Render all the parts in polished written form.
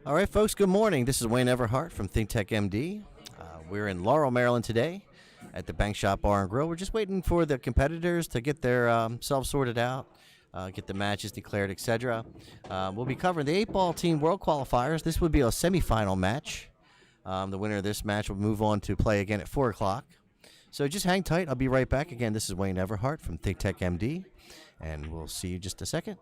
All right, folks, good morning. This is Wayne Everhart from ThinkTech MD. We're in Laurel, Maryland today at the Bank Shop Bar and Grill. We're just waiting for the competitors to get their selves sorted out, get the matches declared, etc. We'll be covering the 8-ball team world qualifiers. This would be a semifinal match. The winner of this match will move on to play again at 4 o'clock. So just hang tight. I'll be right back. Again, this is Wayne Everhart from ThinkTech MD, and we'll see you in just a second.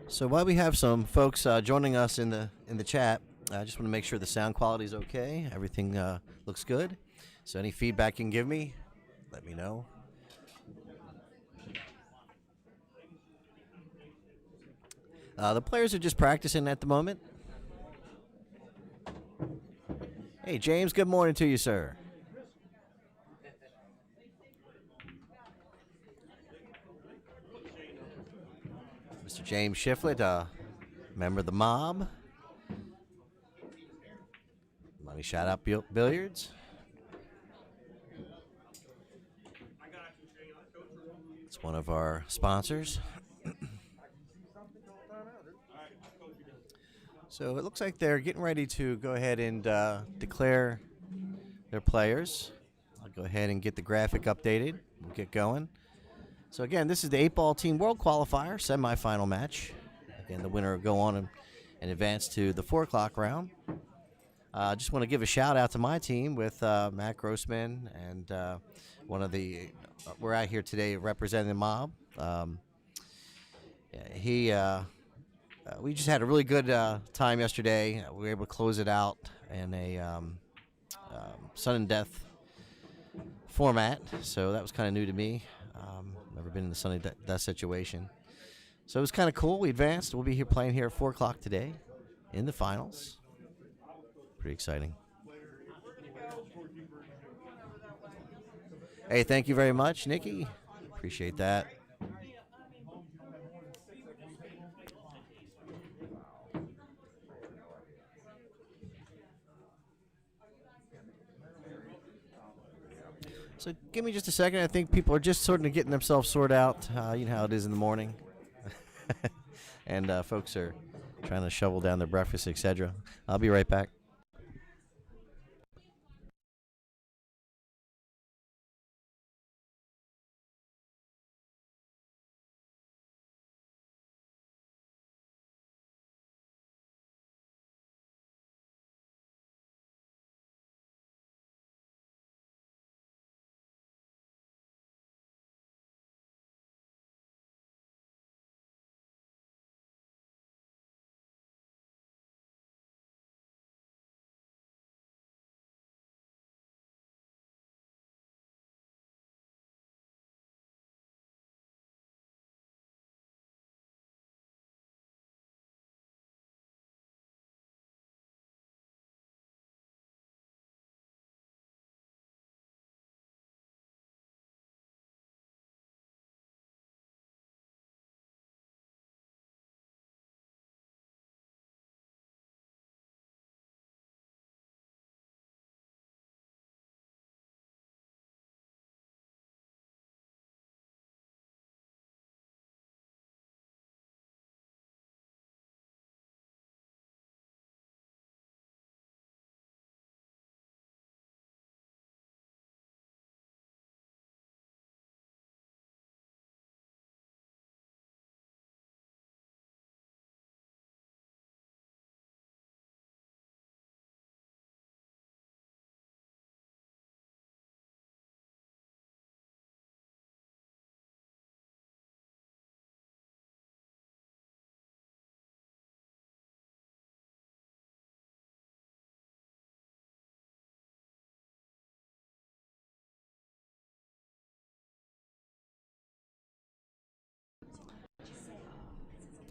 So while we have some folks joining us in the chat, I just want to make sure the sound quality is okay. Everything looks good. So any feedback you can give me, let me know. The players are just practicing at the moment. Hey, James, good morning to you, sir. Mr. James Shiflett, member of the mob. Let me shout out Billiards. It's one of our sponsors. So it looks like they're getting ready to go ahead and declare their players. I'll go ahead and get the graphic updated. We'll get going. So again, this is the 8-ball team world qualifier semifinal match. Again, the winner will go on and advance to the 4 o'clock round. I just want to give a shout out to my team with Matt Grossman and one of the. We're out here today representing the mob. We just had a really good time yesterday. We were able to close it out in a sudden death format, so that was kind of new to me. Never been in the sudden death situation, so it was kind of cool. We advanced. We'll be here playing here at 4 o'clock today in the finals. Pretty exciting. Hey, thank you very much, Nikki. Appreciate that. So give me just a second. I think people are just sort of getting themselves sorted out. You know how it is in the morning. And folks are trying to shovel down their breakfast, etc. I'll be right back.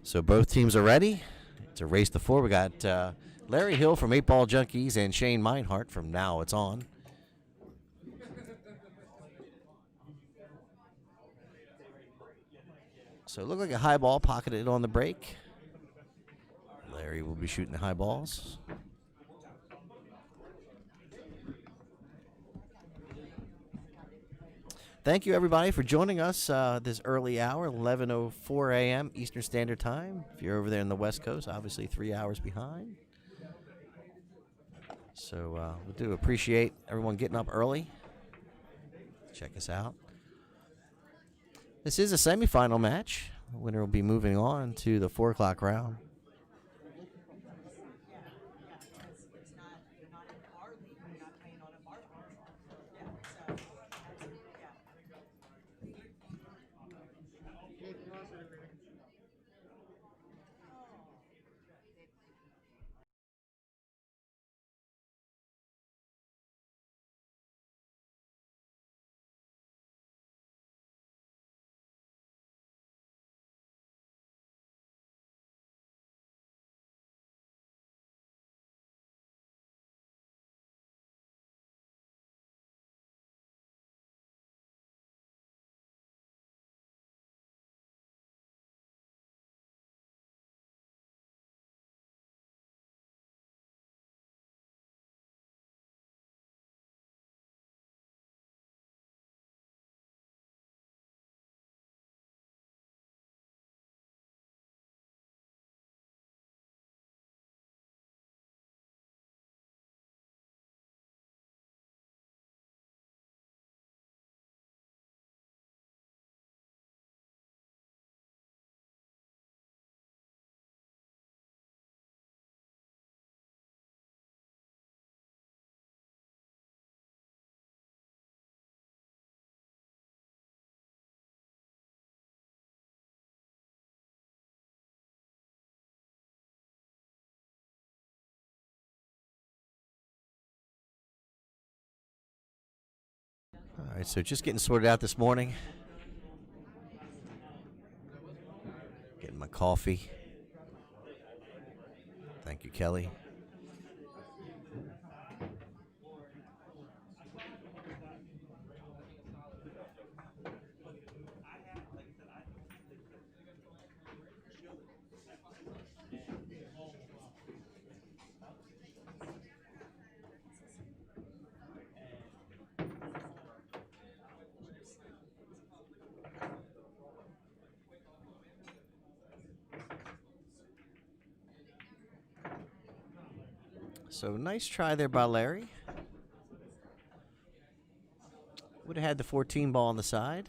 So both teams are ready to race the four. We got Larry Hill from 8 Ball Junkies and Shane Meinhardt from Now It's On. So it looked like a high ball pocketed on the break. Larry will be shooting the high balls. Thank you, everybody, for joining us this early hour, 11:04 a.m. Eastern Standard Time. If you're over there in the West Coast, obviously 3 hours behind. So we do appreciate everyone getting up early. Check us out. This is a semifinal match. The winner will be moving on to the 4 o'clock round. All right, so just getting sorted out this morning. Getting my coffee. Thank you, Kelly. So nice try there by Larry. Would have had the 14 ball on the side.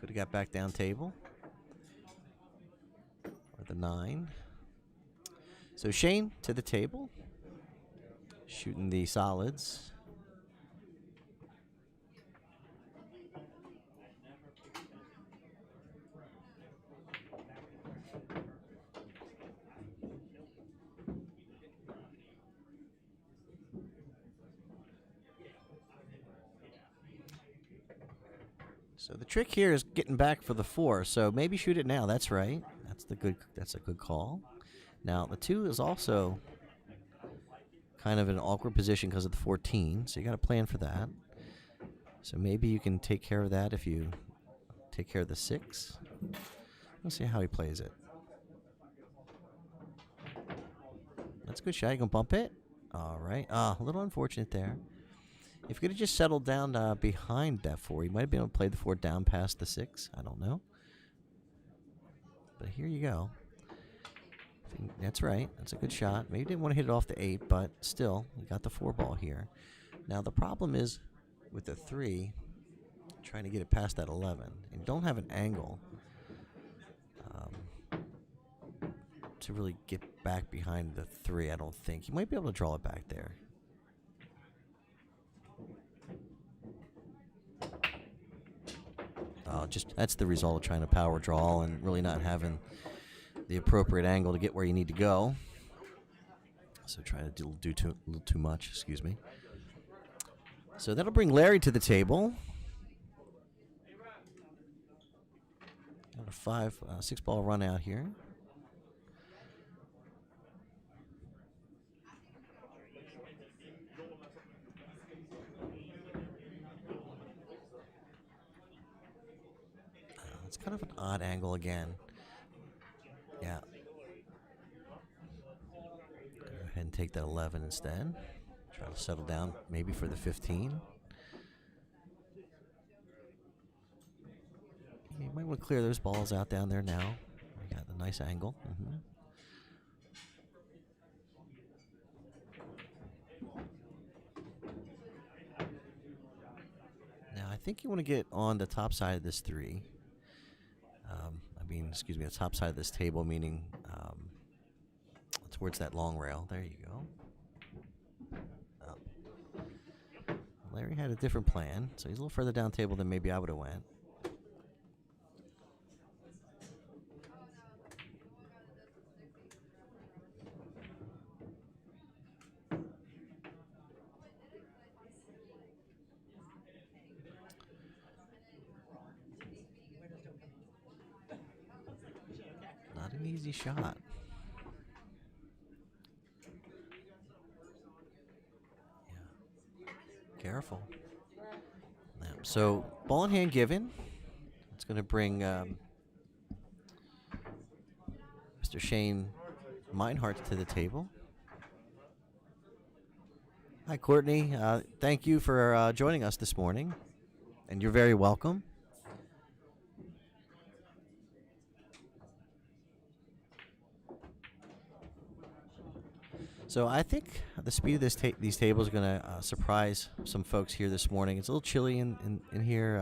Could have got back down table. Or the 9. So Shane to the table. Shooting the solids. So the trick here is getting back for the 4. So maybe shoot it now. That's right. That's a good call. Now the 2 is also kind of in an awkward position because of the 14. So you got to plan for that. So maybe you can take care of that if you take care of the 6. Let's see how he plays it. That's a good shot. You can bump it. All right. A little unfortunate there. If you could have just settled down behind that 4, you might have been able to play the 4 down past the 6. I don't know. But here you go. That's right. That's a good shot. Maybe you didn't want to hit it off the 8, but still, you got the 4 ball here. Now, the problem is with the 3, trying to get it past that 11. And don't have an angle to really get back behind the 3, I don't think. You might be able to draw it back there. That's the result of trying to power draw and really not having the appropriate angle to get where you need to go. So trying to do a little too much, excuse me. So that'll bring Larry to the table. Got a 6 ball run out here. It's kind of an odd angle again. Yeah. Go ahead and take that 11 instead. Try to settle down maybe for the 15. You might want to clear those balls out down there now. We got a nice angle. Now, I think you want to get on the top side of this 3. Excuse me, the top side of this table, meaning towards that long rail. There you go. Larry had a different plan, so he's a little further down table than maybe I would have went. Not an easy shot. Careful. Yeah. So, ball in hand given. It's going to bring Mr. Shane Meinhardt to the table. Hi, Courtney. Thank you for joining us this morning, and you're very welcome. So I think the speed of these tables is going to surprise some folks here this morning. It's a little chilly in here.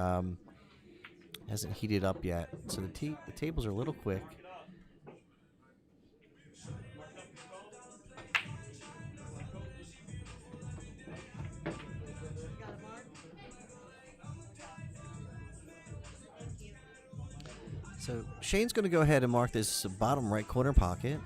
Hasn't heated up yet, so the tables are a little quick. So Shane's going to go ahead and mark this bottom right corner pocket.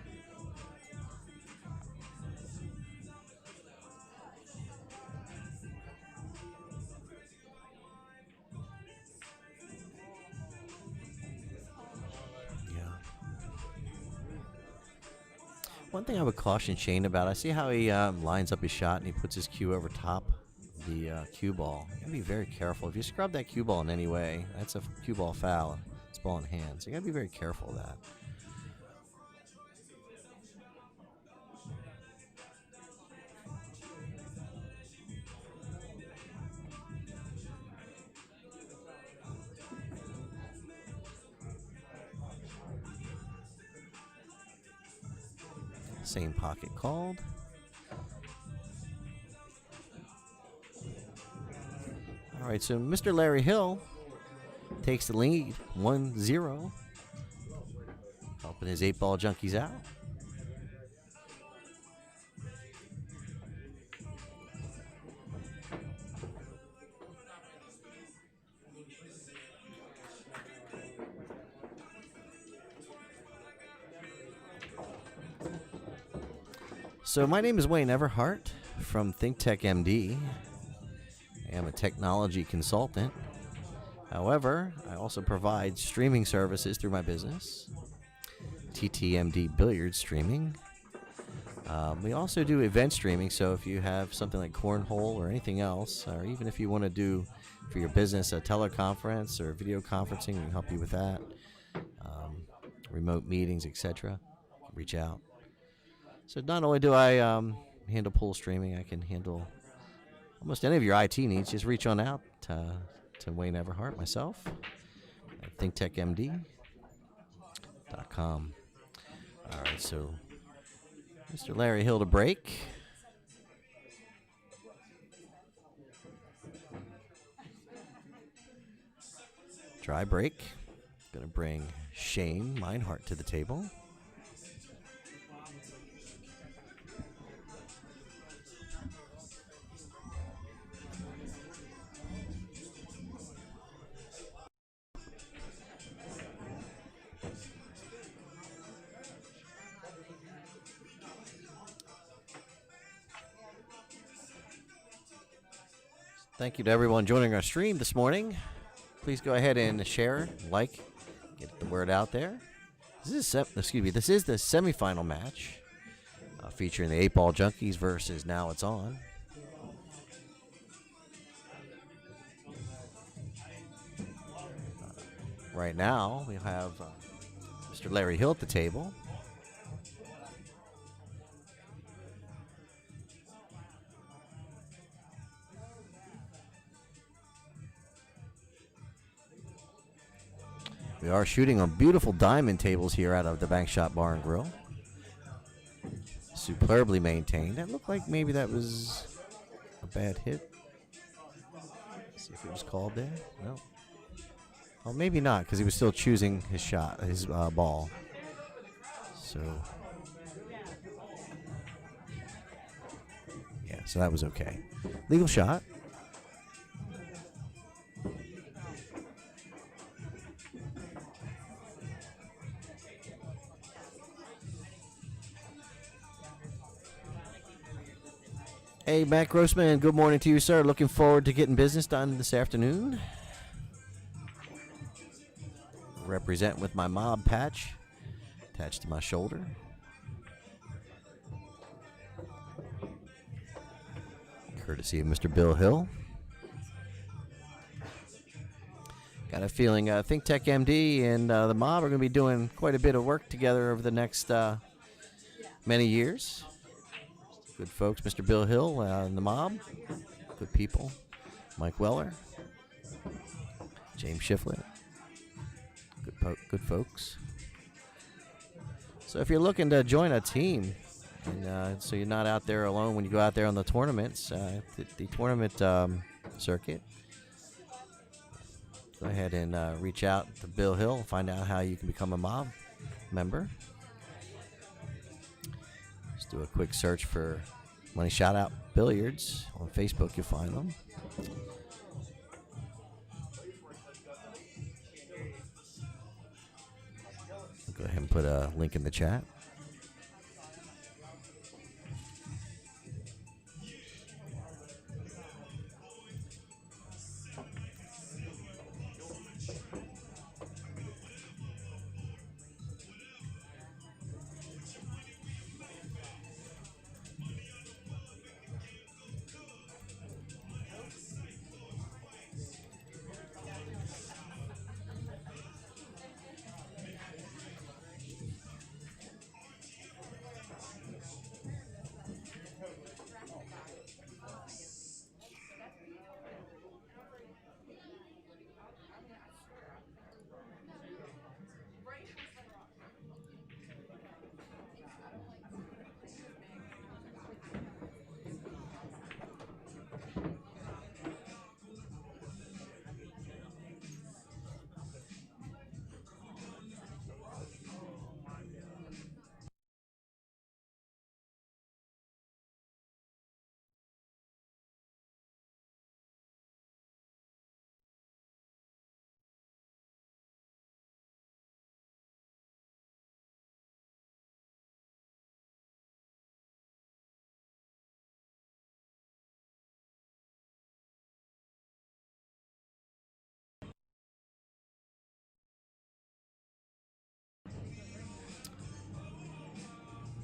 One thing I would caution Shane about, I see how he lines up his shot and he puts his cue over top the cue ball. You gotta be very careful. If you scrub that cue ball in any way, that's a cue ball foul. It's ball in hand. So you gotta be very careful of that. Same pocket called. All right, so Mr. Larry Hill takes the lead, 1-0. Helping his 8-ball junkies out. So my name is Wayne Everhart from ThinkTech MD. I am a technology consultant. However, I also provide streaming services through my business, TTMD Billiards streaming. We also do event streaming, so if you have something like cornhole or anything else, or even if you want to do for your business a teleconference or video conferencing, we can help you with that. Remote meetings, etc. Reach out. So not only do I handle pool streaming, I can handle almost any of your IT needs. Just reach on out to Wayne Everhart, myself, at thinktechmd.com. All right, so Mr. Larry Hill to break. Dry break. Going to bring Shane Meinhardt to the table. Thank you to everyone joining our stream this morning. Please go ahead and share, like, get the word out there. This is the semifinal match featuring the 8-ball junkies versus Now It's On. Right now, we have Mr. Larry Hill at the table. We are shooting on beautiful diamond tables here out of the Bank Shop Bar and Grill. Superbly maintained. That looked like maybe that was a bad hit. Let's see if it was called there. No. Well, maybe not, because he was still choosing his shot, his ball. So, yeah, so that was okay. Legal shot. Hey, Matt Grossman, good morning to you, sir. Looking forward to getting business done this afternoon. Represent with my mob patch attached to my shoulder. Courtesy of Mr. Bill Hill. Got a feeling ThinkTech MD and the mob are going to be doing quite a bit of work together over the next many years. Good folks, Mr. Bill Hill and the mob. Good people. Mike Weller. James Shiflett. Good folks. So if you're looking to join a team, and so you're not out there alone when you go out there on the tournaments, the tournament circuit, go ahead and reach out to Bill Hill and find out how you can become a mob member. Just do a quick search for Money Shout Out Billiards on Facebook. You'll find them. Go ahead and put a link in the chat.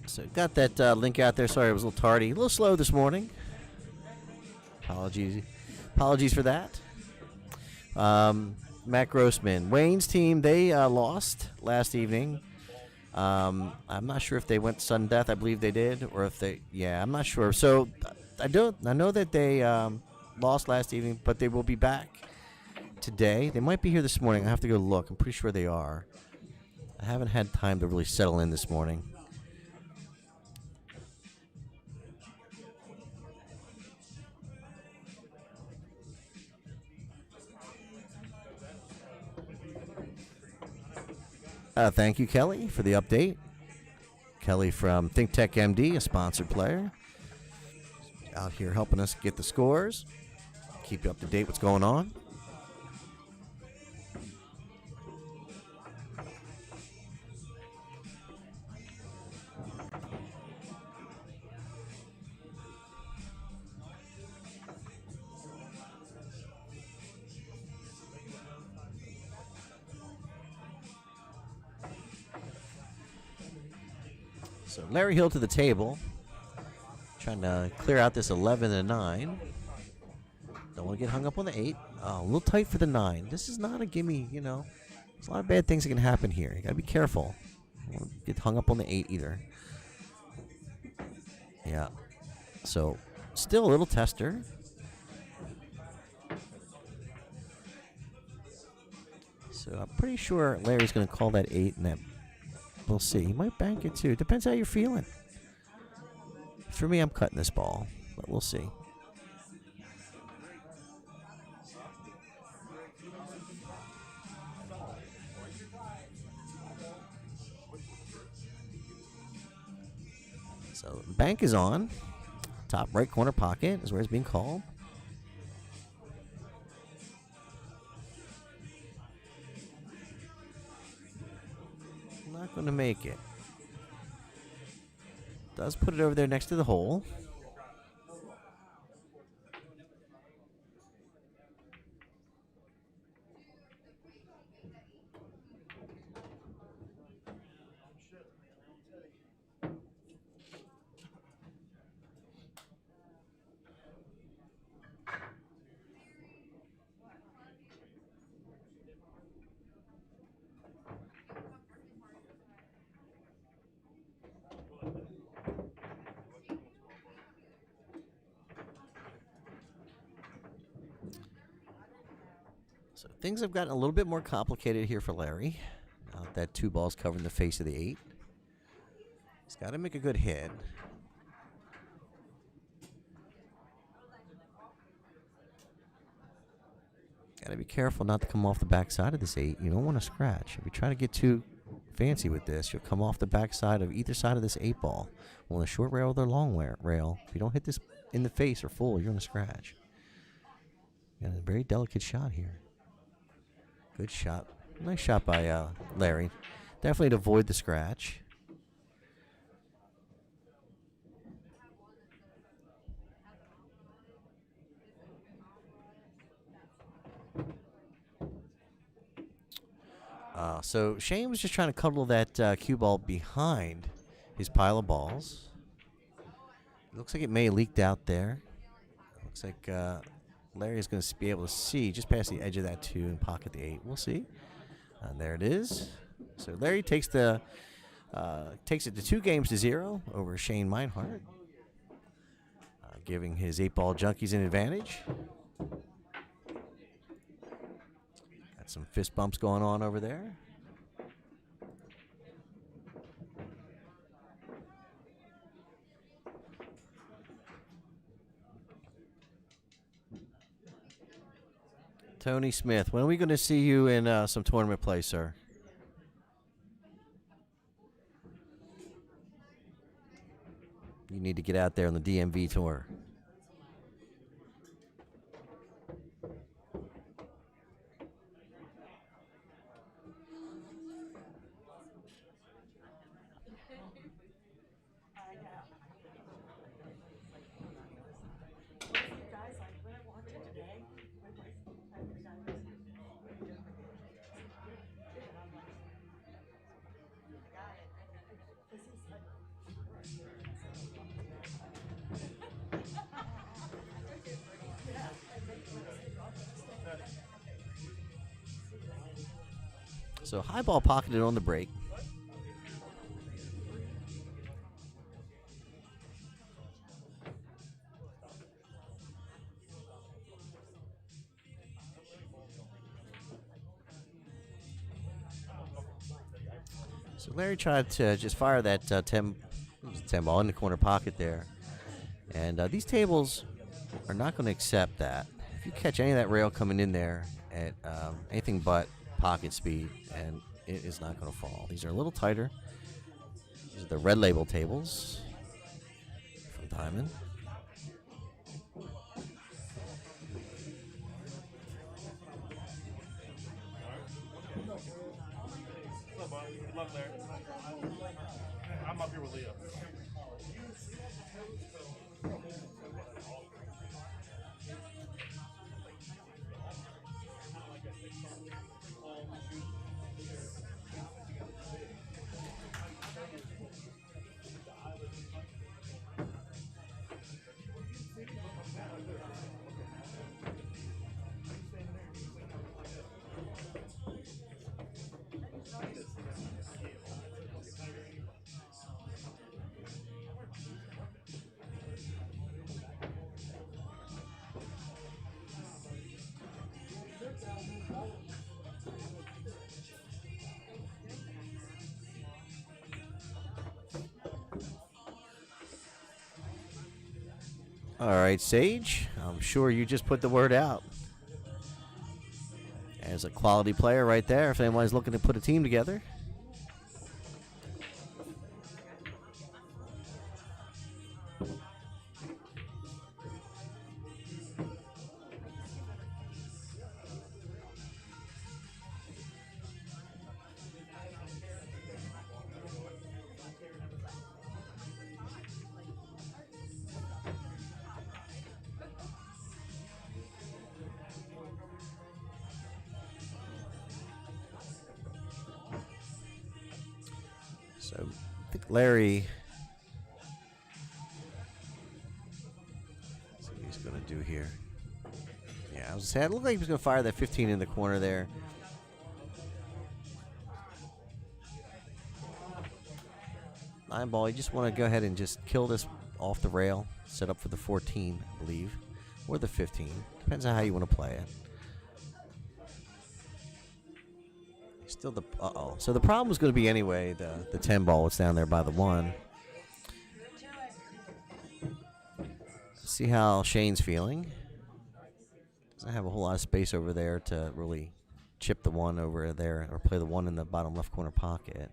So got that link out there. Sorry, I was a little tardy. A little slow this morning. Apologies for that. Matt Grossman. Wayne's team, they lost last evening. I'm not sure if they went sudden death. I believe they did. Or if they... Yeah, I'm not sure. So I know that they lost last evening, but they will be back today. They might be here this morning. I have to go look. I'm pretty sure they are. I haven't had time to really settle in this morning. Thank you, Kelly, for the update. Kelly from ThinkTech MD, a sponsored player, out here helping us get the scores, keep you up to date what's going on. So Larry Hill to the table, trying to clear out this 11 and 9. Don't want to get hung up on the 8. Oh, a little tight for the 9. This is not a gimme, you know. There's a lot of bad things that can happen here. You got to be careful. Don't get hung up on the 8 either. Yeah. So, still a little tester. So, I'm pretty sure Larry's going to call that 8, and that we'll see. He might bank it too. Depends how you're feeling. For me, I'm cutting this ball, but we'll see. So, bank is on. Top right corner pocket is where it's being called. Not going to make it. Does put it over there next to the hole. So things have gotten a little bit more complicated here for Larry. Now that 2 balls covering the face of the 8. He's got to make a good hit. Got to be careful not to come off the backside of this 8. You don't want to scratch. If you try to get too fancy with this, you'll come off the backside of either side of this 8 ball. On a short rail or the long rail. If you don't hit this in the face or full, you're going to scratch. Got a very delicate shot here. Good shot. Nice shot by Larry. Definitely to avoid the scratch. So Shane was just trying to cuddle that cue ball behind his pile of balls. Looks like it may have leaked out there. Looks like Larry is going to be able to see just past the edge of that 2 and pocket the 8. We'll see. There it is. So Larry takes it to 2-0 over Shane Meinhardt, giving his 8-ball junkies an advantage. Got some fist bumps going on over there. Tony Smith, when are we going to see you in some tournament play, sir? You need to get out there on the DMV tour. So high ball pocketed on the break. So Larry tried to just fire that 10 ball in the corner pocket there. And these tables are not going to accept that. If you catch any of that rail coming in there at anything but pocket speed, and it is not going to fall. These are a little tighter. These are the red label tables from Diamond. I'm up here with Leo. All right, Sage. I'm sure you just put the word out. As a quality player right there, if anyone's looking to put a team together. So I think Larry. Let's see what he's going to do here. Yeah, I was saying, it looked like he was going to fire that 15 in the corner there. Nine ball, you just want to go ahead and just kill this off the rail. Set up for the 14, I believe. Or the 15. Depends on how you want to play it. Still the uh-oh. So the problem is going to be anyway the 10 ball was down there by the 1. See how Shane's feeling. Doesn't have a whole lot of space over there to really chip the 1 over there or play the 1 in the bottom left corner pocket.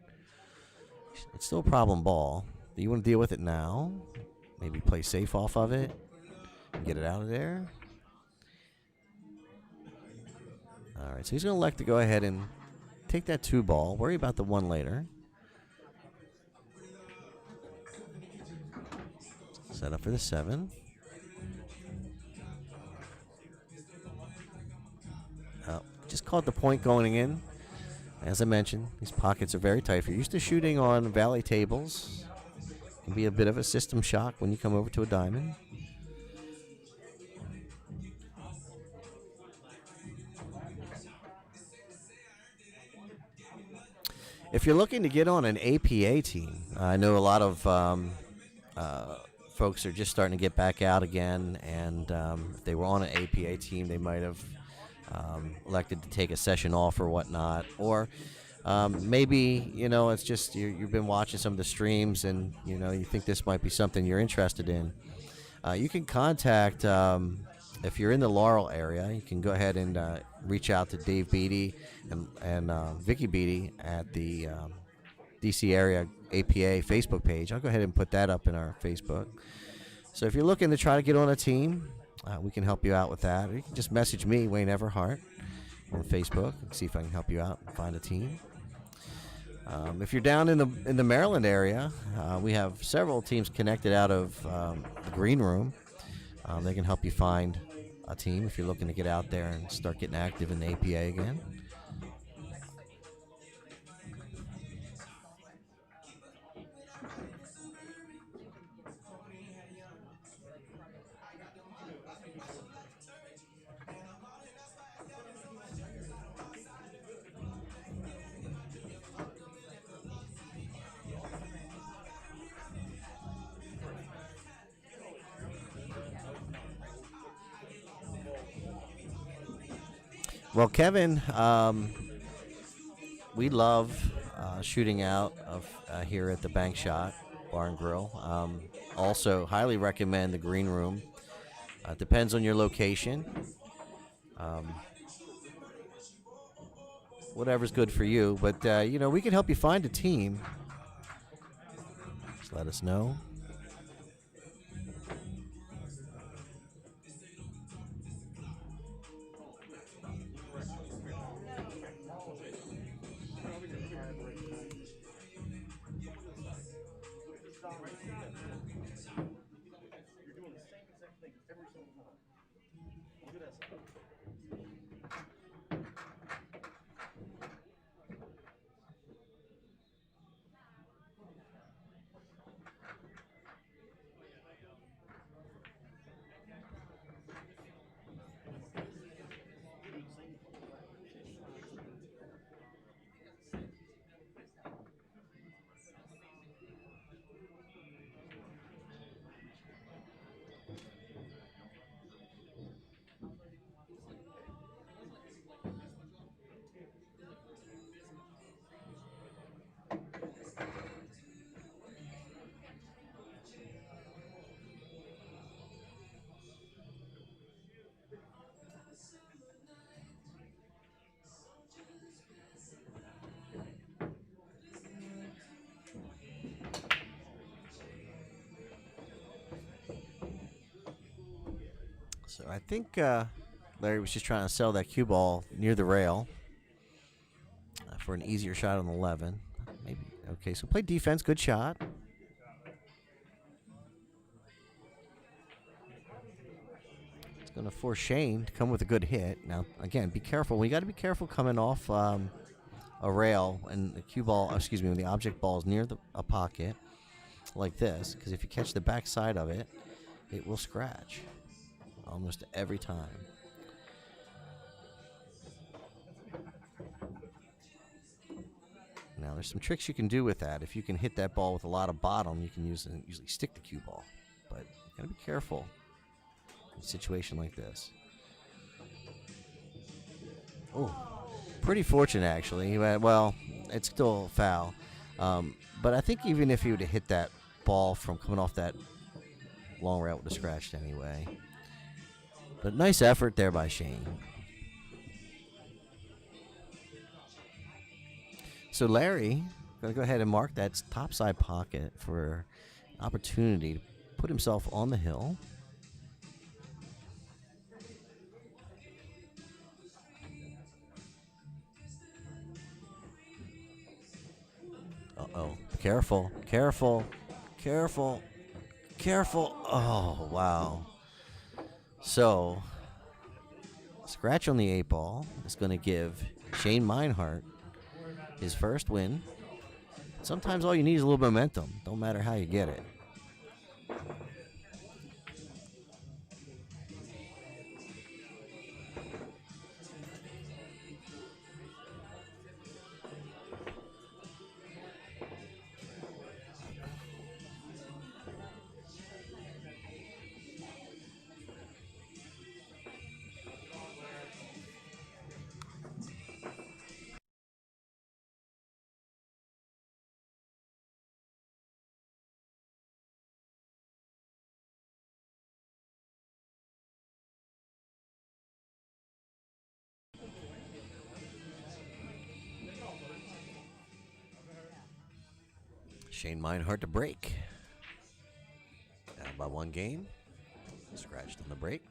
It's still a problem ball. Do you want to deal with it now? Maybe play safe off of it and get it out of there. All right, so he's going to elect to go ahead and take that 2 ball. Worry about the 1 later. Set up for the 7. Just caught the point going in. As I mentioned, these pockets are very tight. If you're used to shooting on valley tables, it can be a bit of a system shock when you come over to a diamond. If you're looking to get on an APA team, I know a lot of folks are just starting to get back out again, and if they were on an APA team, they might have elected to take a session off or whatnot, or maybe it's just you've been watching some of the streams and you think this might be something you're interested in. You can contact if you're in the Laurel area. You can go ahead and reach out to Dave Beatty and Vcki Beatty at the DC area APA Facebook page. I'll go ahead and put that up in our Facebook. So if you're looking to try to get on a team, we can help you out with that. Or you can just message me, Wayne Everhart, on Facebook and see if I can help you out and find a team. If you're down in the Maryland area, we have several teams connected out of the green room. They can help you find a team if you're looking to get out there and start getting active in the APA again. Well, Kevin, we love shooting out of here at the Bank Shot Bar and Grill. Also, highly recommend the green room. Depends on your location. Whatever's good for you. But, we can help you find a team. Just let us know. I think Larry was just trying to sell that cue ball near the rail for an easier shot on the 11. Maybe. Okay, so play defense. Good shot. It's going to force Shane to come with a good hit. Now, again, be careful. We got to be careful coming off a rail and the cue ball, excuse me, when the object ball is near a pocket like this, because if you catch the back side of it, it will scratch almost every time. Now, there's some tricks you can do with that. If you can hit that ball with a lot of bottom, you can usually stick the cue ball. But you got to be careful in a situation like this. Oh, pretty fortunate, actually. Well, it's still a foul. But I think even if he would have hit that ball from coming off that long rail, it would have scratched anyway. But nice effort there by Shane. So Larry going to go ahead and mark that topside pocket for an opportunity to put himself on the hill. Uh-oh. Careful, careful, careful, careful. Oh, wow. So, scratch on the 8 ball is going to give Shane Meinhardt his first win. Sometimes all you need is a little momentum. Don't matter how you get it. Shane Meinhardt to break. Down by 1 game. Scratched on the break.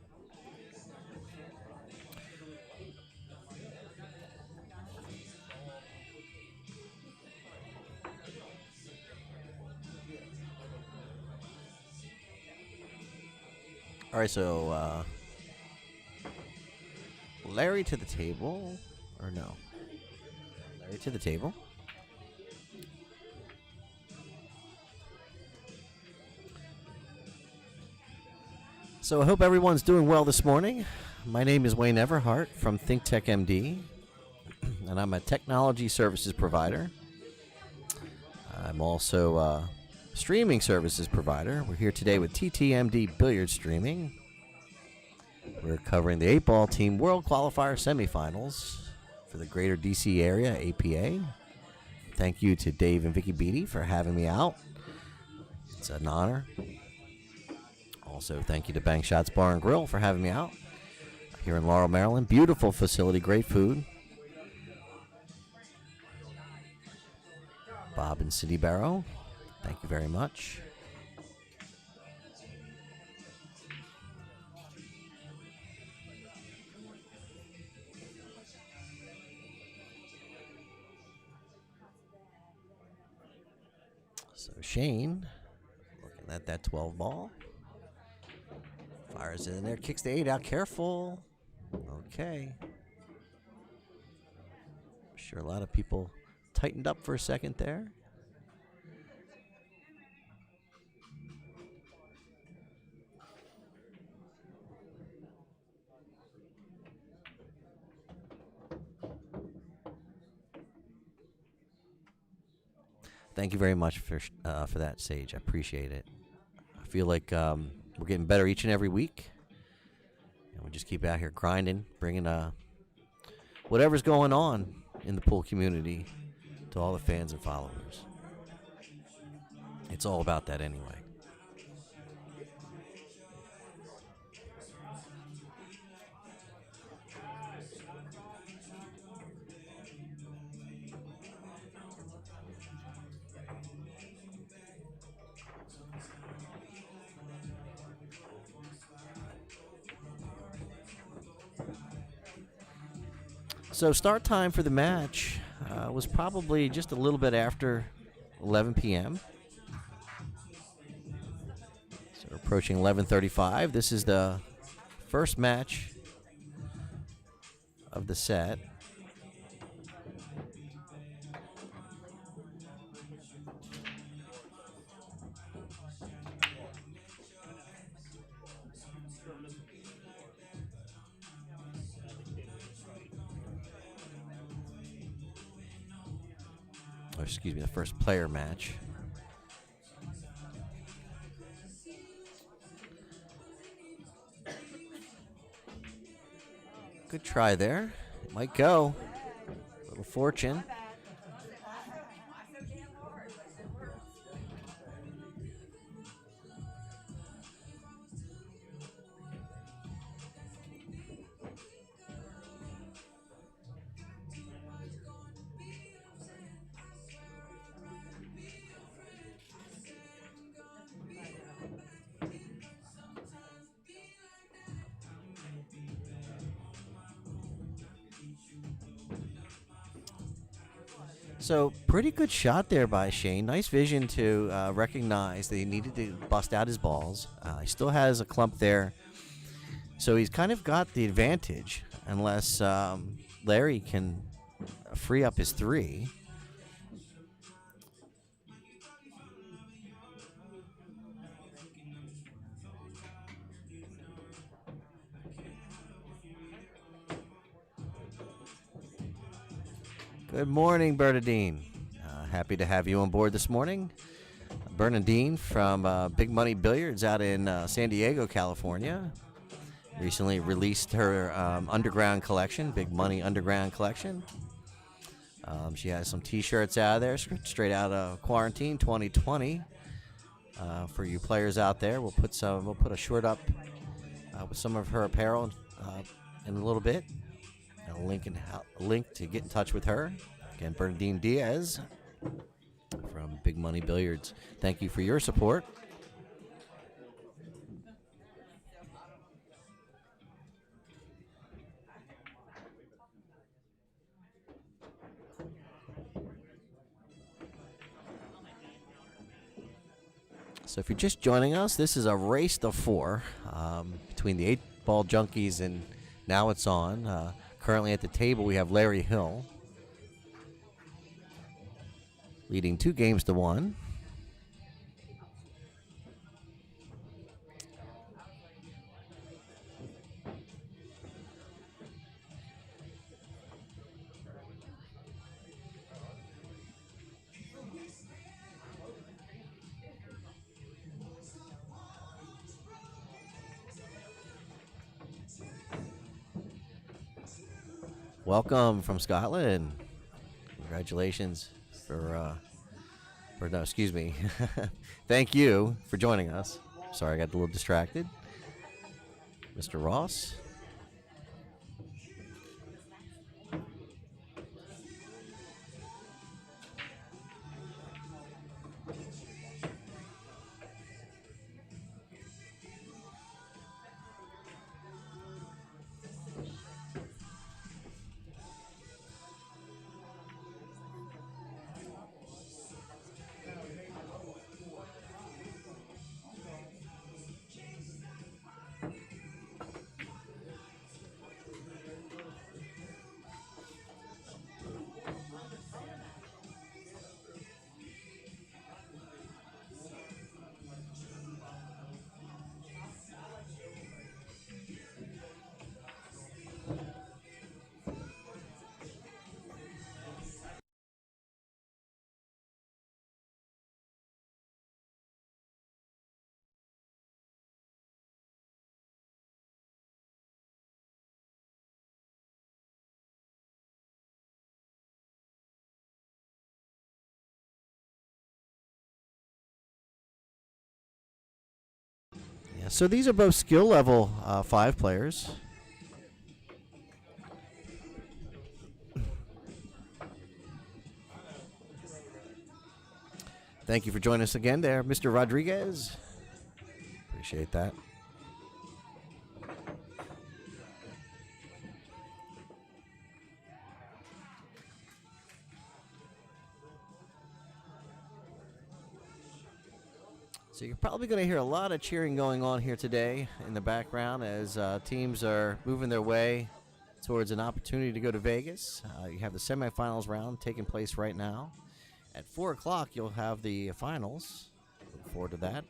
All right, so Larry to the table. Or no. Larry to the table. So I hope everyone's doing well this morning. My name is Wayne Everhart from ThinkTech MD, and I'm a technology services provider. I'm also a streaming services provider. We're here today with TTMD Billiards Streaming. We're covering the 8-ball team World Qualifier semifinals for the greater DC area, APA. Thank you to Dave and Vcki Beatty for having me out. It's an honor. Also, thank you to Bank Shots Bar and Grill for having me out here in Laurel, Maryland. Beautiful facility, great food. Bob and Cindy Barrow, thank you very much. So Shane, looking at that 12 ball. Fires it in there, kicks the 8 out. Careful. Okay. I'm sure a lot of people tightened up for a second there. Thank you very much for that, Sage. I appreciate it. I feel like we're getting better each and every week. And we just keep out here grinding, bringing whatever's going on in the pool community to all the fans and followers. It's all about that anyway. So start time for the match was probably just a little bit after 11 p.m. So we're approaching 11:35. This is the first match of the set. Or excuse me, the first player match. Good try there. It might go. Little fortune. So pretty good shot there by Shane. Nice vision to recognize that he needed to bust out his balls. He still has a clump there. So he's kind of got the advantage unless Larry can free up his three. Good morning, Bernadine. Happy to have you on board this morning. Bernadine from Big Money Billiards out in San Diego, California. Recently released her underground collection, Big Money Underground Collection. She has some T-shirts out there, straight out of quarantine 2020. For you players out there, we'll put a short up with some of her apparel in a little bit. A link to get in touch with her. Again, Bernadine Diaz from Big Money Billiards. Thank you for your support. So if you're just joining us, this is a race to four between the 8-ball junkies and Now It's On. Currently at the table, we have Larry Hill leading 2-1. Welcome from Scotland. Congratulations no, excuse me. Thank you for joining us. Sorry, I got a little distracted. Mr. Ross. Yeah, so these are both skill level 5 players. Thank you for joining us again there, Mr. Rodriguez. Appreciate that. So you're probably going to hear a lot of cheering going on here today in the background as teams are moving their way towards an opportunity to go to Vegas. You have the semifinals round taking place right now. At 4 o'clock, you'll have the finals. Look forward to that.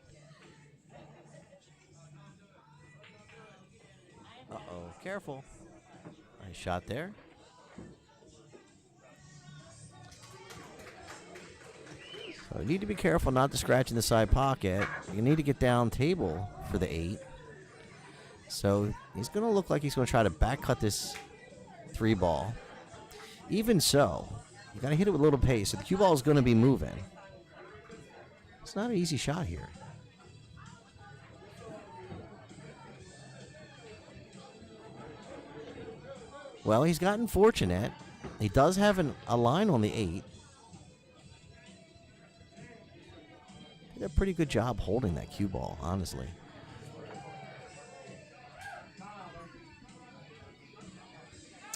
Uh-oh, careful. Nice shot there. So you need to be careful not to scratch in the side pocket. You need to get down table for the 8. So he's going to look like he's going to try to back cut this 3 ball. Even so, you got to hit it with a little pace. So the cue ball is going to be moving. It's not an easy shot here. Well, he's gotten fortunate. He does have a line on the 8. Did a pretty good job holding that cue ball, honestly.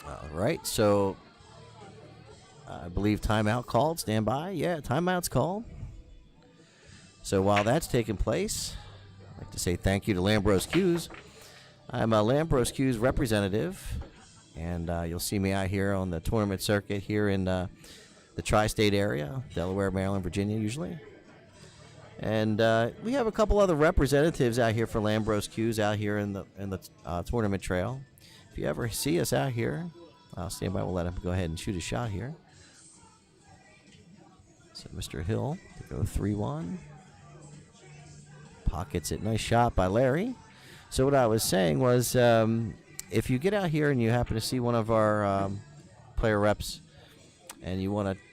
All right, so I believe timeout called. Stand by. Yeah, timeout's called. So while that's taking place, I'd like to say thank you to Lambros Cues. I'm a Lambros Cues representative, and you'll see me out here on the tournament circuit here in the tri-state area, Delaware, Maryland, Virginia, usually. And we have a couple other representatives out here for Lambros Cues out here in the tournament trail. If you ever see us out here, I'll stand by. We'll let him go ahead and shoot a shot here. So Mr. Hill to go 3-1. Pockets it. Nice shot by Larry. So what I was saying was, if you get out here and you happen to see one of our player reps and you want to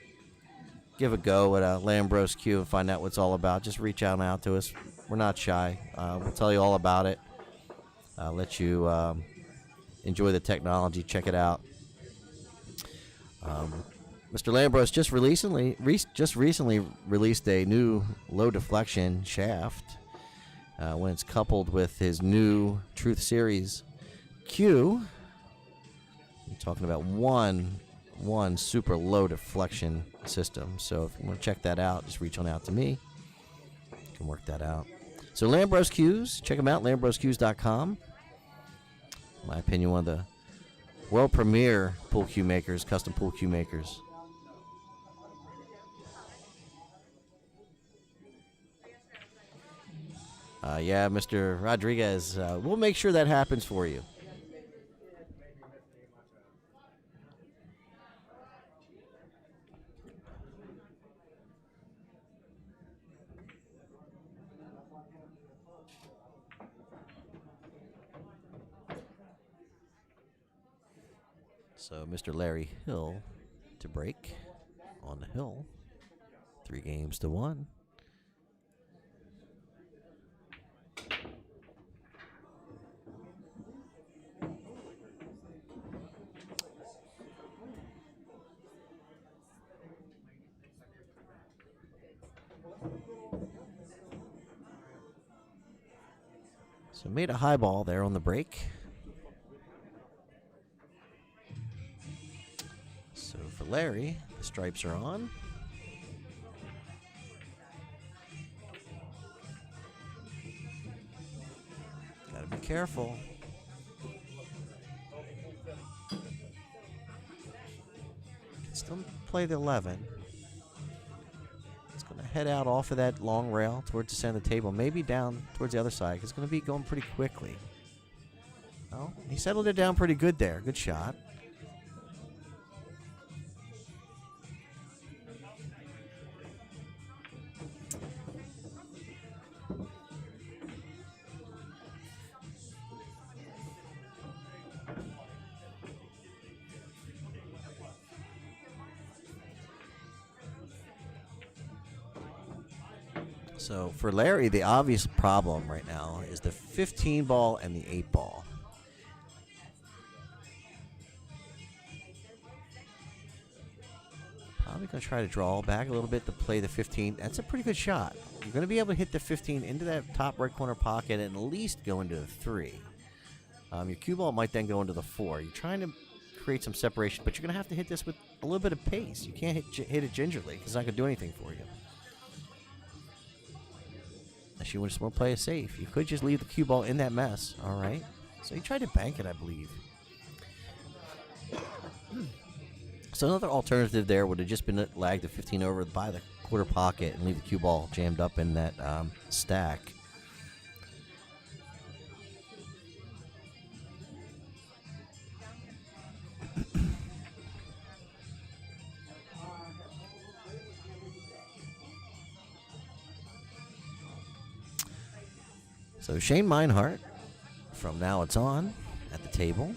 give a go at a Lambros Cue and find out what it's all about, just reach out to us. We're not shy. We'll tell you all about it. Let you enjoy the technology. Check it out. Mr. Lambros just recently released a new low deflection shaft. When it's coupled with his new Truth Series cue, I'm talking about one super low deflection system. So if you want to check that out, just reach on out to me. You can work that out. So Lambros Cues, check them out, lambroscues.com. In my opinion, one of the world premier pool cue makers, custom pool cue makers. Yeah, Mr. Rodriguez, we'll make sure that happens for you. So Mr. Larry Hill to break on the hill. 3-1. So made a high ball there on the break. So for Larry, the stripes are on. Gotta be careful. Can still play the 11. It's going to head out off of that long rail towards the center of the table, maybe down towards the other side. It's going to be going pretty quickly. Oh, he settled it down pretty good there. Good shot. So for Larry, the obvious problem right now is the 15 ball and the 8 ball. Probably going to try to draw back a little bit to play the 15. That's a pretty good shot. You're going to be able to hit the 15 into that top right corner pocket and at least go into the 3. Your cue ball might then go into the 4. You're trying to create some separation, but you're going to have to hit this with a little bit of pace. You can't hit it gingerly because it's not going to do anything for you. Unless you just want to play it safe. You could just leave the cue ball in that mess. All right. So he tried to bank it, I believe. So another alternative there would have just been lag the 15 over by the quarter pocket and leave the cue ball jammed up in that stack. So Shane Meinhardt, from Now It's On, at the table.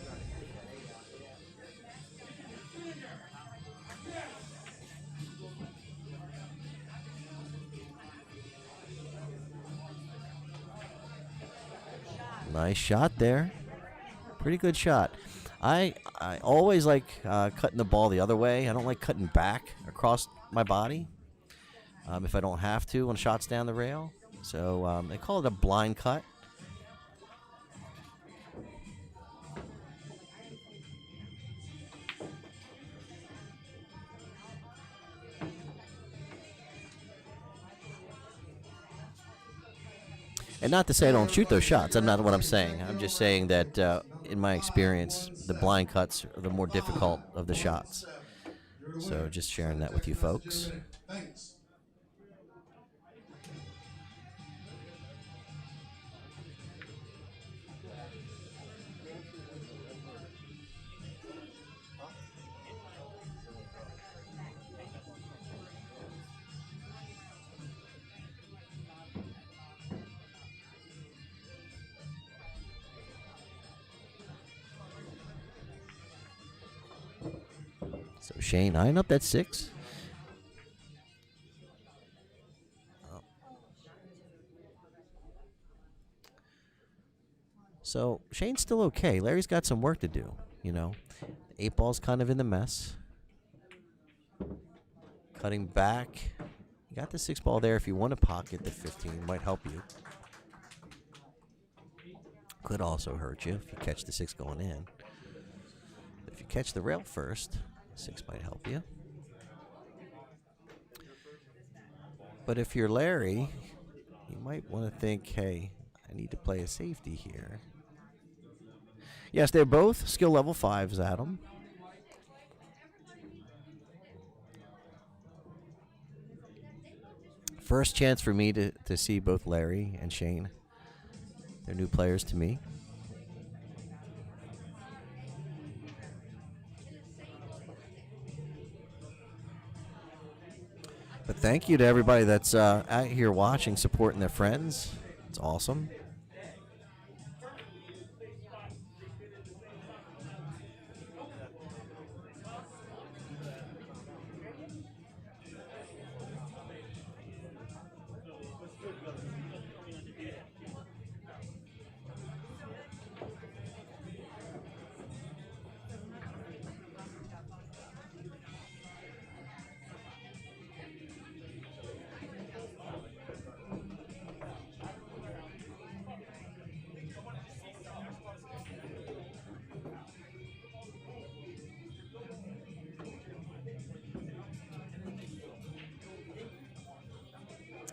Nice shot there. Pretty good shot. I always like cutting the ball the other way. I don't like cutting back across my body if I don't have to when shots down the rail. So they call it a blind cut. And not to say I don't shoot those shots. That's not what I'm saying. I'm just saying that, in my experience, the blind cuts are the more difficult of the shots. So just sharing that with you folks. Thanks. So Shane eyeing up that 6. So Shane's still okay. Larry's got some work to do, you know. 8 ball's kind of in the mess. Cutting back. You got the 6 ball there. If you want to pocket the 15, might help you. Could also hurt you if you catch the 6 going in. If you catch the rail first, 6 might help you. But if you're Larry, you might want to think, hey, I need to play a safety here. Yes, they're both skill level 5s, Adam. First chance for me to see both Larry and Shane. They're new players to me. But thank you to everybody that's out here watching, supporting their friends. It's awesome.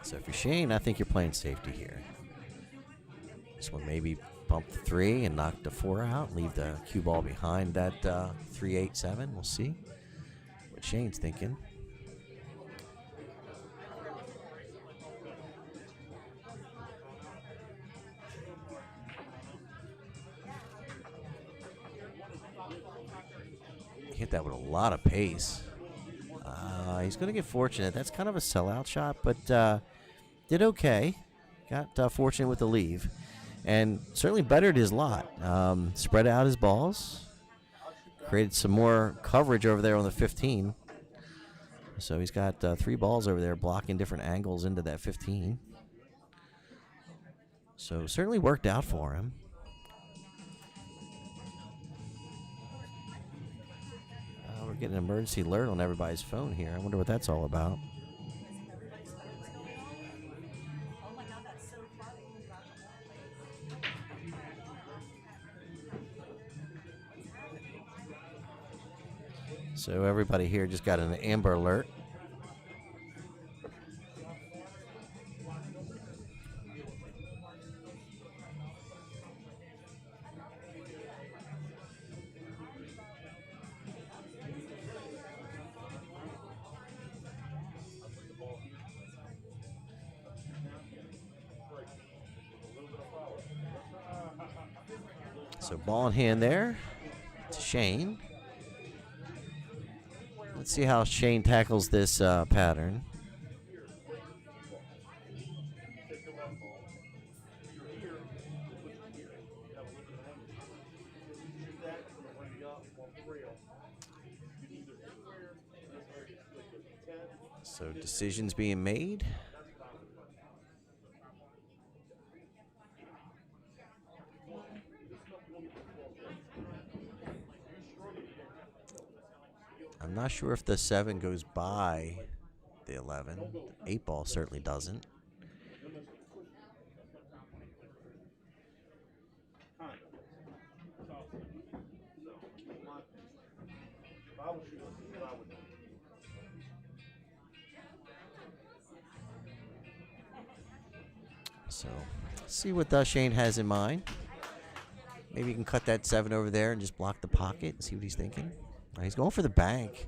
So for Shane, I think you're playing safety here. This one maybe bump the 3 and knock the 4 out. Leave the cue ball behind that 3-8-7. We'll see what Shane's thinking. He hit that with a lot of pace. He's going to get fortunate. That's kind of a sellout shot, but did okay. Got fortunate with the leave. And certainly bettered his lot. Spread out his balls. Created some more coverage over there on the 15. So he's got 3 balls over there blocking different angles into that 15. So certainly worked out for him. We're getting an emergency alert on everybody's phone here. I wonder what that's all about. So everybody here just got an Amber Alert. So ball in hand there to Shane. Let's see how Shane tackles this pattern. So decisions being made. I'm not sure if the 7 goes by the 11. 8 ball certainly doesn't. So let's see what Shane has in mind. Maybe you can cut that 7 over there and just block the pocket and see what he's thinking. He's going for the bank.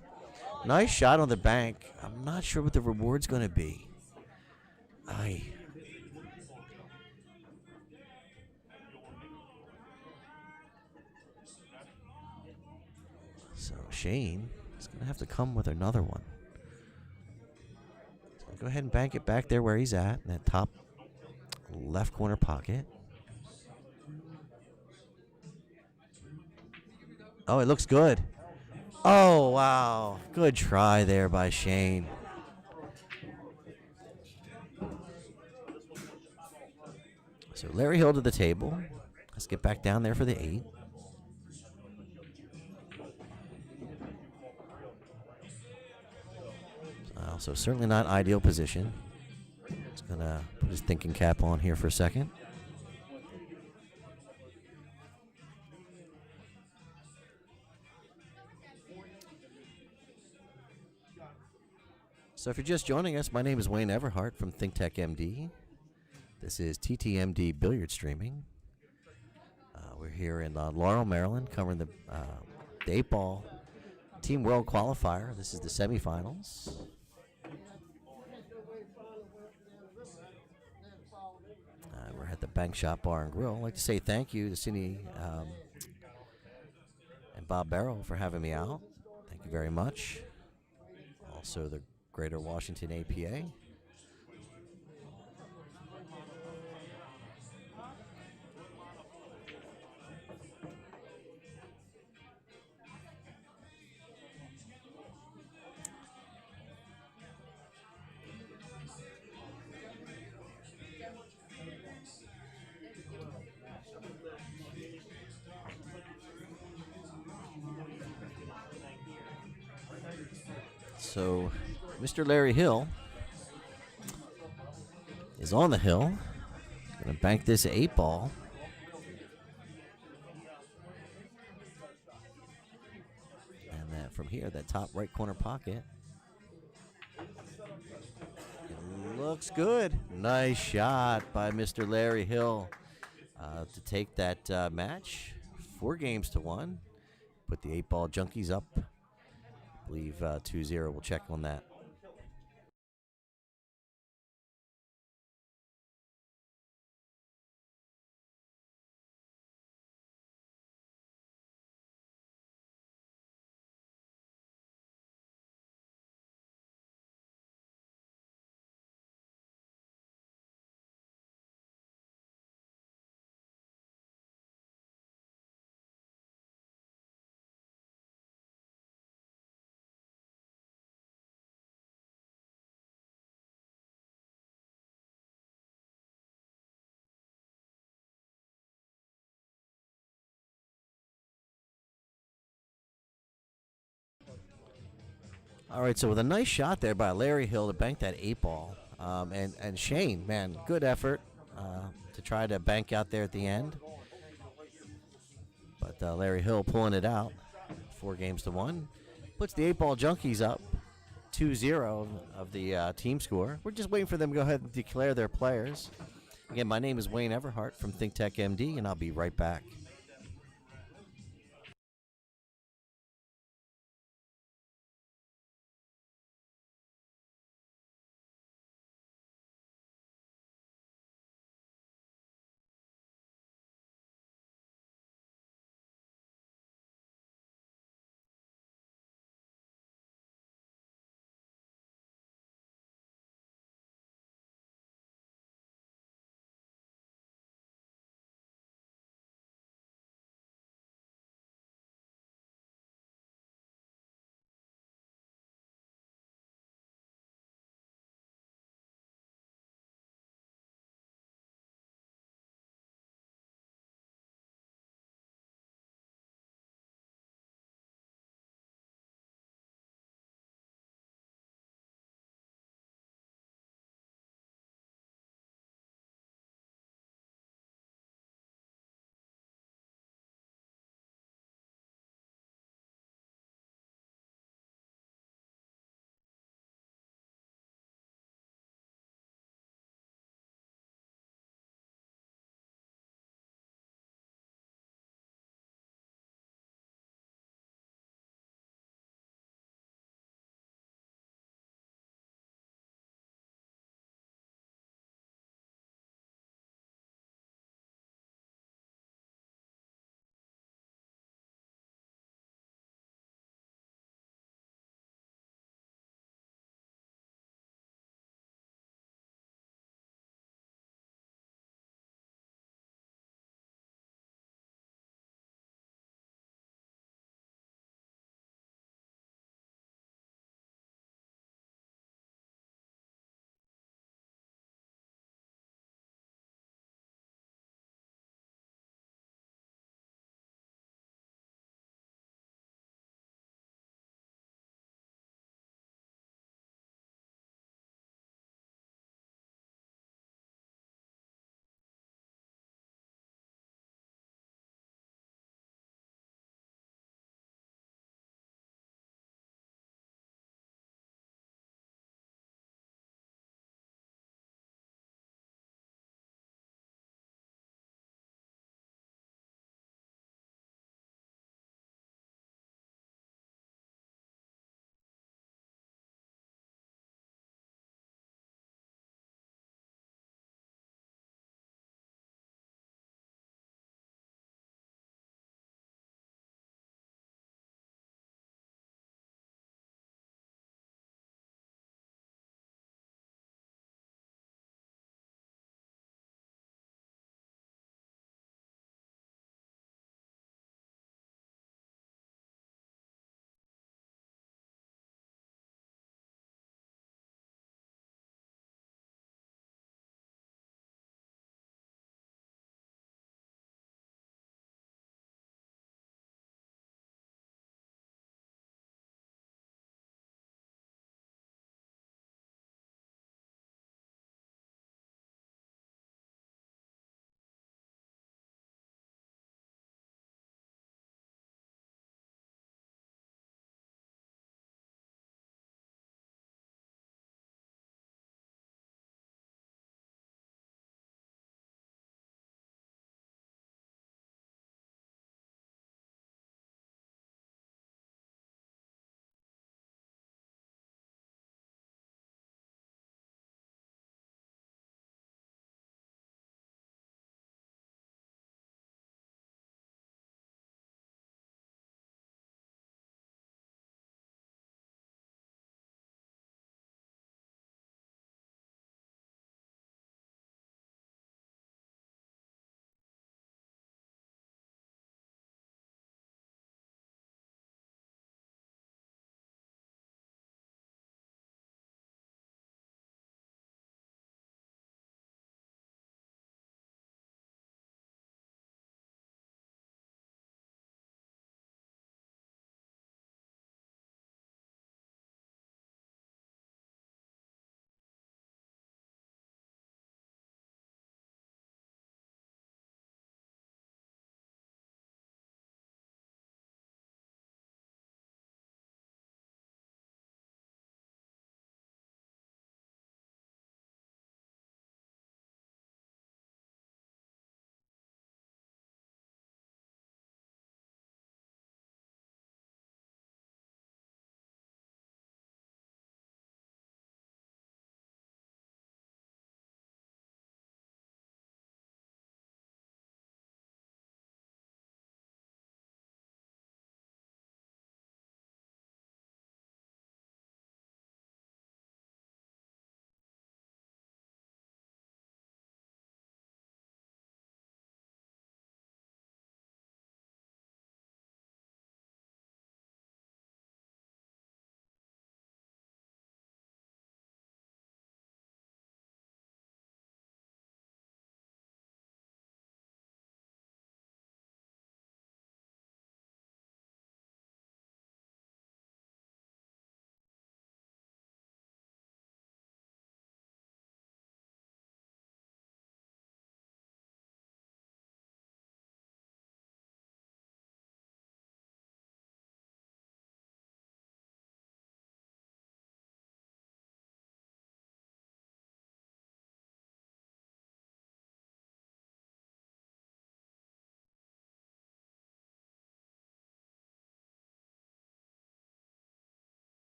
Nice shot on the bank. I'm not sure what the reward's going to be. So Shane is going to have to come with another one. So go ahead and bank it back there where he's at, in that top left corner pocket. Oh, it looks good. Oh, wow. Good try there by Shane. So Larry Hill to the table. Let's get back down there for the 8. So certainly not ideal position. He's going to put his thinking cap on here for a second. So if you're just joining us, my name is Wayne Everhart from ThinkTech MD. This is TTMD Billiard Streaming. We're here in Laurel, Maryland, covering the 8-ball Team World Qualifier. This is the semifinals. We're at the Bank Shop Bar and Grill. I'd like to say thank you to Cindy and Bob Barrow for having me out. Thank you very much. Also the Greater Washington APA. So Mr. Larry Hill is on the hill. Going to bank this 8-ball. And that from here, that top right corner pocket. It looks good. Nice shot by Mr. Larry Hill to take that match. 4 games to 1. Put the 8-ball junkies up. I believe 2-0. We'll check on that. All right, so with a nice shot there by Larry Hill to bank that 8-ball. And Shane, man, good effort to try to bank out there at the end. But Larry Hill pulling it out. 4 games to 1. Puts the 8-ball junkies up 2-0 of the team score. We're just waiting for them to go ahead and declare their players. Again, my name is Wayne Everhart from ThinkTech MD, and I'll be right back.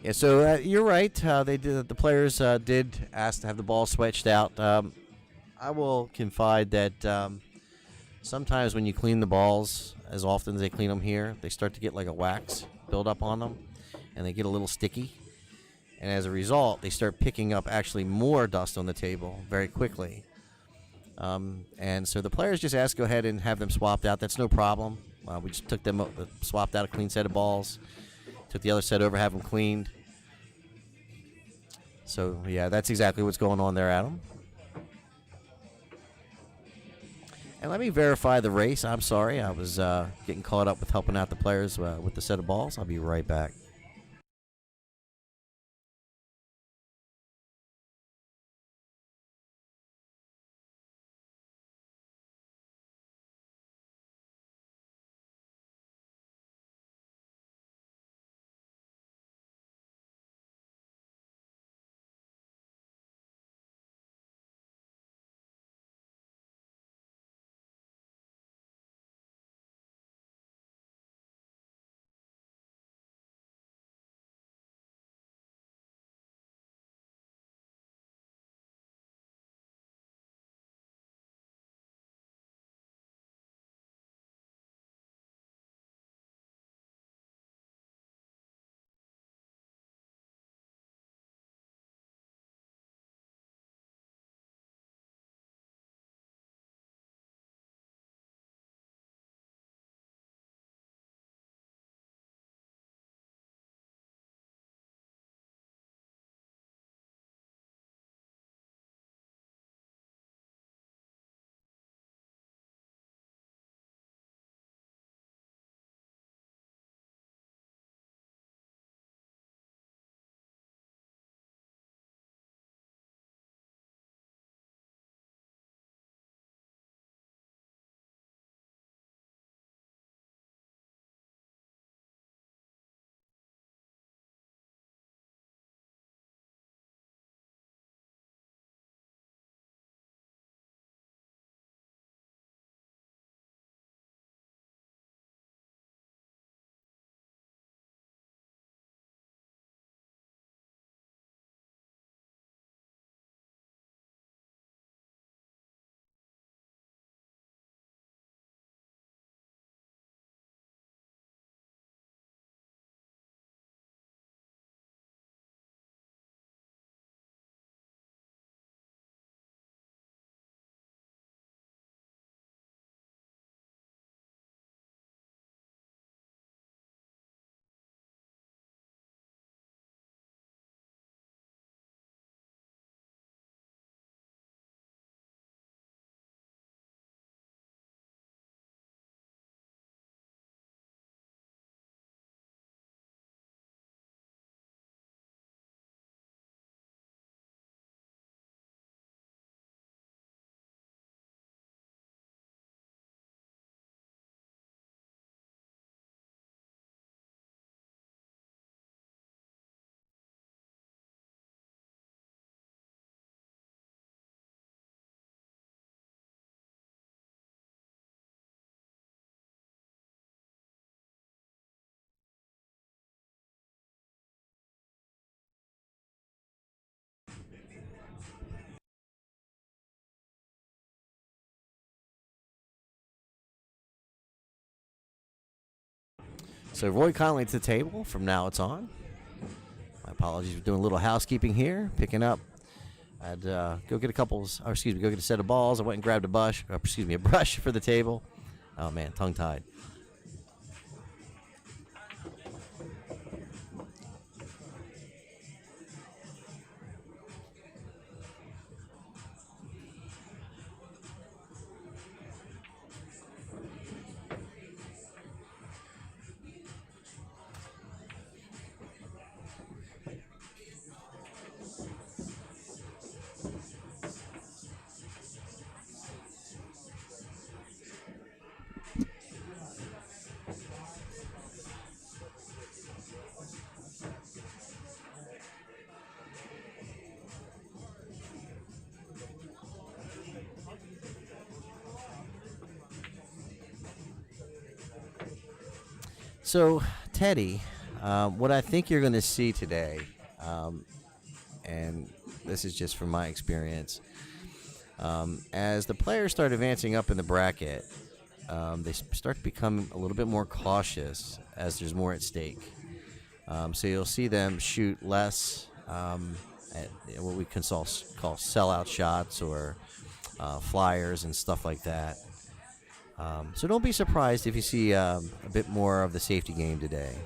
Yeah, so you're right. They did. The players did ask to have the ball switched out. I will confide that sometimes when you clean the balls, as often as they clean them here, they start to get like a wax build up on them, and they get a little sticky. And as a result, they start picking up actually more dust on the table very quickly. And so the players just asked to go ahead and have them swapped out. That's no problem. We just took them, swapped out a clean set of balls, took the other set over, have them cleaned. So, yeah, that's exactly what's going on there, Adam. And let me verify the race. I'm sorry. I was getting caught up with helping out the players with the set of balls. I'll be right back. So Roy Conley to the table. From now it's on. My apologies for doing a little housekeeping here, picking up. I'd go get go get a set of balls. I went and grabbed a a brush for the table. Oh man, tongue-tied. So, Teddy, What I think you're going to see today, and this is just from my experience, as the players start advancing up in the bracket, they start to become a little bit more cautious as there's more at stake. So you'll see them shoot less at what we can call sellout shots or flyers and stuff like that. So don't be surprised if you see a bit more of the safety game today.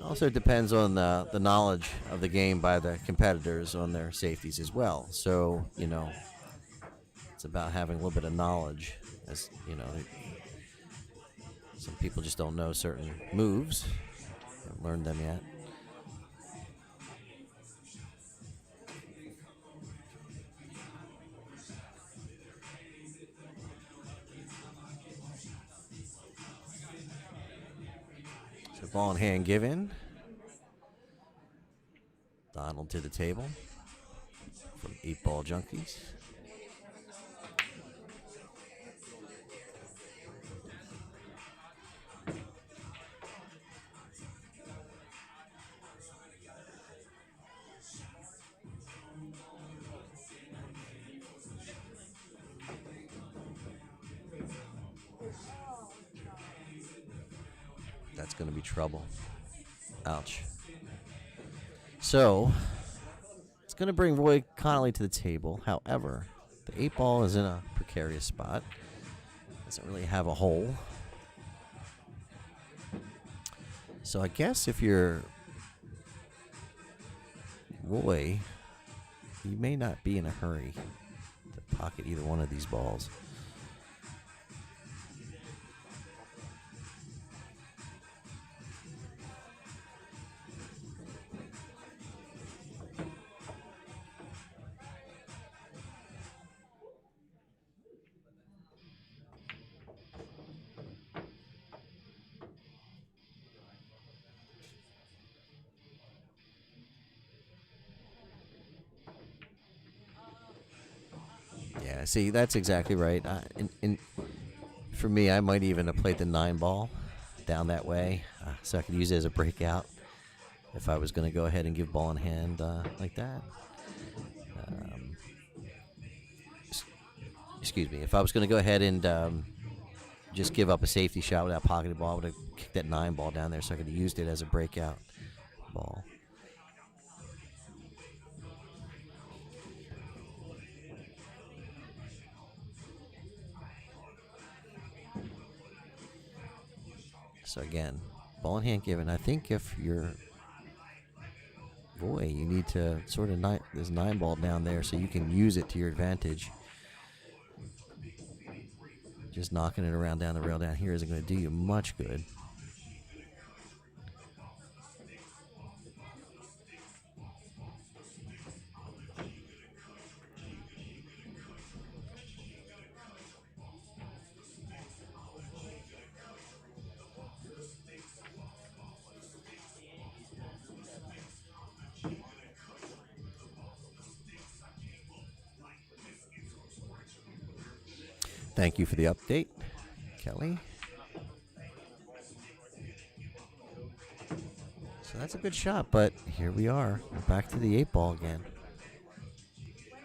Also depends on the knowledge of the game by the competitors on their safeties as well. So, it's about having a little bit of knowledge. As some people just don't know certain moves, haven't learned them yet. So ball in hand given. Donald to the table from 8-Ball Junkies. That's going to be trouble. Ouch. So, it's going to bring Roy Connolly to the table. However, the 8-Ball is in a precarious spot. Doesn't really have a hole. So I guess if you're Roy, you may not be in a hurry to pocket either one of these balls. Yeah, see, that's exactly right. For me, I might even have played the 9-Ball down that way, so I could use it as a breakout if I was going to go ahead and give ball in hand like that. Excuse me. If I was going to go ahead and just give up a safety shot without pocketing the ball, I would have kicked that 9-Ball down there so I could have used it as a breakout ball. So again, ball in hand given. I think if you're Roy, you need to sort of this 9-Ball down there so you can use it to your advantage. Just knocking it around down the rail down here isn't going to do you much good. Thank you for the update, Kelly. So that's a good shot, but here we are. We're back to the 8-Ball again.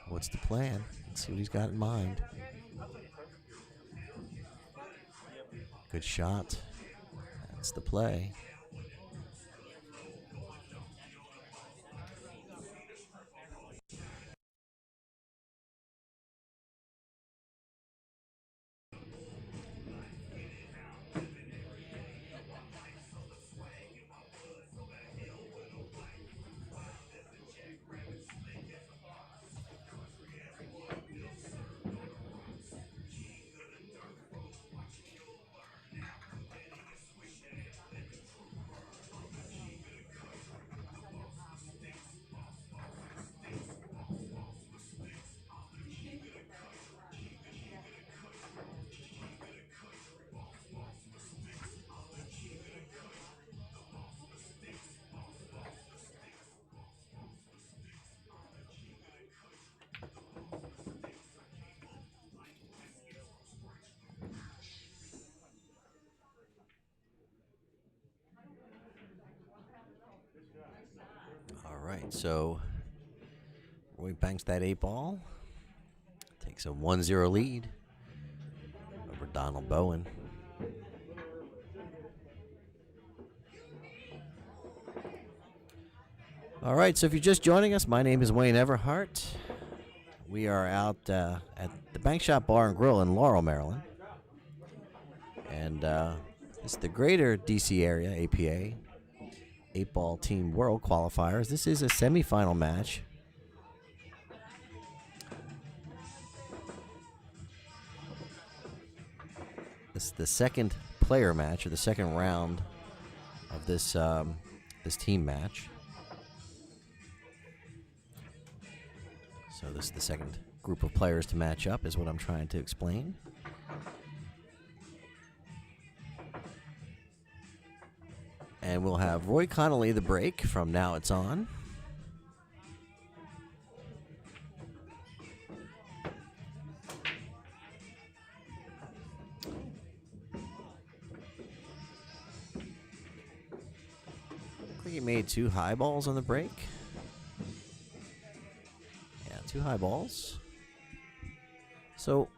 What's the plan? Let's see what he's got in mind. Good shot. That's the play. so Roy banks that 8 ball. Takes a 1-0 lead over Donald Bowen. All right, so if you're just joining us, my name is Wayne Everhart. We are out at the Bank Shop Bar and Grill in Laurel, Maryland. And it's the greater D.C. area, APA, 8-ball team world qualifiers. This is a semifinal match. This is the second player match, or the second round of this this team match. So this is the second group of players to match up, is what I'm trying to explain. And we'll have Roy Connolly the break from Now It's On. I think he made 2 high balls on the break. Yeah, 2 high balls. So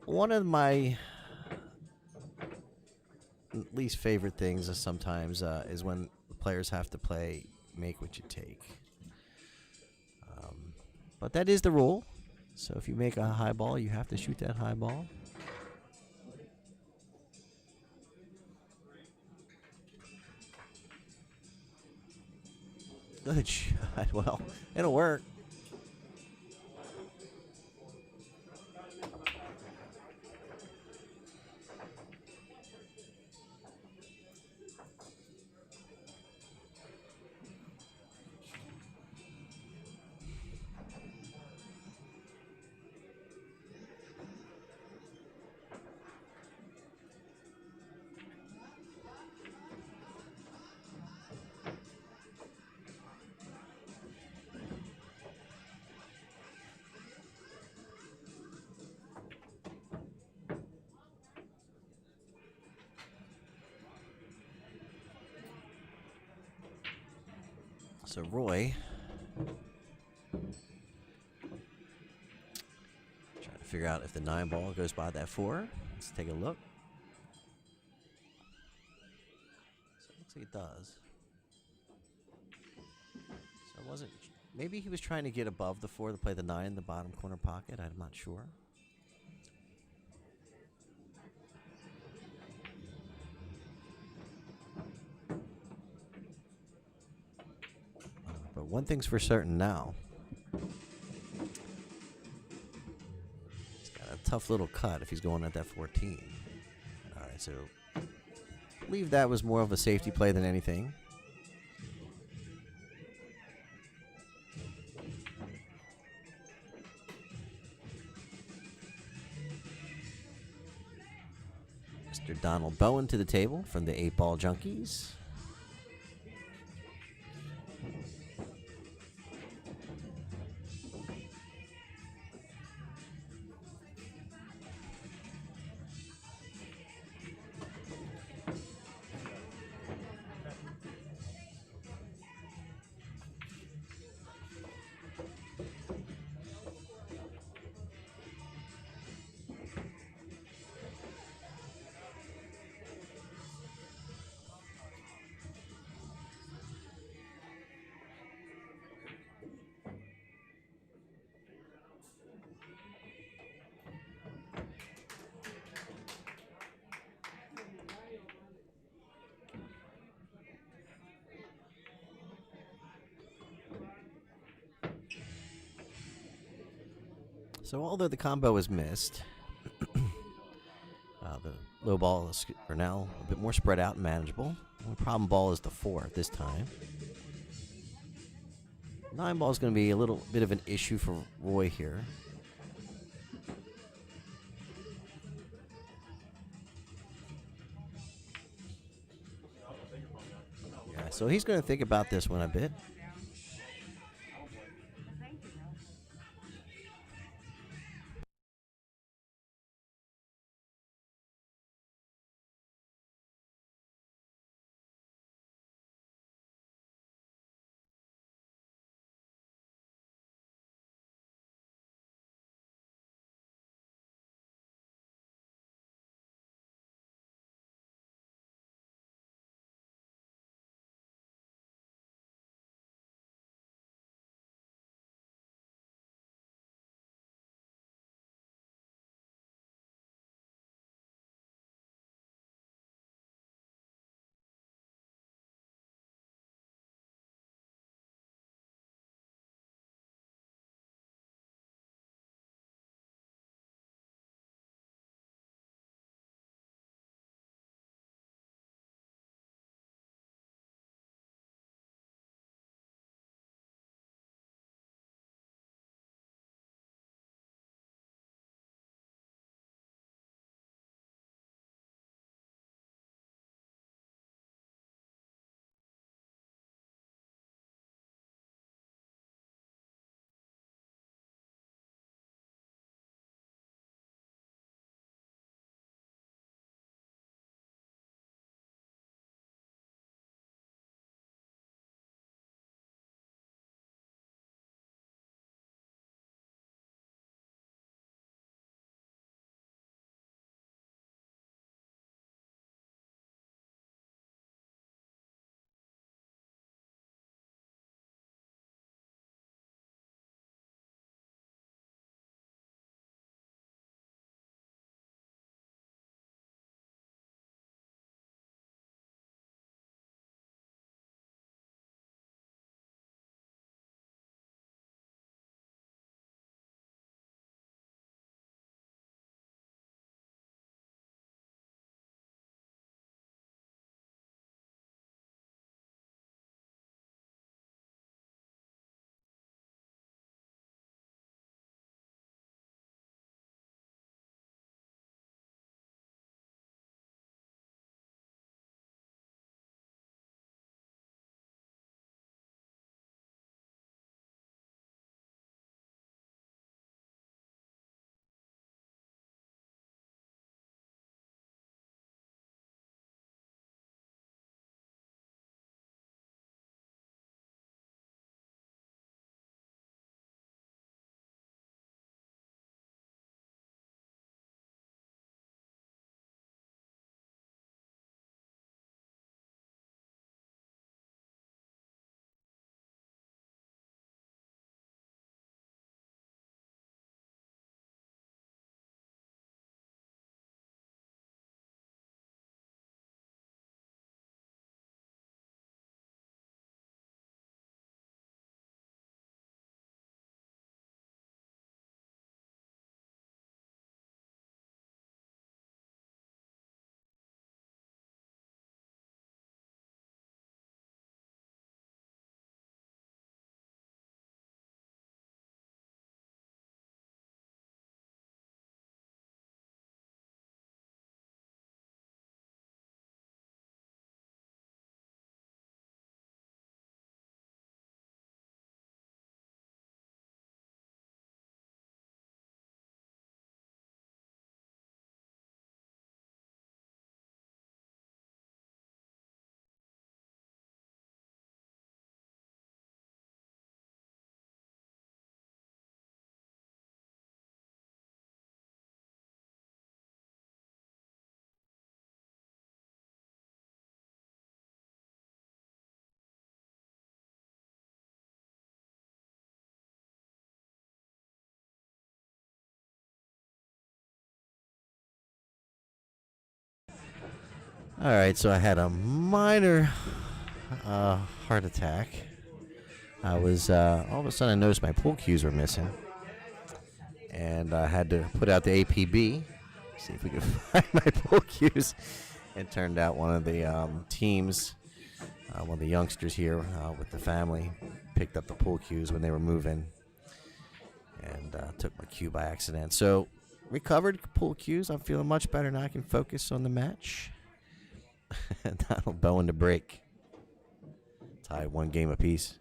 one of my least favorite things is sometimes is when players have to play make what you take. But that is the rule. So if you make a high ball, you have to shoot that high ball. Good shot. Well, it'll work. So Roy trying to figure out if the 9 ball goes by that 4. Let's take a look. So it looks like it does. So it wasn't. Maybe he was trying to get above the 4 to play the 9 in the bottom corner pocket. I'm not sure. But one thing's for certain now. He's got a tough little cut if he's going at that 14. All right, so I believe that was more of a safety play than anything. Mr. Donald Bowen to the table from the 8-ball Junkies. So although the combo was missed, the low ball is for now a bit more spread out and manageable. The problem ball is the 4 at this time. 9 ball is going to be a little bit of an issue for Roy here. Yeah, so he's going to think about this one a bit. All right, so I had a minor heart attack. I was all of a sudden I noticed my pool cues were missing, and I had to put out the APB, see if we could find my pool cues. It turned out one of the teams, one of the youngsters here with the family, picked up the pool cues when they were moving, and took my cue by accident. So recovered pool cues. I'm feeling much better now. I can focus on the match. Donald Bowen to break. Tied 1 game apiece.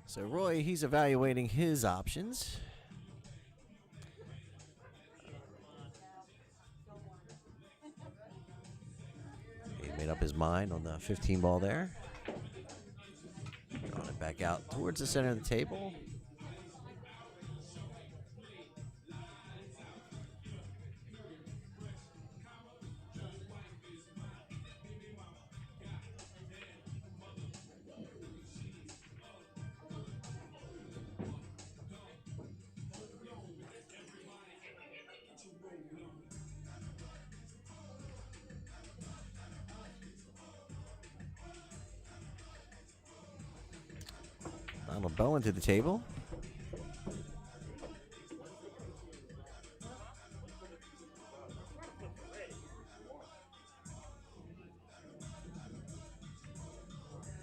So Roy, he's evaluating his options. He made up his mind on the 15 ball there. Drawing it back out towards the center of the table. Donald Bowen to the table.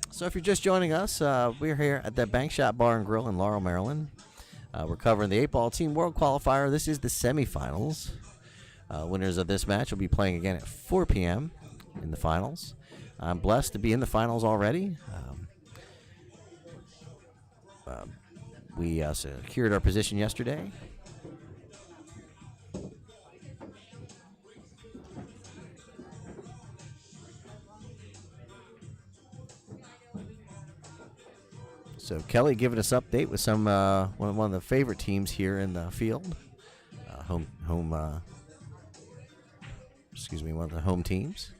So if you're just joining us, we're here at the Bank Shop Bar and Grill in Laurel, Maryland. We're covering the 8-ball Team World Qualifier. This is the semifinals. Winners of this match will be playing again at 4 p.m. in the finals. I'm blessed to be in the finals already. We secured our position yesterday. So Kelly giving us update with some one of the favorite teams here in the field. One of the home teams.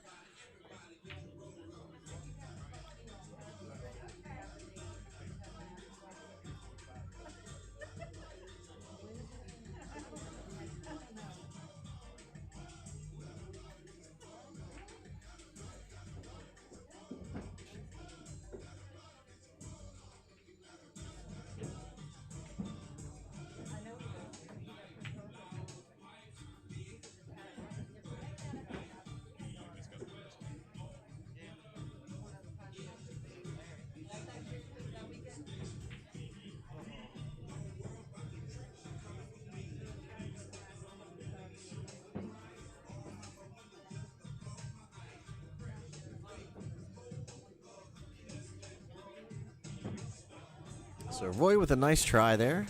So Roy with a nice try there.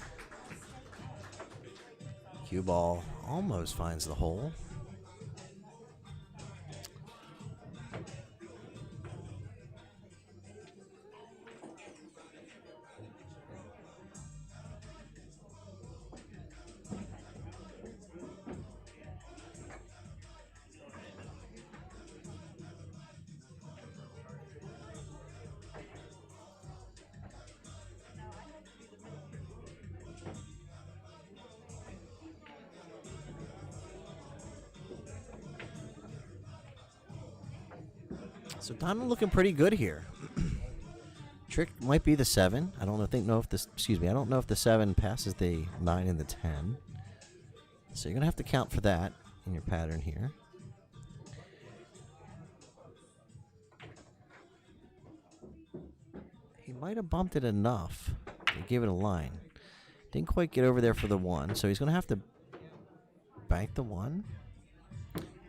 Cue ball almost finds the hole. So Donald looking pretty good here. Trick might be the 7. I don't know if this. Excuse me. I don't know if the 7 passes the 9 and the 10. So you're gonna have to count for that in your pattern here. He might have bumped it enough to give it a line. Didn't quite get over there for the 1, so he's gonna have to bank the 1.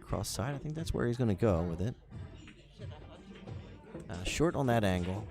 Cross side. I think that's where he's gonna go with it. Short on that angle.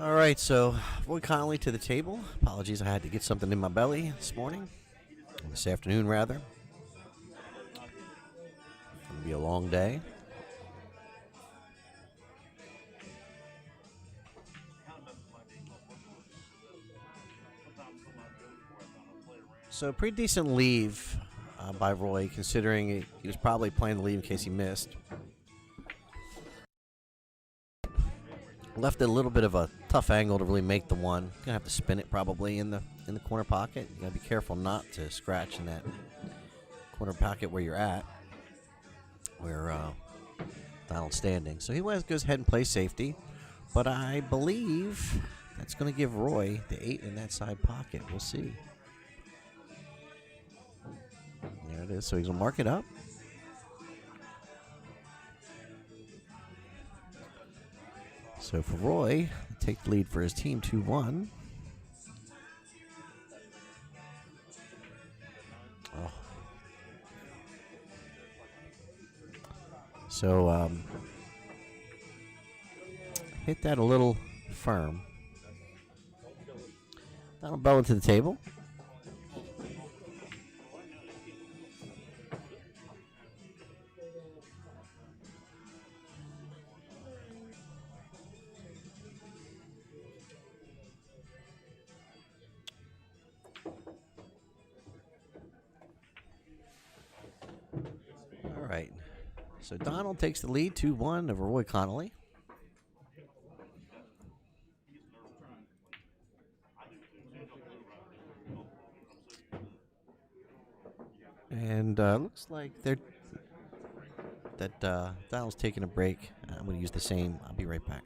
All right, so Roy Connolly to the table. Apologies, I had to get something in my belly this morning, this afternoon rather. It'll be a long day. So pretty decent leave by Roy, considering he was probably playing the lead in case he missed. Left it a little bit of a tough angle to really make the one. Gonna have to spin it probably in the corner pocket. You gotta be careful not to scratch in that corner pocket where you're at, where Donald's standing. So he goes ahead and plays safety, but I believe that's gonna give Roy the 8 in that side pocket. We'll see. There it is. So he's gonna mark it up. So for Roy, take the lead for his team 2-1. Oh. So hit that a little firm. Donald Bell to the table. All right. So Donald takes the lead 2-1 over Roy Connolly. And looks like Donald's taking a break. I'm going to use the same. I'll be right back.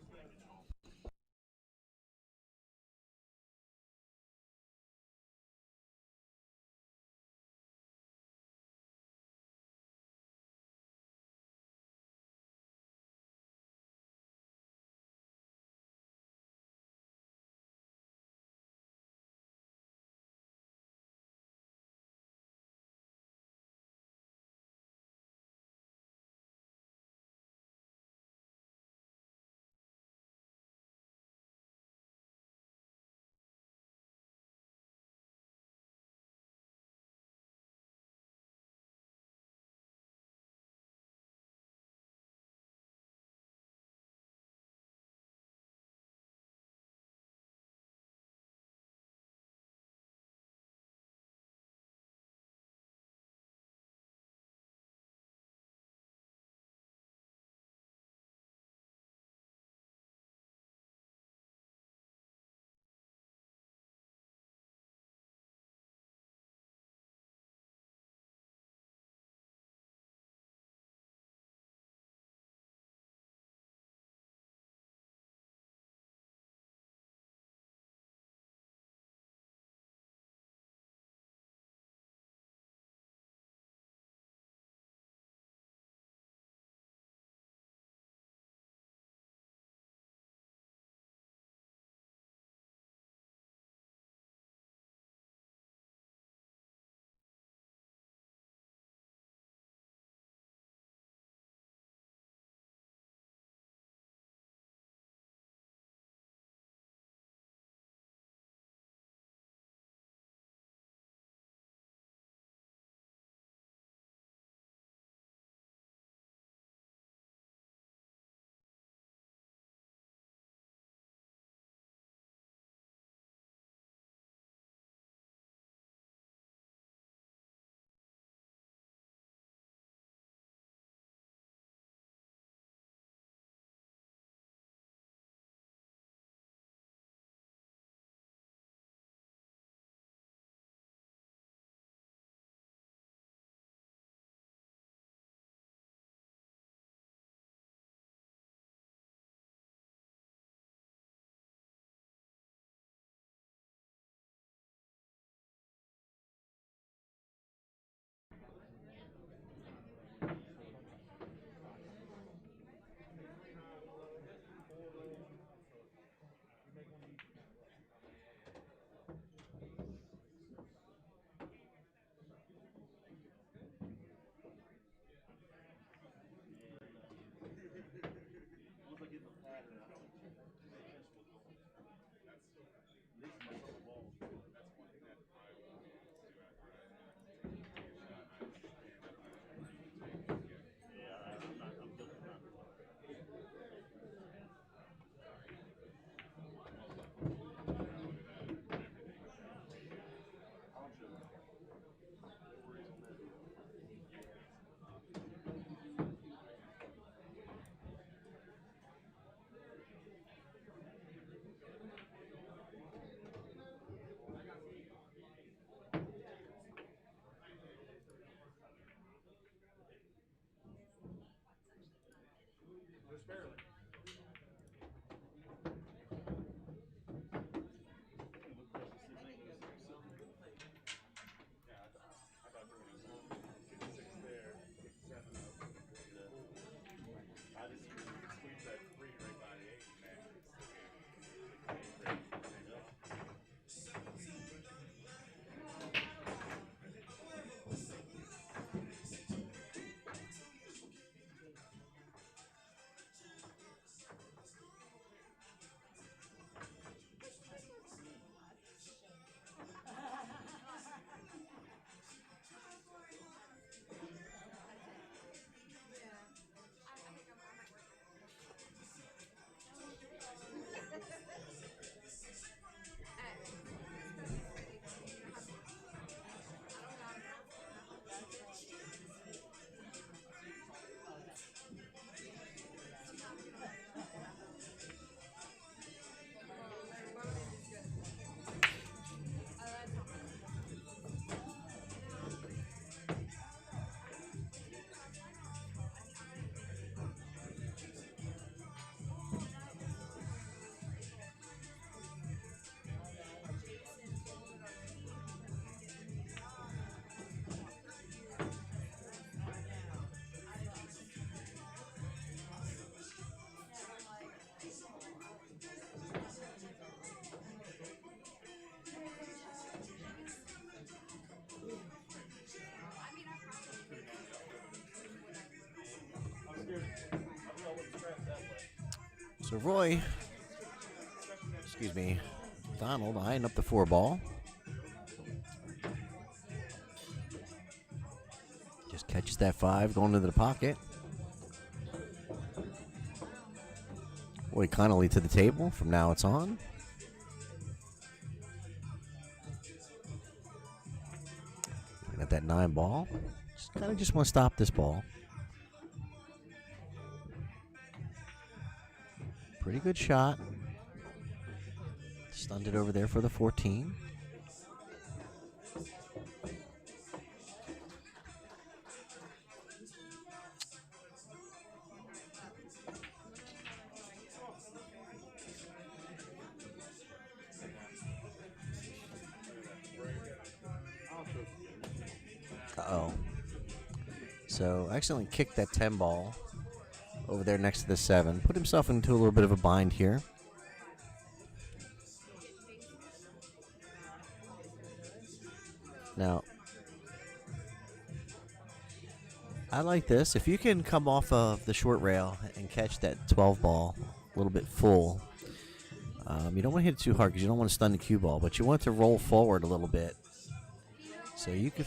So Roy, excuse me, Donald eyeing up the 4 ball. Just catches that 5 going into the pocket. Roy Connolly to the table. From now it's on. Looking at that 9 ball. Just want to stop this ball. Pretty good shot. Stunned it over there for the 14. Uh-oh. So accidentally kicked that 10 ball over there next to the 7. Put himself into a little bit of a bind here. Now, I like this. If you can come off of the short rail and catch that 12 ball a little bit full, you don't want to hit it too hard because you don't want to stun the cue ball, but you want it to roll forward a little bit. So you could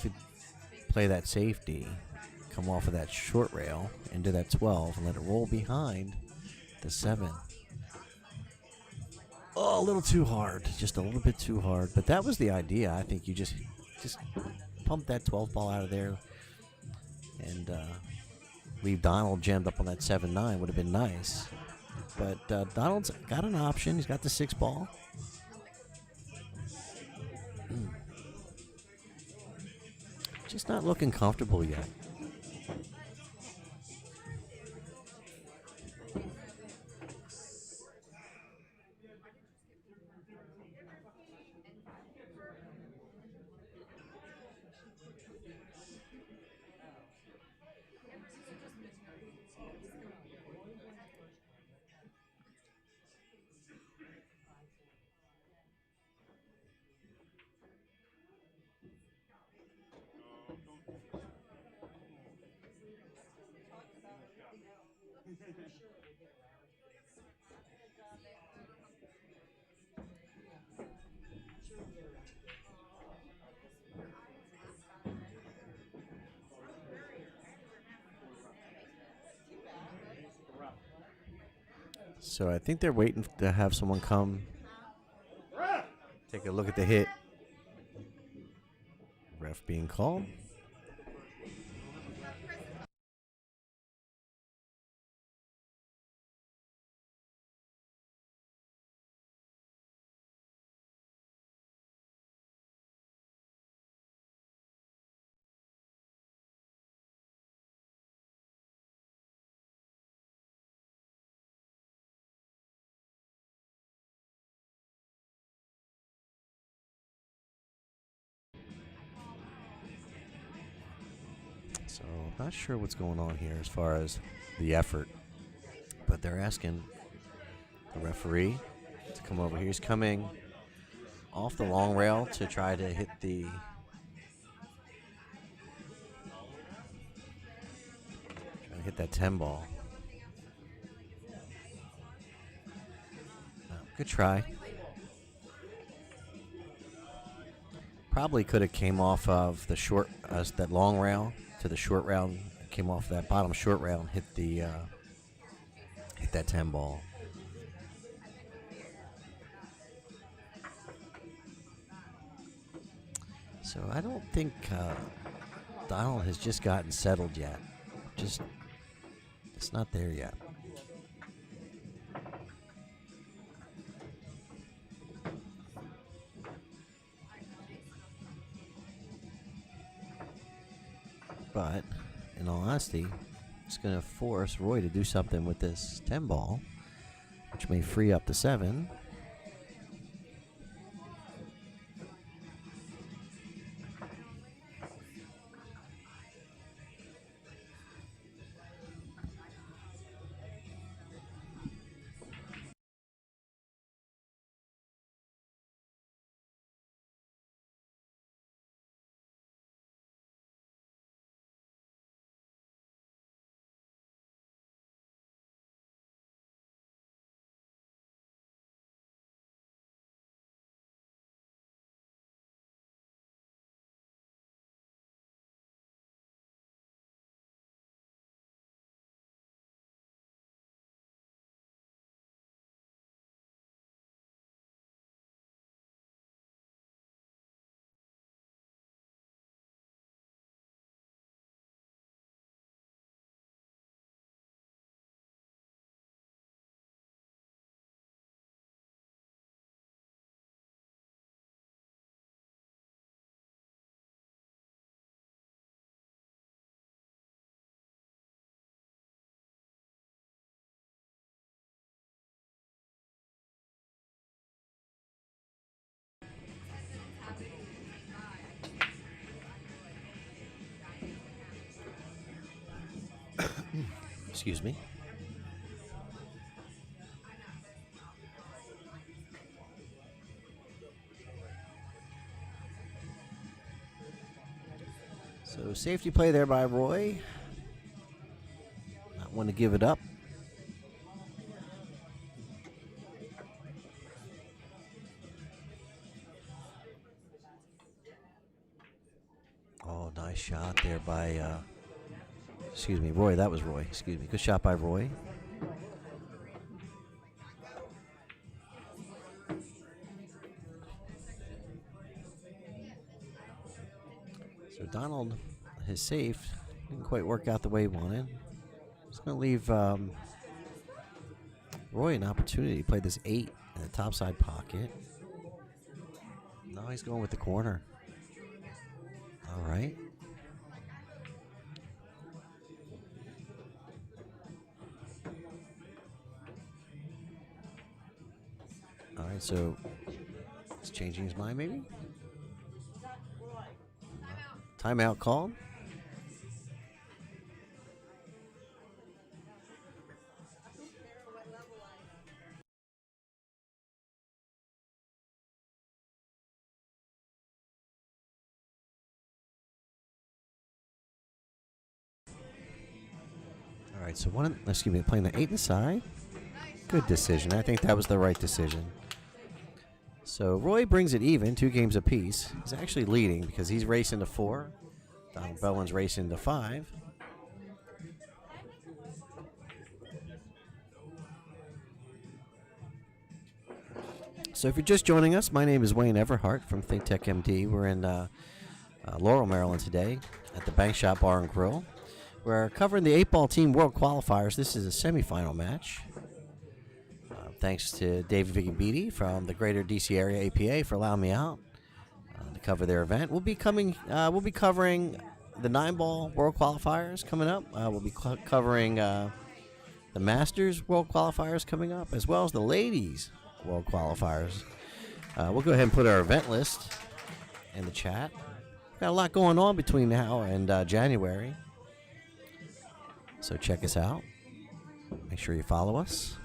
play that safety, come off of that short rail into that 12 and let it roll behind the 7. Oh, a little too hard. Just a little bit too hard. But that was the idea. I think you just pump that 12 ball out of there and leave Donald jammed up on that 7-9 would have been nice. But Donald's got an option. He's got the 6 ball. Just not looking comfortable yet. So I think they're waiting to have someone come take a look at the hit. Ref being called. So, not sure what's going on here as far as the effort. But they're asking the referee to come over here. He's coming off the long rail to try to hit the... Trying to hit that 10 ball. Good try. Probably could have came off of the short, that long rail to the short rail. Came off that bottom short rail and hit the hit that 10 ball. So I don't think Donald has just gotten settled yet. It's not there yet. But, in all honesty, it's going to force Roy to do something with this 10 ball, which may free up the 7. Excuse me. So safety play there by Roy. Not want to give it up. Oh, nice shot there by, excuse me, Roy. That was Roy. Excuse me. Good shot by Roy. So Donald, his save, didn't quite work out the way he wanted. It's going to leave Roy an opportunity to play this 8 in the topside pocket. Now he's going with the corner. All right. All right, so he's changing his mind maybe? Timeout called. All right, so playing the 8 inside. Good decision. I think that was the right decision. So Roy brings it even, 2 games apiece. He's actually leading because he's racing to 4. Donald Bowen's racing to 5. So if you're just joining us, my name is Wayne Everhart from ThinkTech MD. We're in Laurel, Maryland today at the Bank Shop Bar and Grill. We're covering the 8-ball team world qualifiers. This is a semifinal match. Thanks to David, Vcki, Beatty from the Greater DC Area APA for allowing me out to cover their event. We'll be covering the 9-ball world qualifiers coming up. We'll be covering the Masters world qualifiers coming up, as well as the ladies world qualifiers. We'll go ahead and put our event list in the chat. Got a lot going on between now and January. So check us out. Make sure you follow us.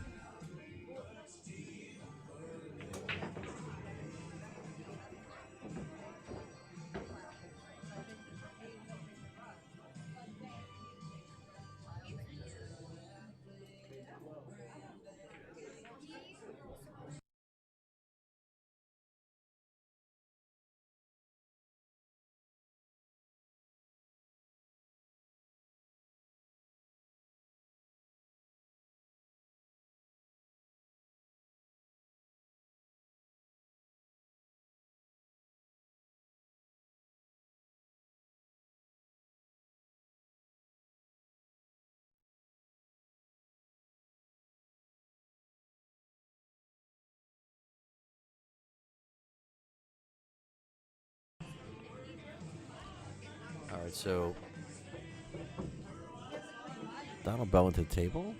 All right, so Donald Bell went to the table.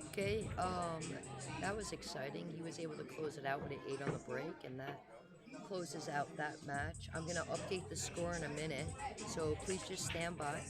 Okay, that was exciting. He was able to close it out with an 8 on the break, and that closes out that match. I'm going to update the score in a minute, so please just stand by.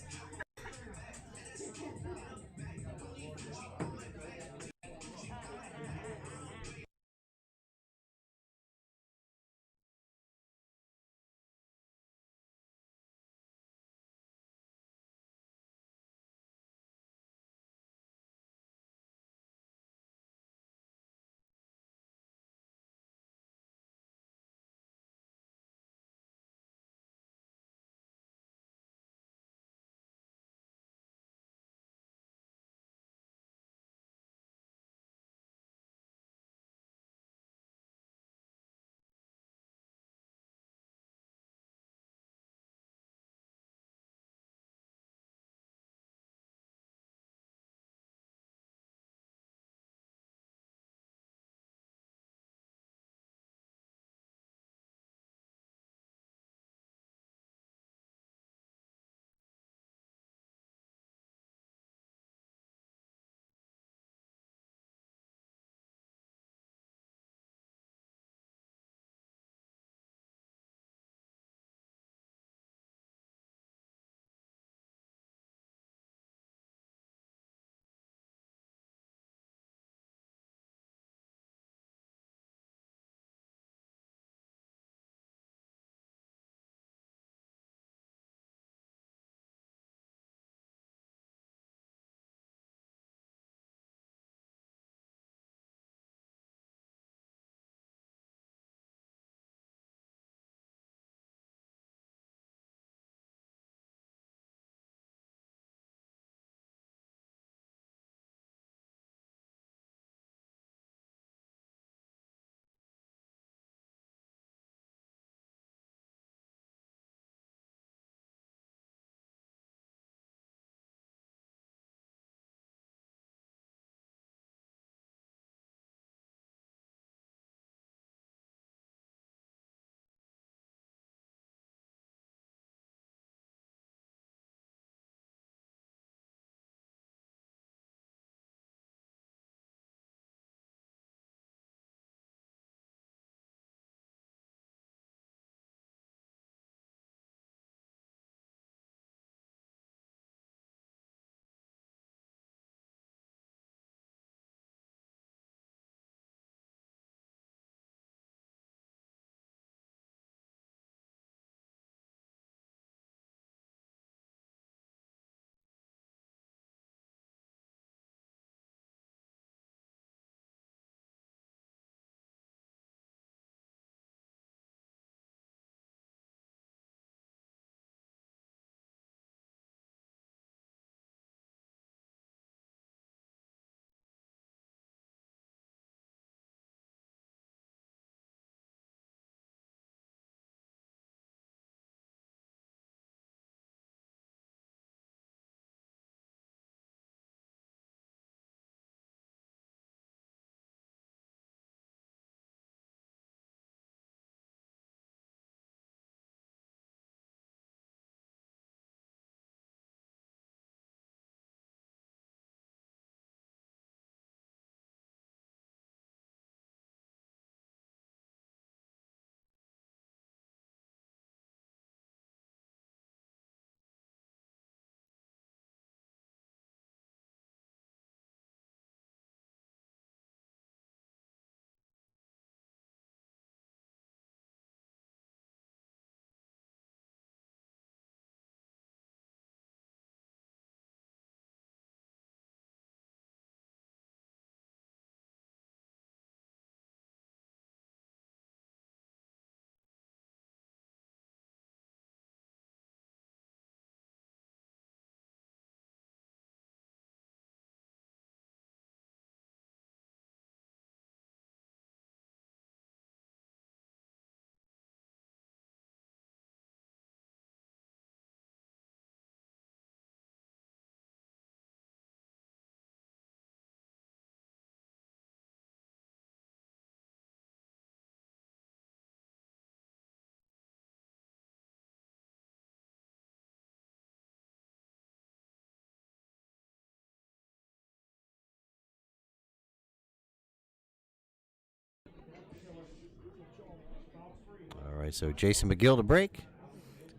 right, so Jason McGill to break.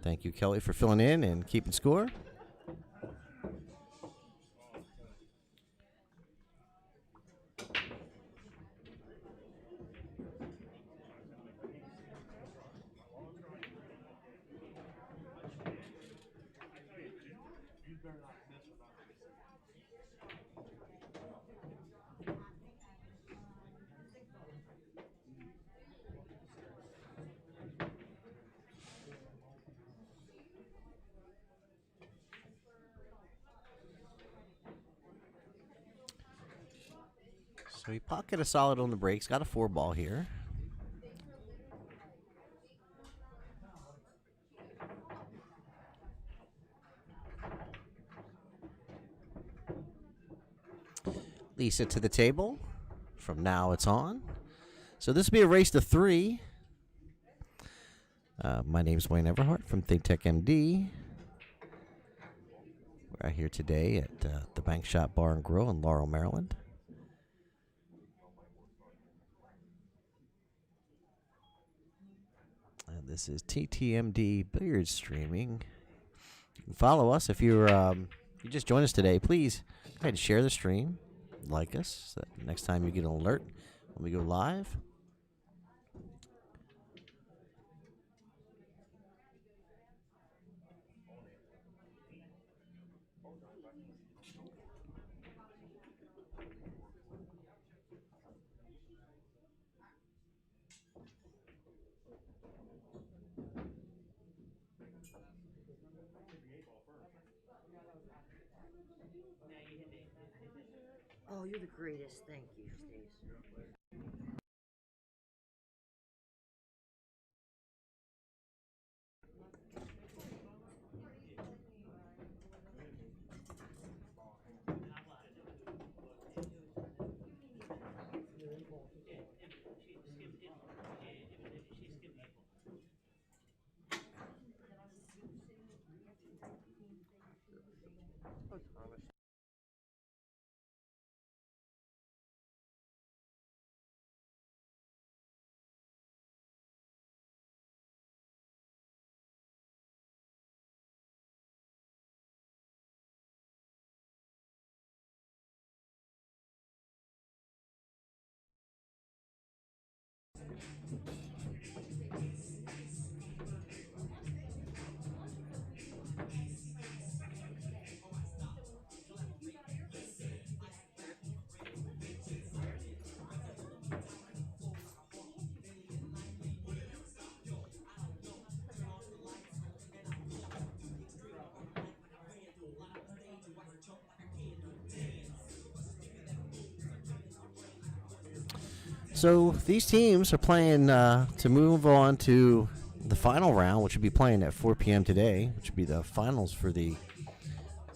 Thank you, Kelly, for filling in and keeping score. So he pocketed a solid on the breaks. Got a 4-ball here. Lisa to the table. From now it's on. So this will be a race to 3. My name's Wayne Everhart from ThinkTech MD. We're out here today at the Bank Shop Bar and Grill in Laurel, Maryland. And this is TTMD Billiards streaming. You can follow us if you just joined us today. Please go ahead and share the stream, like us, so that next time you get an alert when we go live. Oh, you're the greatest. Thank you, Stace. So these teams are playing to move on to the final round, which will be playing at 4 p.m. today, which will be the finals for the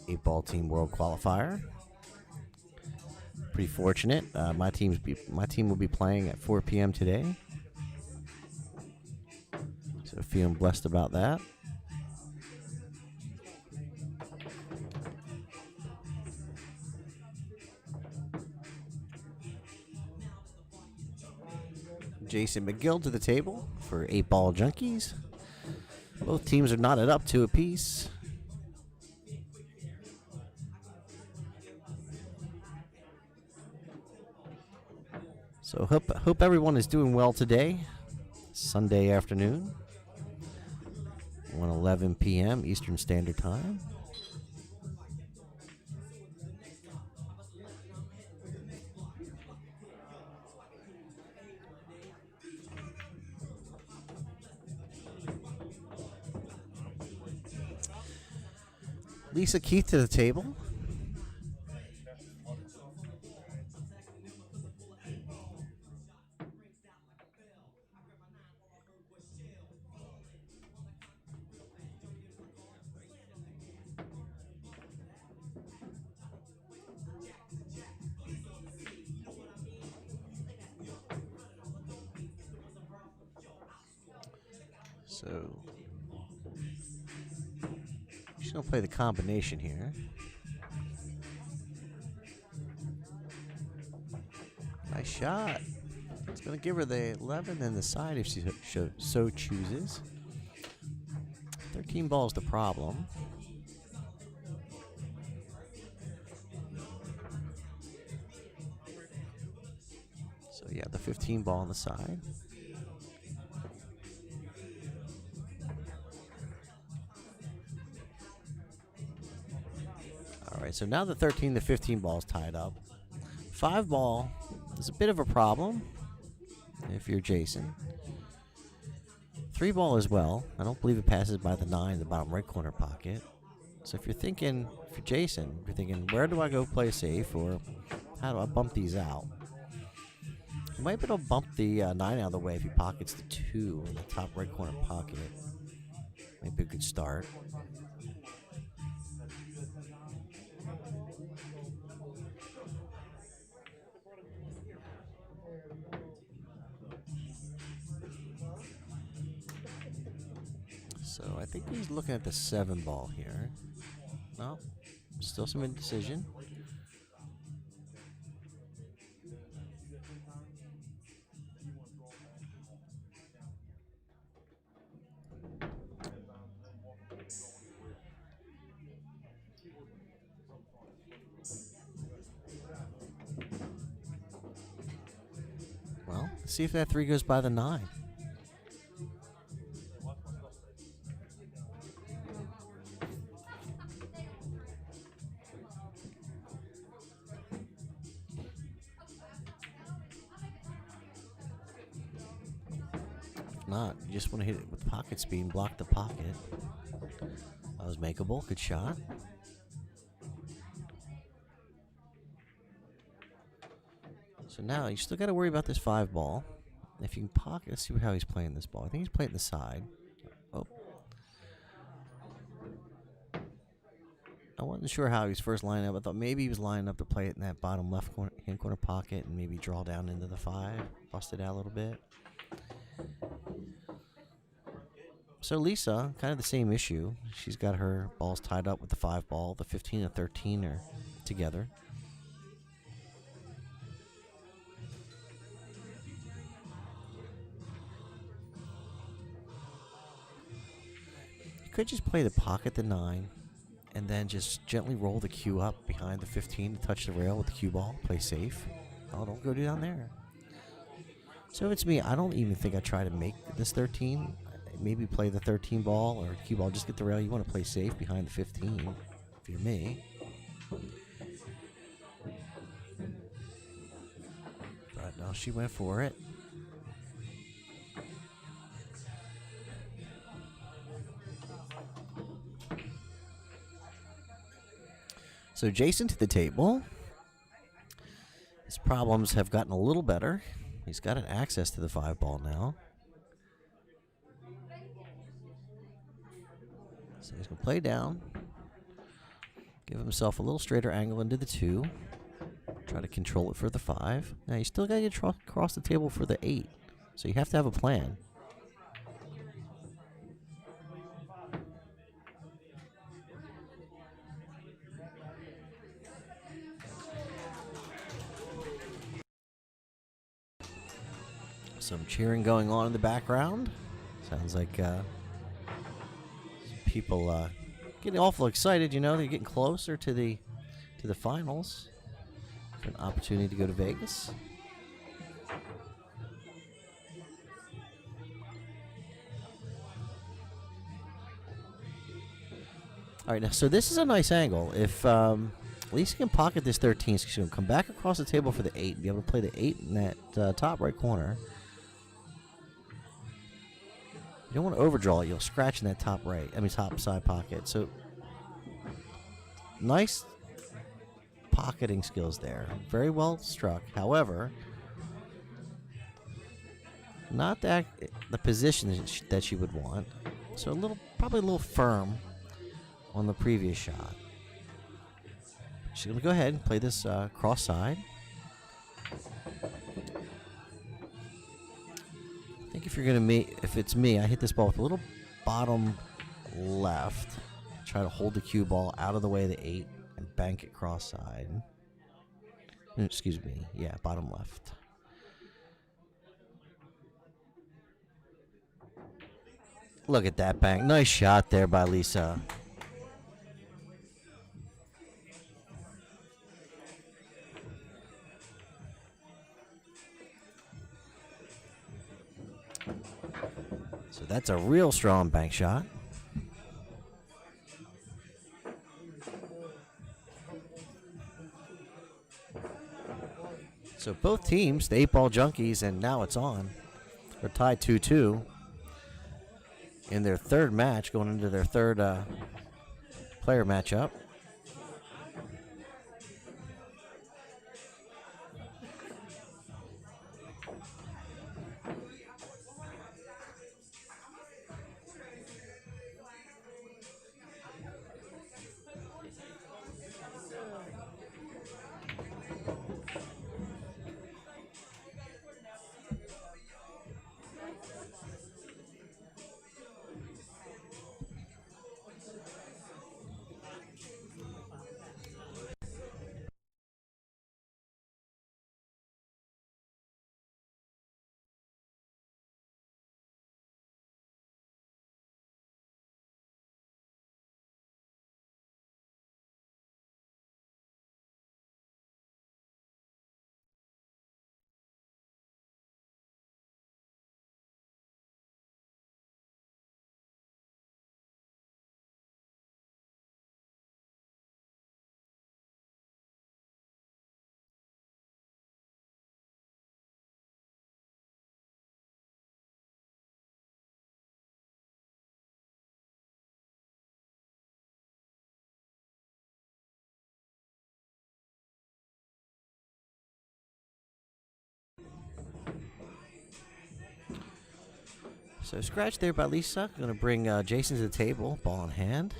8-ball team world qualifier. Pretty fortunate. My team will be playing at 4 p.m. today, so feeling blessed about that. Jason McGill to the table for 8-ball junkies. Both teams are knotted up 2 apiece. So hope everyone is doing well today. Sunday afternoon, 1:11 p.m. Eastern Standard Time. Lisa Keith to the table. So she's going to play the combination here. Nice shot. It's going to give her the 11 and the side if she so chooses. 13 ball is the problem. So yeah, the 15 ball on the side. All right, so now the 13, the 15 ball is tied up. 5 ball is a bit of a problem if you're Jason. 3 ball as well. I don't believe it passes by the 9 in the bottom right corner pocket. So if you're thinking, if you're Jason, you're thinking, where do I go play safe, or how do I bump these out? You might be able to bump the 9 out of the way if he pockets the 2 in the top right corner pocket. Might be a good start. So I think he's looking at the 7 ball here. No, still some indecision. Well, let's see if that 3 goes by the 9. If not, you just want to hit it with pocket speed and block the pocket. That was makeable. Good shot. So now you still got to worry about this 5 ball. If you can pocket, let's see how he's playing this ball. I think he's playing the side. Oh. I wasn't sure how he was first lining up. I thought maybe he was lining up to play it in that bottom left corner, hand corner pocket and maybe draw down into the 5. Bust it out a little bit. So Lisa, kind of the same issue. She's got her balls tied up with the 5 ball. The 15 and 13 are together. You could just play the pocket the 9 and then just gently roll the cue up behind the 15 to touch the rail with the cue ball. Play safe. Oh, don't go down there. So if it's me, I don't even think I try to make this 13. Maybe play the 13 ball or cue ball. Just get the rail. You want to play safe behind the 15 if you're me. But no, she went for it. So Jason to the table. His problems have gotten a little better. He's got an access to the 5 ball now. So he's going to play down. Give himself a little straighter angle into the 2. Try to control it for the 5. Now you still got to get across the table for the 8. So you have to have a plan. Some cheering going on in the background. Sounds like people getting awful excited. You know, they're getting closer to the finals. For an opportunity to go to Vegas. All right, now so this is a nice angle. If Lisa can pocket this 13, so she's going to come back across the table for the 8 and be able to play the 8 in that top right corner. You don't want to overdraw it. You'll scratch in that top side pocket. So, nice pocketing skills there. Very well struck. However, not the position that she would want. So, probably a little firm on the previous shot. She's going to go ahead and play this cross side. I think if it's me, I hit this ball with a little bottom left. Try to hold the cue ball out of the way of the 8 and bank it cross side. Excuse me. Yeah, bottom left. Look at that bank. Nice shot there by Lisa. So that's a real strong bank shot. So both teams, the 8-ball junkies, and now it's on. They're tied 2-2 in their third match, going into their third player matchup. So scratch there by Lisa. Going to bring Jason to the table, ball in hand.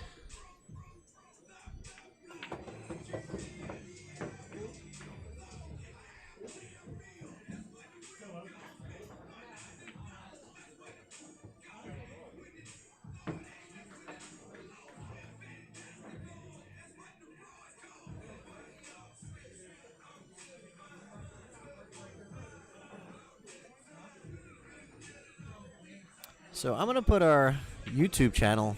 So I'm going to put our YouTube channel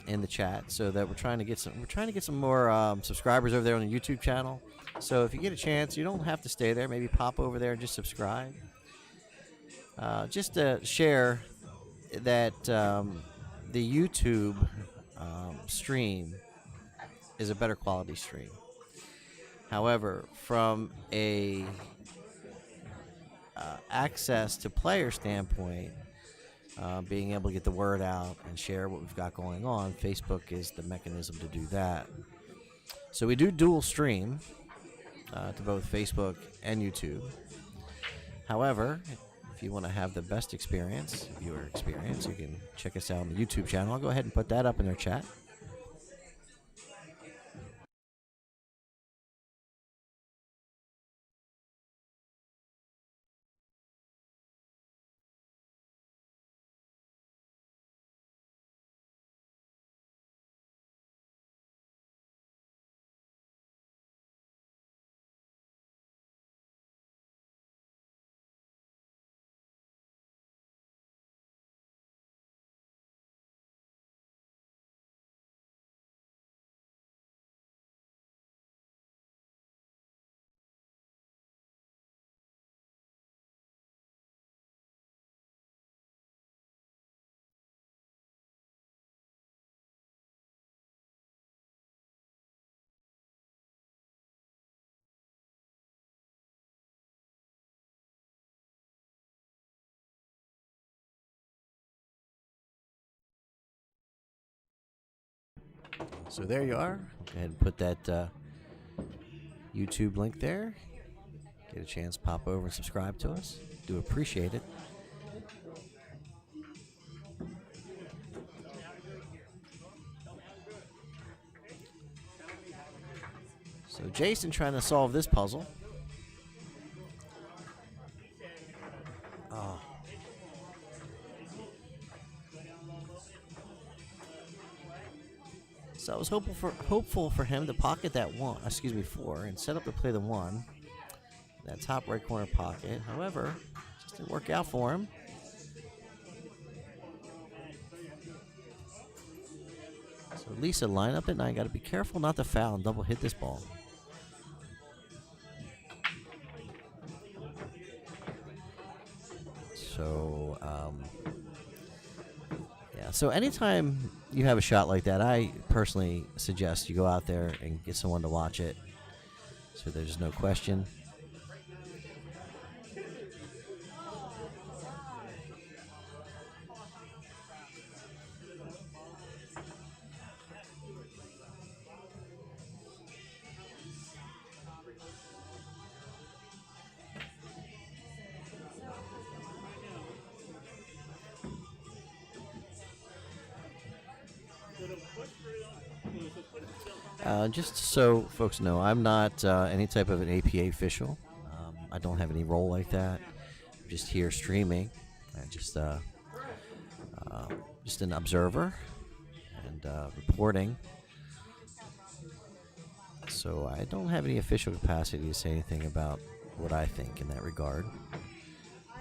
in the chat so that we're trying to get some more subscribers over there on the YouTube channel. So if you get a chance, you don't have to stay there. Maybe pop over there and just subscribe. Just to share that the YouTube stream is a better quality stream. However, from a access to player standpoint, being able to get the word out and share what we've got going on, Facebook is the mechanism to do that. So we do dual stream to both Facebook and YouTube. However, if you want to have the best experience, viewer experience, you can check us out on the YouTube channel. I'll go ahead and put that up in their chat. So there you are. Go ahead and put that YouTube link there. Get a chance, pop over and subscribe to us. Do appreciate it. So Jason trying to solve this puzzle. Oh. So I was hopeful for him to pocket that 4, and set up to play the 1. That top right corner pocket. However, just didn't work out for him. So Lisa, line up at 9. Got to be careful not to foul and double hit this ball. So, yeah. So anytime you have a shot like that, I personally suggest you go out there and get someone to watch it, so there's no question. Just so folks know, I'm not any type of an APA official. I don't have any role like that. I'm just here streaming. Just an observer and reporting. So I don't have any official capacity to say anything about what I think in that regard.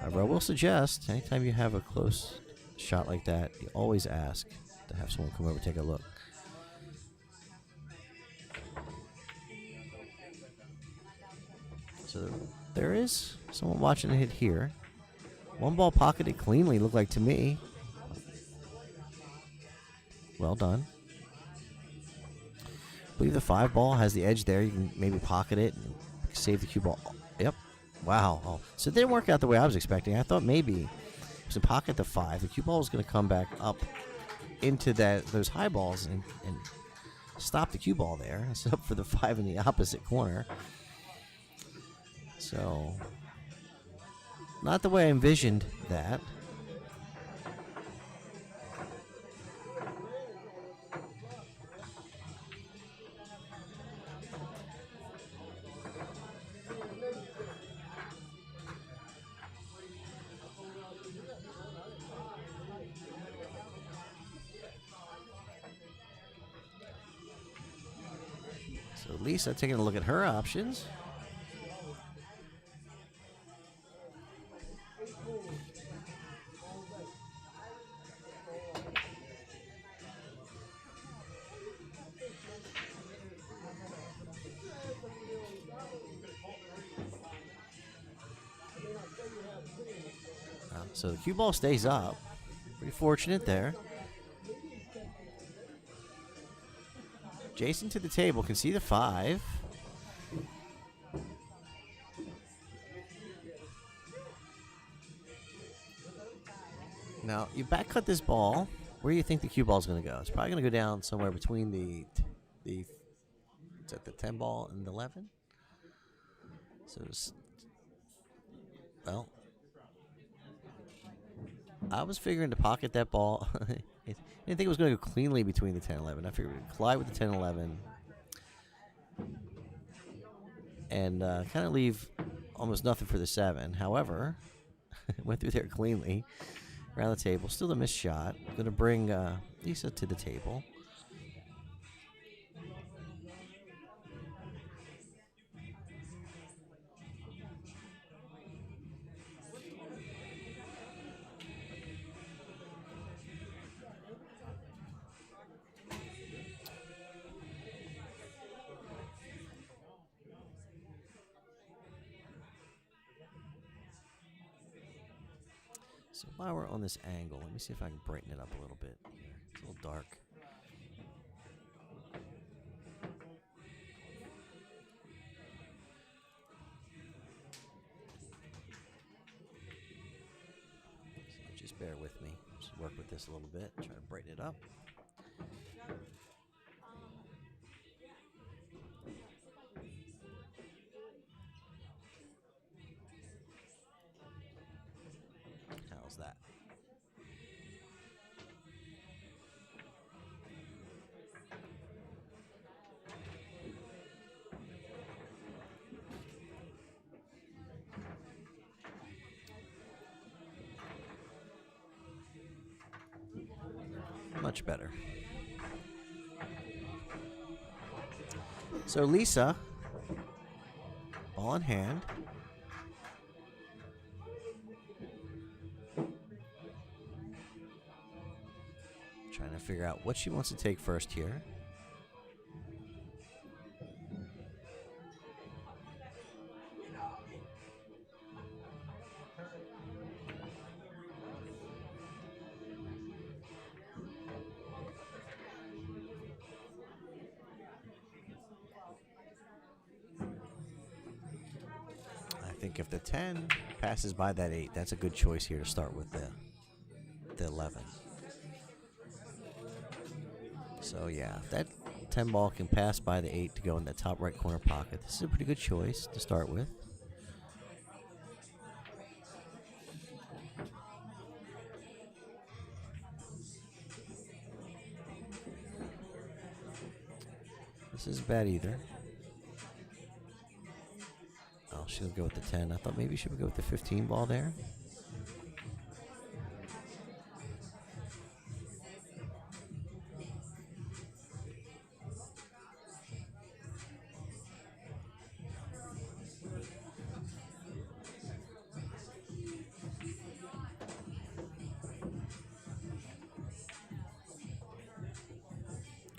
However, I will suggest anytime you have a close shot like that, you always ask to have someone come over and take a look. So there is someone watching a hit here. One ball pocketed cleanly, looked like to me. Well done. I believe the 5 ball has the edge there. You can maybe pocket it and save the cue ball. Yep. Wow. Oh. So it didn't work out the way I was expecting. I thought maybe it was to pocket the 5. The cue ball was going to come back up into those high balls and stop the cue ball there. It's up for the 5 in the opposite corner. So, not the way I envisioned that. So Lisa taking a look at her options. So the cue ball stays up. Pretty fortunate there. Jason to the table, can see the 5. Now, you back cut this ball. Where do you think the cue ball is going to go? It's probably going to go down somewhere between the it's at the 10 ball and the 11. So, well, I was figuring to pocket that ball. I didn't think it was going to go cleanly between the 10 and 11. I figured it would collide with the 10 and 11 and kind of leave almost nothing for the 7. However, went through there cleanly around the table. Still a missed shot. Going to bring Lisa to the table. So while we're on this angle, let me see if I can brighten it up a little bit. It's a little dark. So just bear with me. Just work with this a little bit. Try to brighten it up. How's that? Much better. So Lisa, ball in hand. Trying to figure out what she wants to take first here. I think if the 10 passes by that 8, that's a good choice here to start with the 11. So yeah, if that 10 ball can pass by the 8 to go in the top right corner pocket, this is a pretty good choice to start with. This isn't bad either. Oh, she'll go with the 10. I thought maybe she would go with the 15 ball there.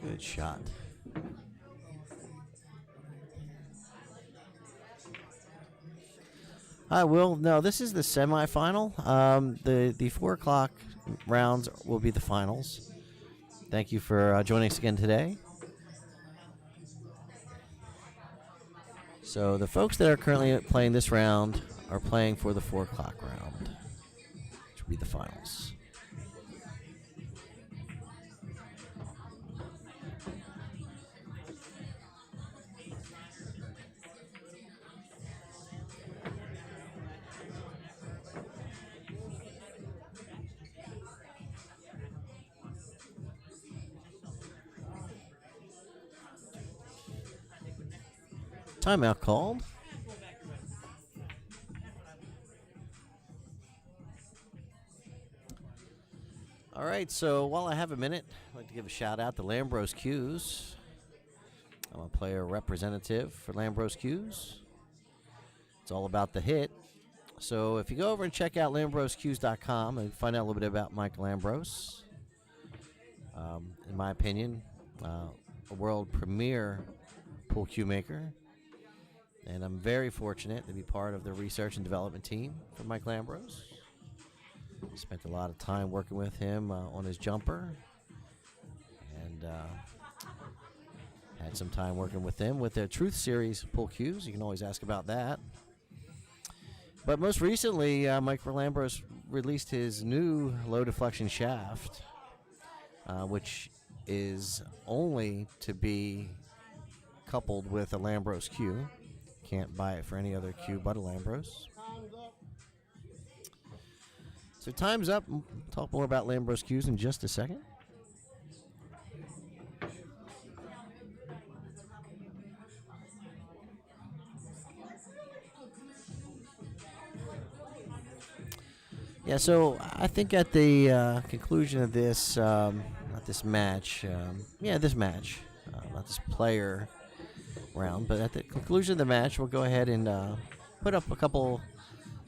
Good shot. I will. No, this is the semifinal. The 4 o'clock rounds will be the finals. Thank you for joining us again today. So the folks that are currently playing this round are playing for the 4 o'clock round, which will be the finals. Timeout called. All right, so while I have a minute, I'd like to give a shout out to Lambros Q's. I'm a player representative for Lambros Q's. It's all about the hit. So if you go over and check out lambrosqs.com and find out a little bit about Mike Lambros, in my opinion, a world premier pool cue maker. And I'm very fortunate to be part of the research and development team for Mike Lambros. Spent a lot of time working with him on his jumper. And had some time working with him with the Truth Series pool cues. You can always ask about that. But most recently, Mike Lambros released his new low deflection shaft, which is only to be coupled with a Lambros cue. Can't buy it for any other cue but a Lambros. So time's up. We'll talk more about Lambros cues in just a second. Yeah, so I think at the conclusion of this, not this match, this match, not this player round, but at the conclusion of the match, we'll go ahead and put up a couple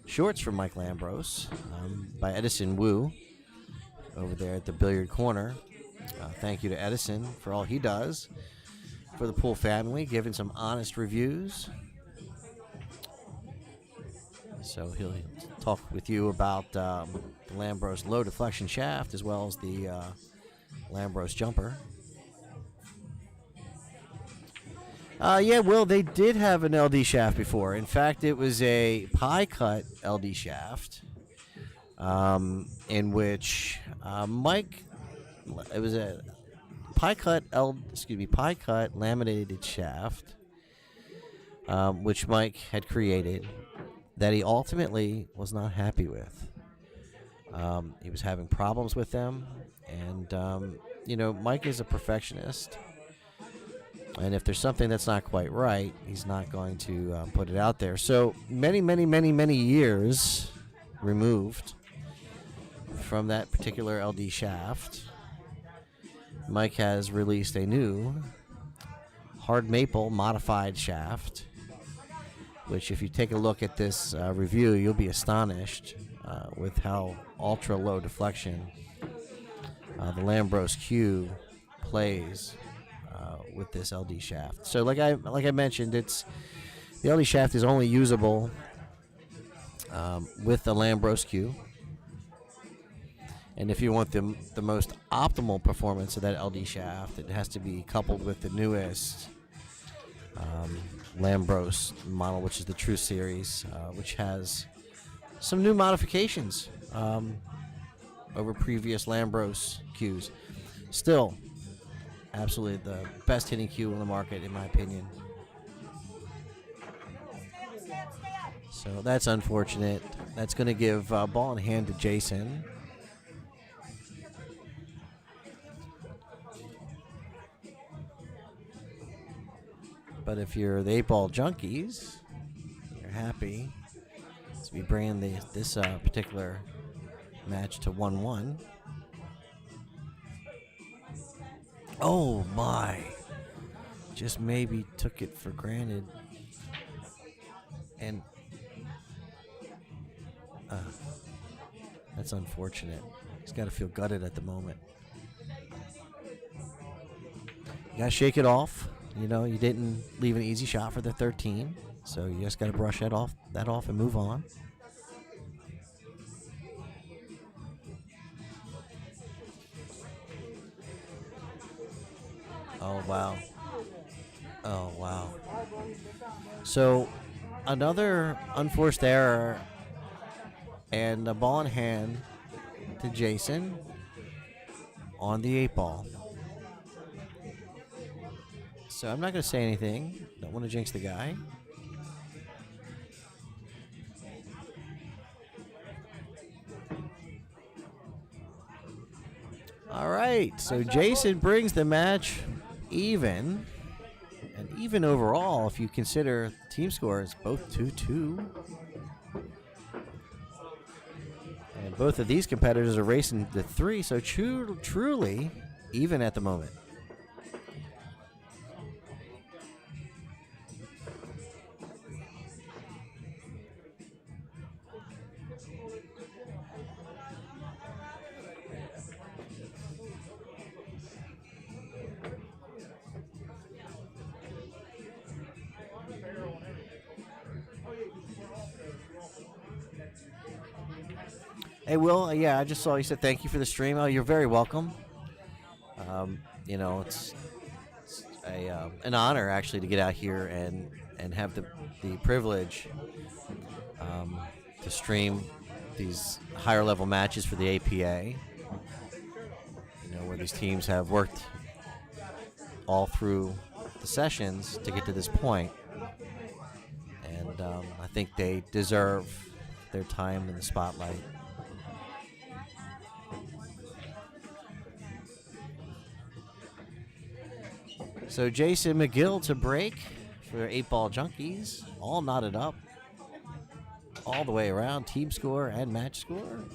shorts from Mike Lambros by Edison Wu over there at the Billiard Corner. Thank you to Edison for all he does for the pool family, giving some honest reviews. So he'll talk with you about the Lambros low deflection shaft as well as the Lambros jumper. Will, they did have an LD shaft before. In fact, it was a pie cut LD shaft, in which Mike, it was a pie cut laminated shaft, which Mike had created that he ultimately was not happy with. He was having problems with them, and Mike is a perfectionist. And if there's something that's not quite right, he's not going to put it out there. So many years removed from that particular LD shaft, Mike has released a new hard maple modified shaft, which if you take a look at this review, you'll be astonished with how ultra low deflection the Lambros Q plays with this LD shaft. So like I mentioned, the LD shaft is only usable with the Lambros Q. And if you want the most optimal performance of that LD shaft, it has to be coupled with the newest Lambros model, which is the True Series, which has some new modifications over previous Lambros Qs. Still, absolutely the best hitting Q on the market, in my opinion. So that's unfortunate. That's going to give ball in hand to Jason. But if you're the 8-ball junkies, you're happy to be bringing this particular match to 1-1. Oh my! Just maybe took it for granted. And that's unfortunate. He's got to feel gutted at the moment. You got to shake it off. You know, you didn't leave an easy shot for the 13, so you just got to brush that off and move on. Oh, wow. Oh, wow. So, another unforced error and a ball in hand to Jason on the 8-ball. So I'm not going to say anything. Don't want to jinx the guy. All right. So Jason brings the match even. And even overall, if you consider team scores, both 2-2. And both of these competitors are racing to 3, so truly even at the moment. Hey, Will, yeah, I just saw you said thank you for the stream. Oh, you're very welcome. You know, it's an honor, actually, to get out here and have the privilege to stream these higher-level matches for the APA, you know, where these teams have worked all through the sessions to get to this point. And I think they deserve their time in the spotlight. So Jason McGill to break for 8-ball junkies, all knotted up, all the way around, team score and match score.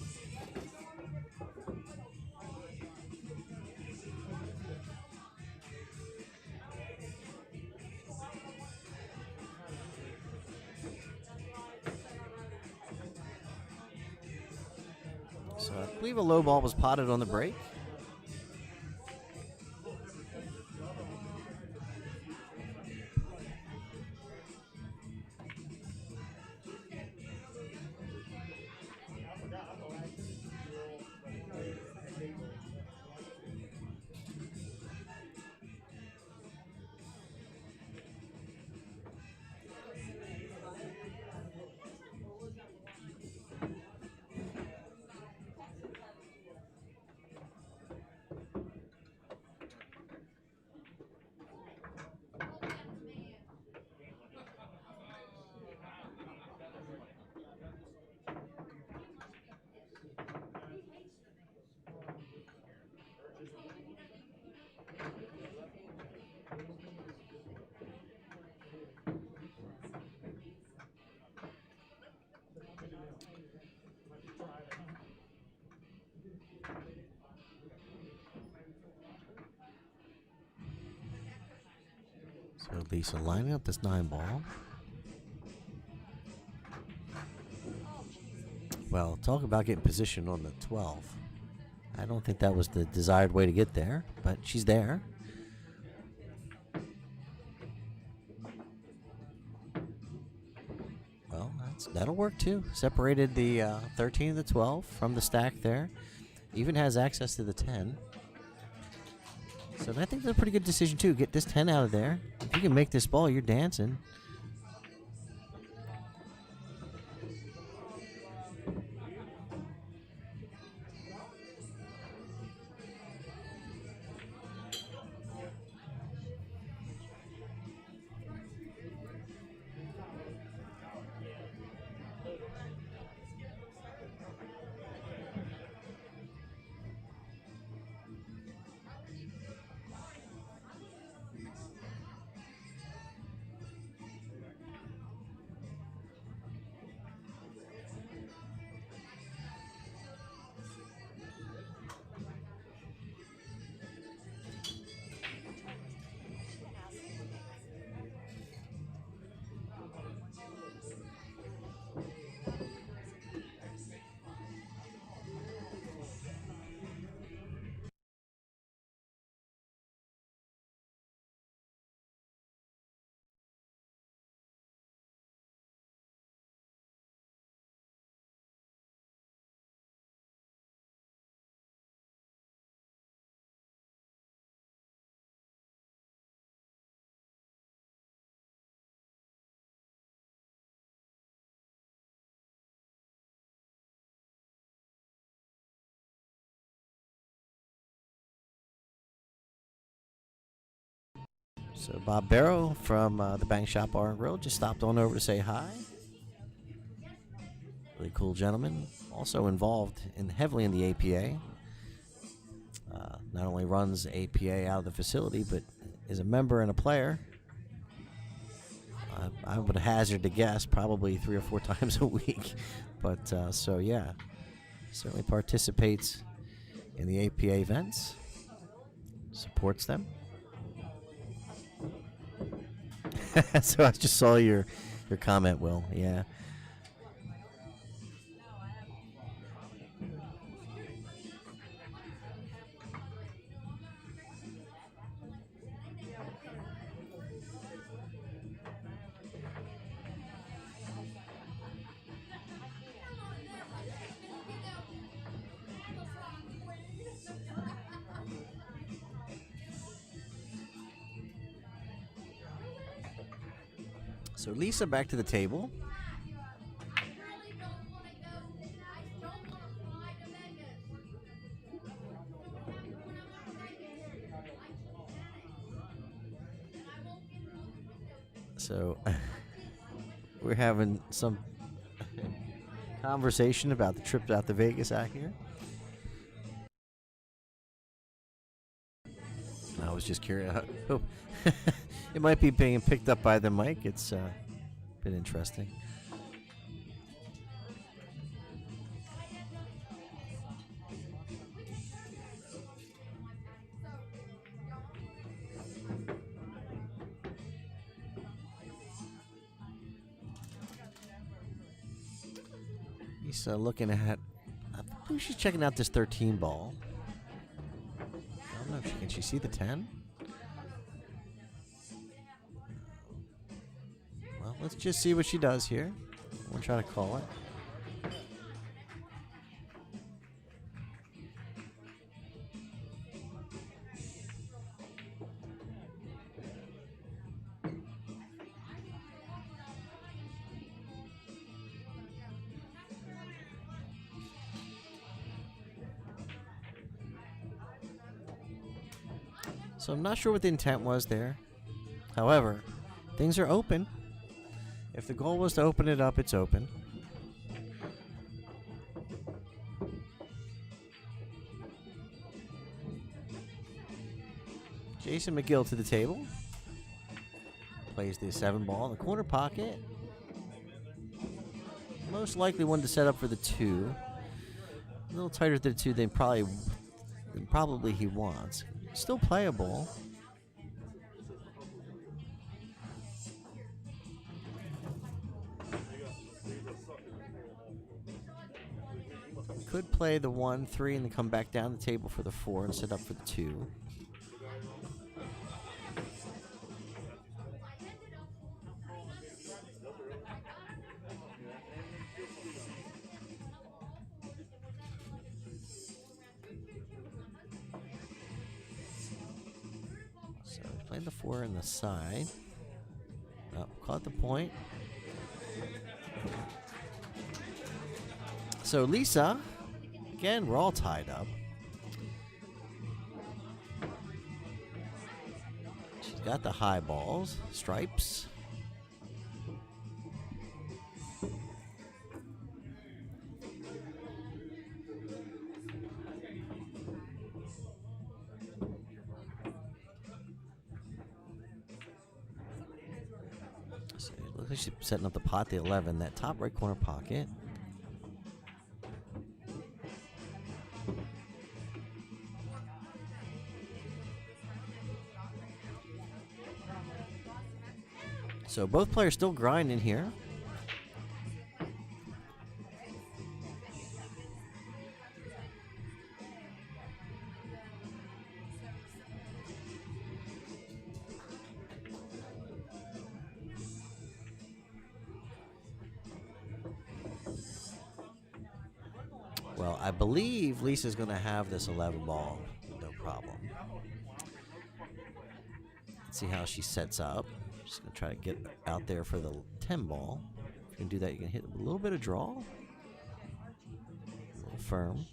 So I believe a low ball was potted on the break. So Lisa lining up this 9-ball. Well, talk about getting positioned on the 12. I don't think that was the desired way to get there, but she's there. Well, that'll work too. Separated the 13 and the 12 from the stack there. Even has access to the 10. So I think that's a pretty good decision too. Get this 10 out of there. If you can make this ball, you're dancing. So Bob Barrow from the Bank Shop Bar and Grill just stopped on over to say hi. Really cool gentleman. Also involved heavily in the APA. Not only runs APA out of the facility, but is a member and a player. I would hazard to guess probably 3 or 4 times a week. But so yeah, certainly participates in the APA events. Supports them. So I just saw your comment, Will. Yeah. So Lisa back to the table. So we're having some conversation about the trip out to Vegas out here. I was just curious. It might be being picked up by the mic. It's been interesting. He's looking at. I believe she's checking out this 13 ball. I don't know. Can she see the 10? Well, let's just see what she does here. We'll try to call it. So I'm not sure what the intent was there. However, things are open. If the goal was to open it up, it's open. Jason McGill to the table. Plays the 7 ball in the corner pocket. Most likely one to set up for the 2. A little tighter to the 2 than probably he wants. Still playable. could play the 1-3 and then come back down the table for the 4 and set up for the 2. So he played the 4 in the side. Oh, caught the point. So Lisa, again, we're all tied up. She's got the high balls, stripes. So it looks like she's setting up the pot, the 11, that top right corner pocket. So both players still grinding here. Well, I believe Lisa's going to have this 11 ball, no problem. Let's see how she sets up. Just going to try to get out there for the 10 ball. If you can do that, you can hit a little bit of draw. A little firm.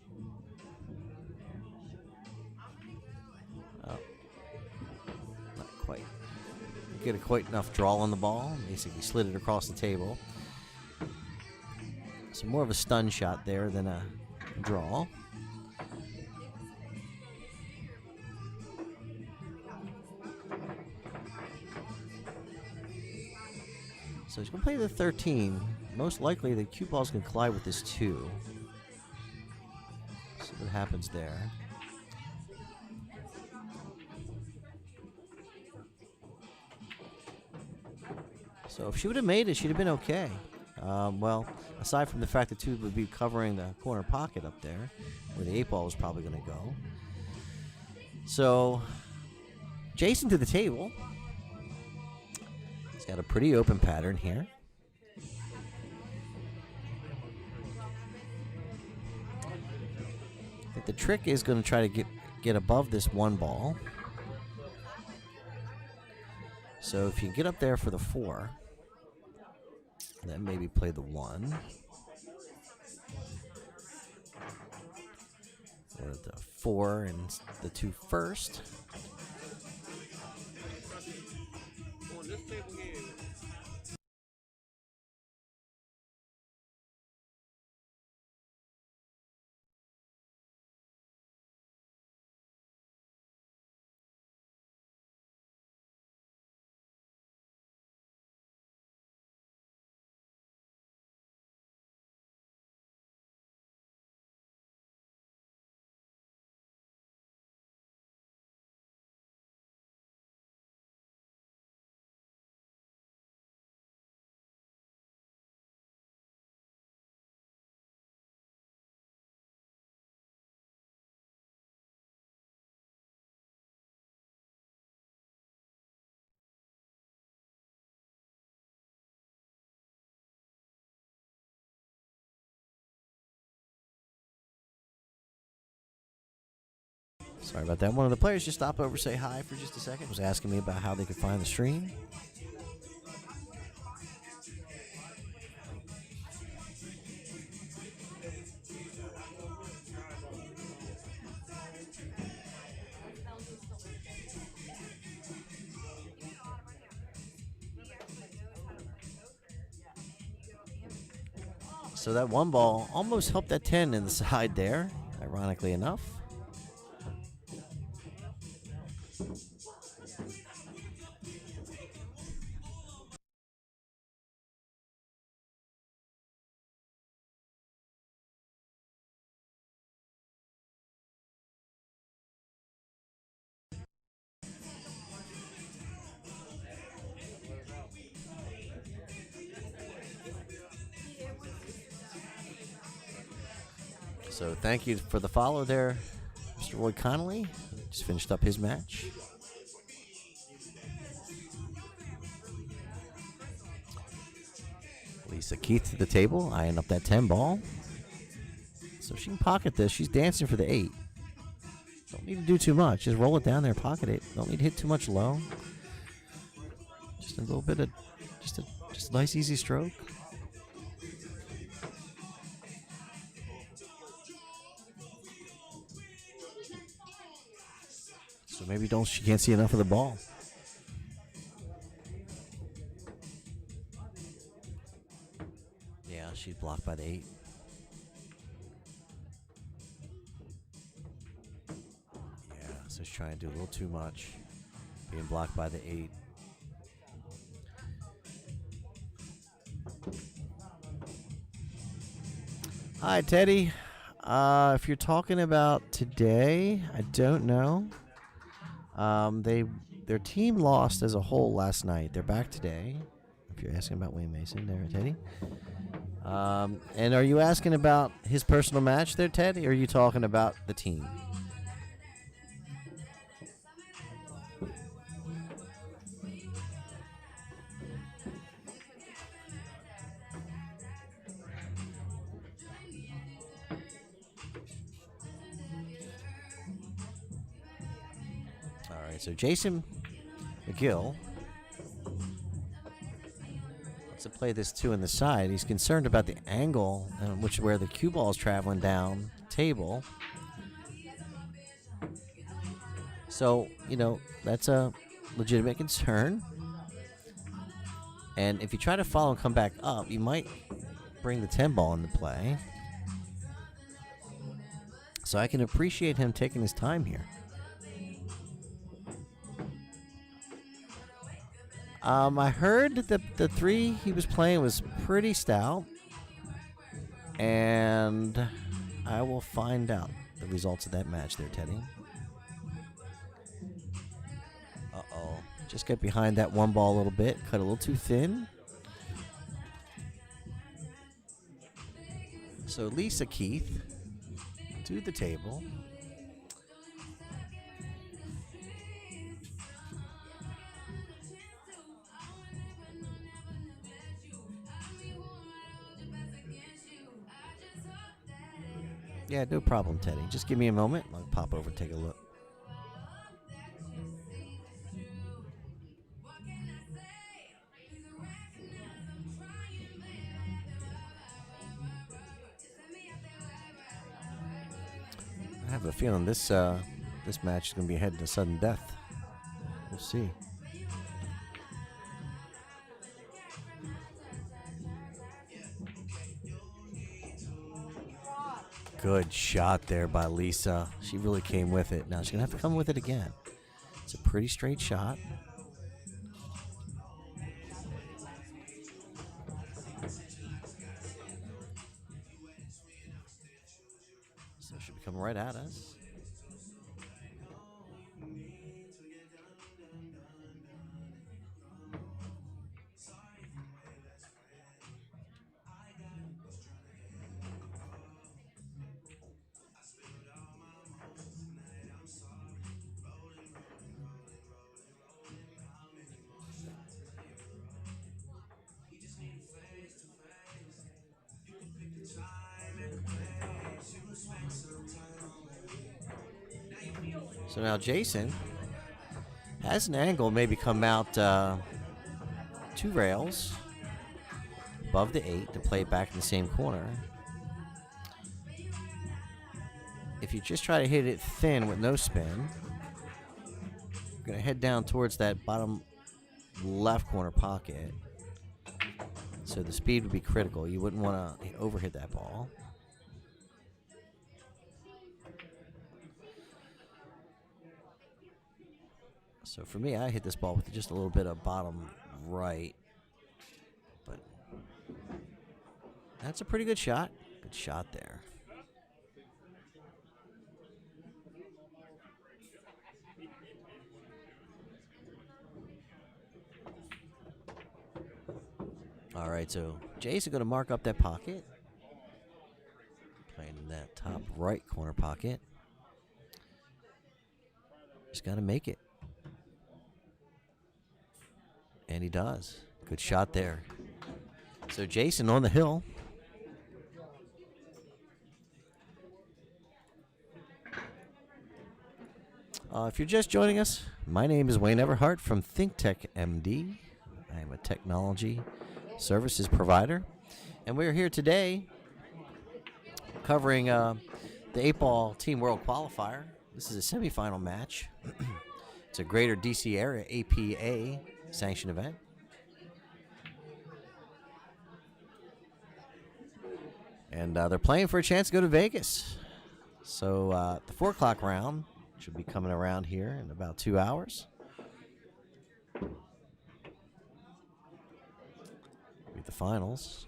Oh. Not quite. Get a quite enough draw on the ball. Basically slid it across the table. So more of a stun shot there than a draw. So he's going to play the 13. Most likely the cue ball's going to collide with this 2. See what happens there. So if she would have made it, she'd have been okay. Well, aside from the fact that 2 would be covering the corner pocket up there, where the 8 ball was probably going to go. So, Jason to the table. He's got a pretty open pattern here. I think the trick is going to try to get above this 1 ball. So if you get up there for the 4, then maybe play the 1. Or the 4 and the 2 first. Sorry about that. One of the players just stopped over to say hi for just a second. Was asking me about how they could find the stream. So that 1 ball almost helped that 10 in the side there, ironically enough. So thank you for the follow there, Mr. Roy Connolly. Just finished up his match. Lisa Keith to the table, eyeing up that 10 ball. So she can pocket this. She's dancing for the 8. Don't need to do too much. Just roll it down there, pocket it. Don't need to hit too much low. Just a little bit of, just a nice easy stroke. So maybe she can't see enough of the ball. Yeah, she's blocked by the 8. Yeah, so she's trying to do a little too much. Being blocked by the 8. Hi, Teddy. If you're talking about today, I don't know. Their team lost as a whole last night. They're back today. If you're asking about Wayne Mason there, Teddy. And are you asking about his personal match there, Teddy, or are you talking about the team? All right, so Jason McGill wants to play this 2 in the side. He's concerned about the angle where the cue ball is traveling down the table. So, that's a legitimate concern. And if you try to follow and come back up, you might bring the 10 ball into play. So I can appreciate him taking his time here. I heard that the 3 he was playing was pretty stout. And I will find out the results of that match there, Teddy. Uh-oh. Just get behind that 1 ball a little bit. Cut a little too thin. So Lisa Keith to the table. Yeah, no problem, Teddy. Just give me a moment. I'll pop over and take a look. I have a feeling this match is going to be heading to sudden death. We'll see. Good shot there by Lisa. She really came with it. Now she's going to have to come with it again. It's a pretty straight shot. So she'll be coming right at us. So now Jason has an angle, maybe come out 2 rails above the 8 to play it back in the same corner. If you just try to hit it thin with no spin, you're going to head down towards that bottom left corner pocket. So the speed would be critical. You wouldn't want to overhit that ball. So for me, I hit this ball with just a little bit of bottom right. But that's a pretty good shot. Good shot there. All right, so Jason going to mark up that pocket. Playing that top right corner pocket. Just got to make it. And he does. Good shot there. So Jason on the hill. If you're just joining us, my name is Wayne Everhart from ThinkTech MD. I am a technology services provider. And we're here today covering the 8-ball Team World Qualifier. This is a semifinal match. It's a Greater DC Area APA sanctioned event. And they're playing for a chance to go to Vegas. So the 4 o'clock round should be coming around here in about 2 hours. Be the finals.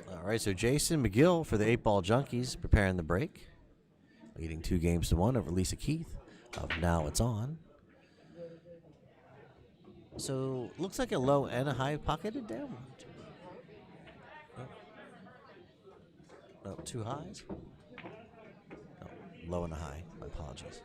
All right, so Jason McGill for the 8-ball Junkies preparing the break, leading 2-1 over Lisa Keith of Now It's On. So looks like a low and a high pocketed there. No, 2 highs. No, low and a high. My apologies.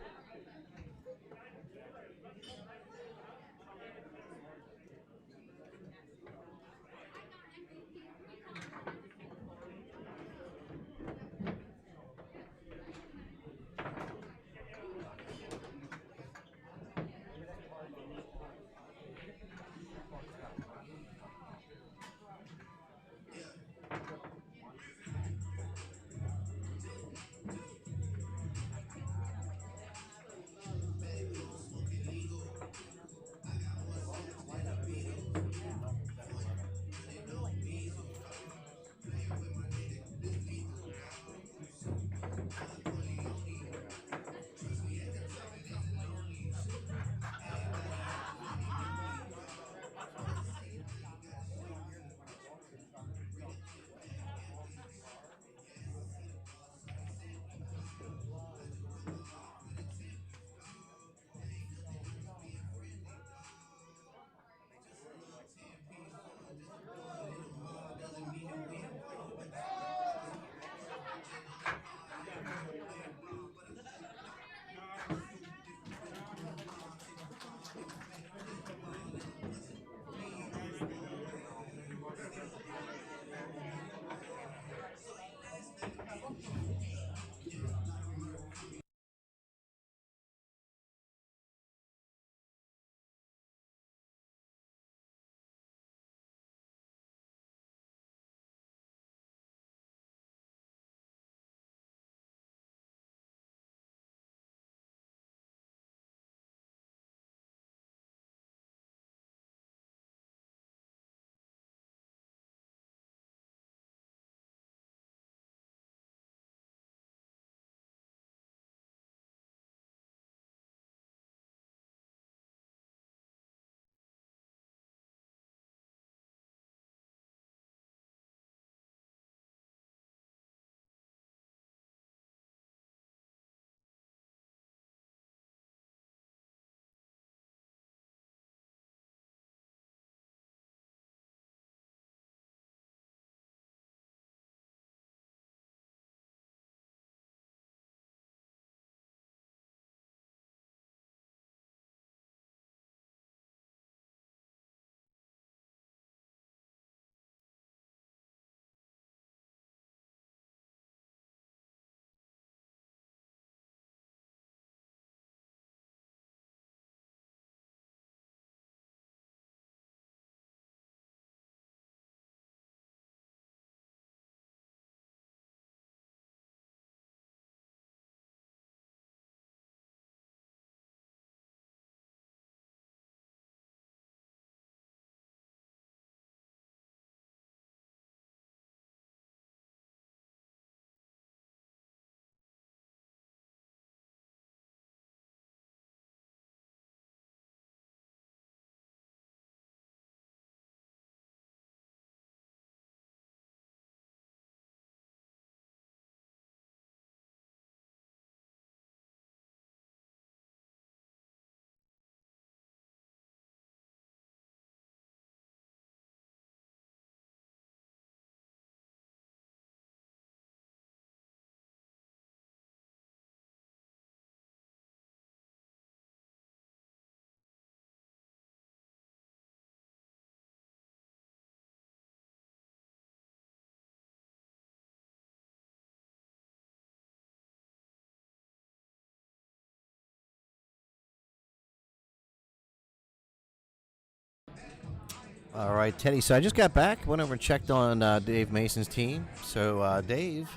All right, Teddy. So I just got back. Went over and checked on Dave Mason's team. So Dave,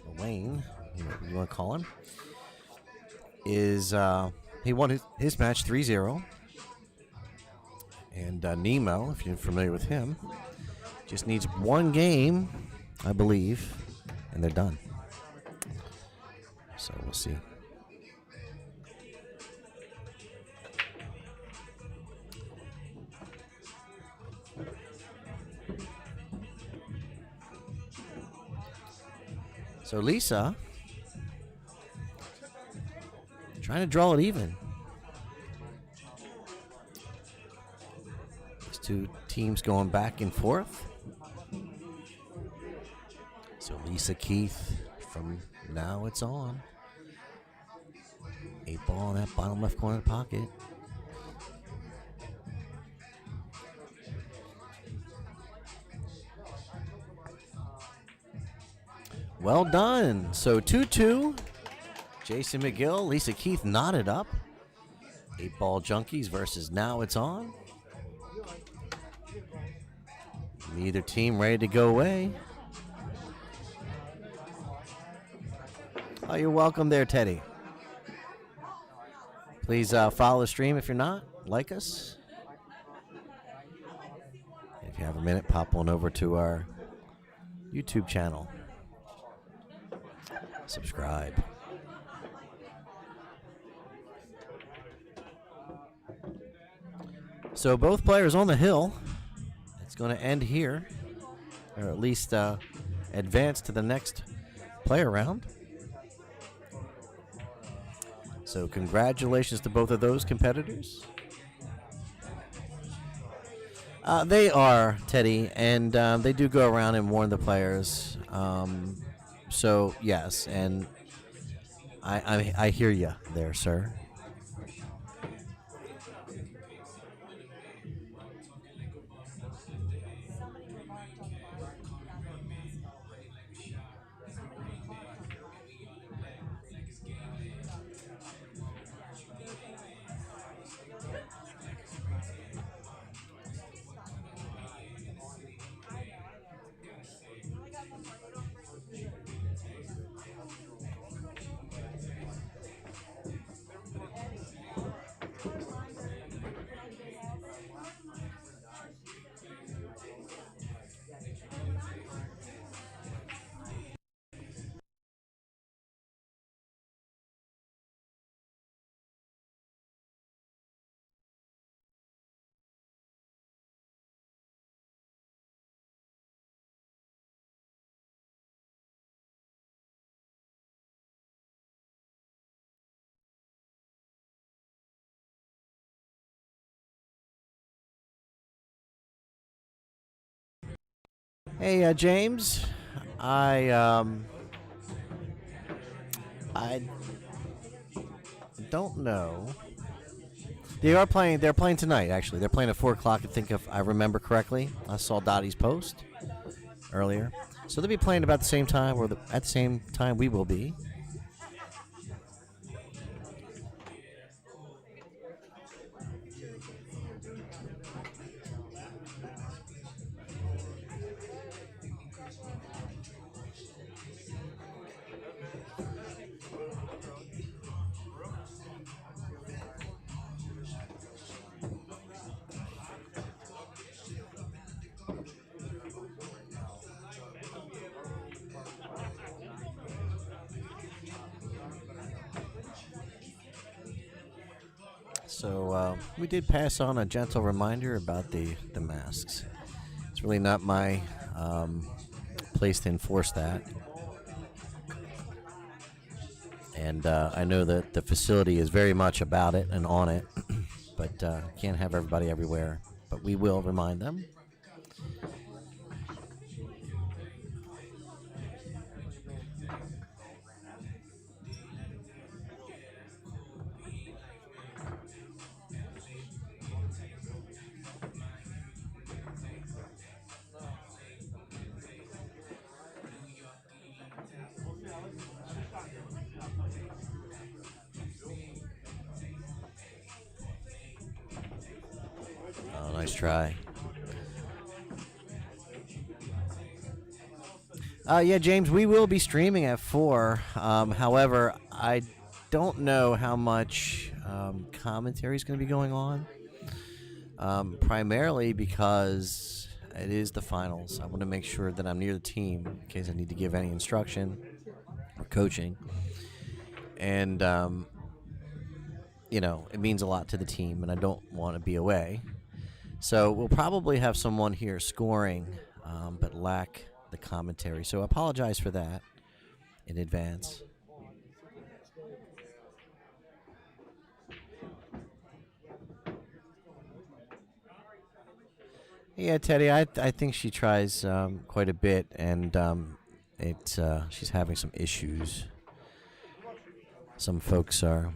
or Wayne, you want to call him, is he won his match 3-0. And Nemo, if you're familiar with him, just needs one game, I believe, and they're done. So we'll see. So Lisa trying to draw it even. These two teams going back and forth. So Lisa Keith from Now It's On. 8 ball in that bottom left corner of the pocket. Well done. So 2-2. Jason McGill, Lisa Keith knotted up. 8 ball junkies versus Now It's On. Neither team ready to go away. Oh, you're welcome there, Teddy. Please follow the stream if you're not. Like us. If you have a minute, pop on over to our YouTube channel. Subscribe. So both players on the hill. It's going to end here, or at least advance to the next player round. So congratulations to both of those competitors. They are, Teddy, and they do go around and warn the players. So, yes, and I hear you there, sir. Hey, James, I don't know. They're playing tonight. Actually, they're playing at 4:00. I think, if I remember correctly. I saw Dottie's post earlier, so they'll be playing about the same time, or at the same time we will be. So we did pass on a gentle reminder about the masks. It's really not my place to enforce that. And I know that the facility is very much about it and on it, but can't have everybody everywhere. But we will remind them. Oh, nice try. Yeah, James, we will be streaming at 4. However, I don't know how much commentary is going to be going on. Primarily because it is the finals. I want to make sure that I'm near the team in case I need to give any instruction or coaching. And, it means a lot to the team, and I don't want to be away. So we'll probably have someone here scoring, but lack the commentary. So I apologize for that in advance. Yeah, Teddy, I think she tries quite a bit, and she's having some issues. Some folks are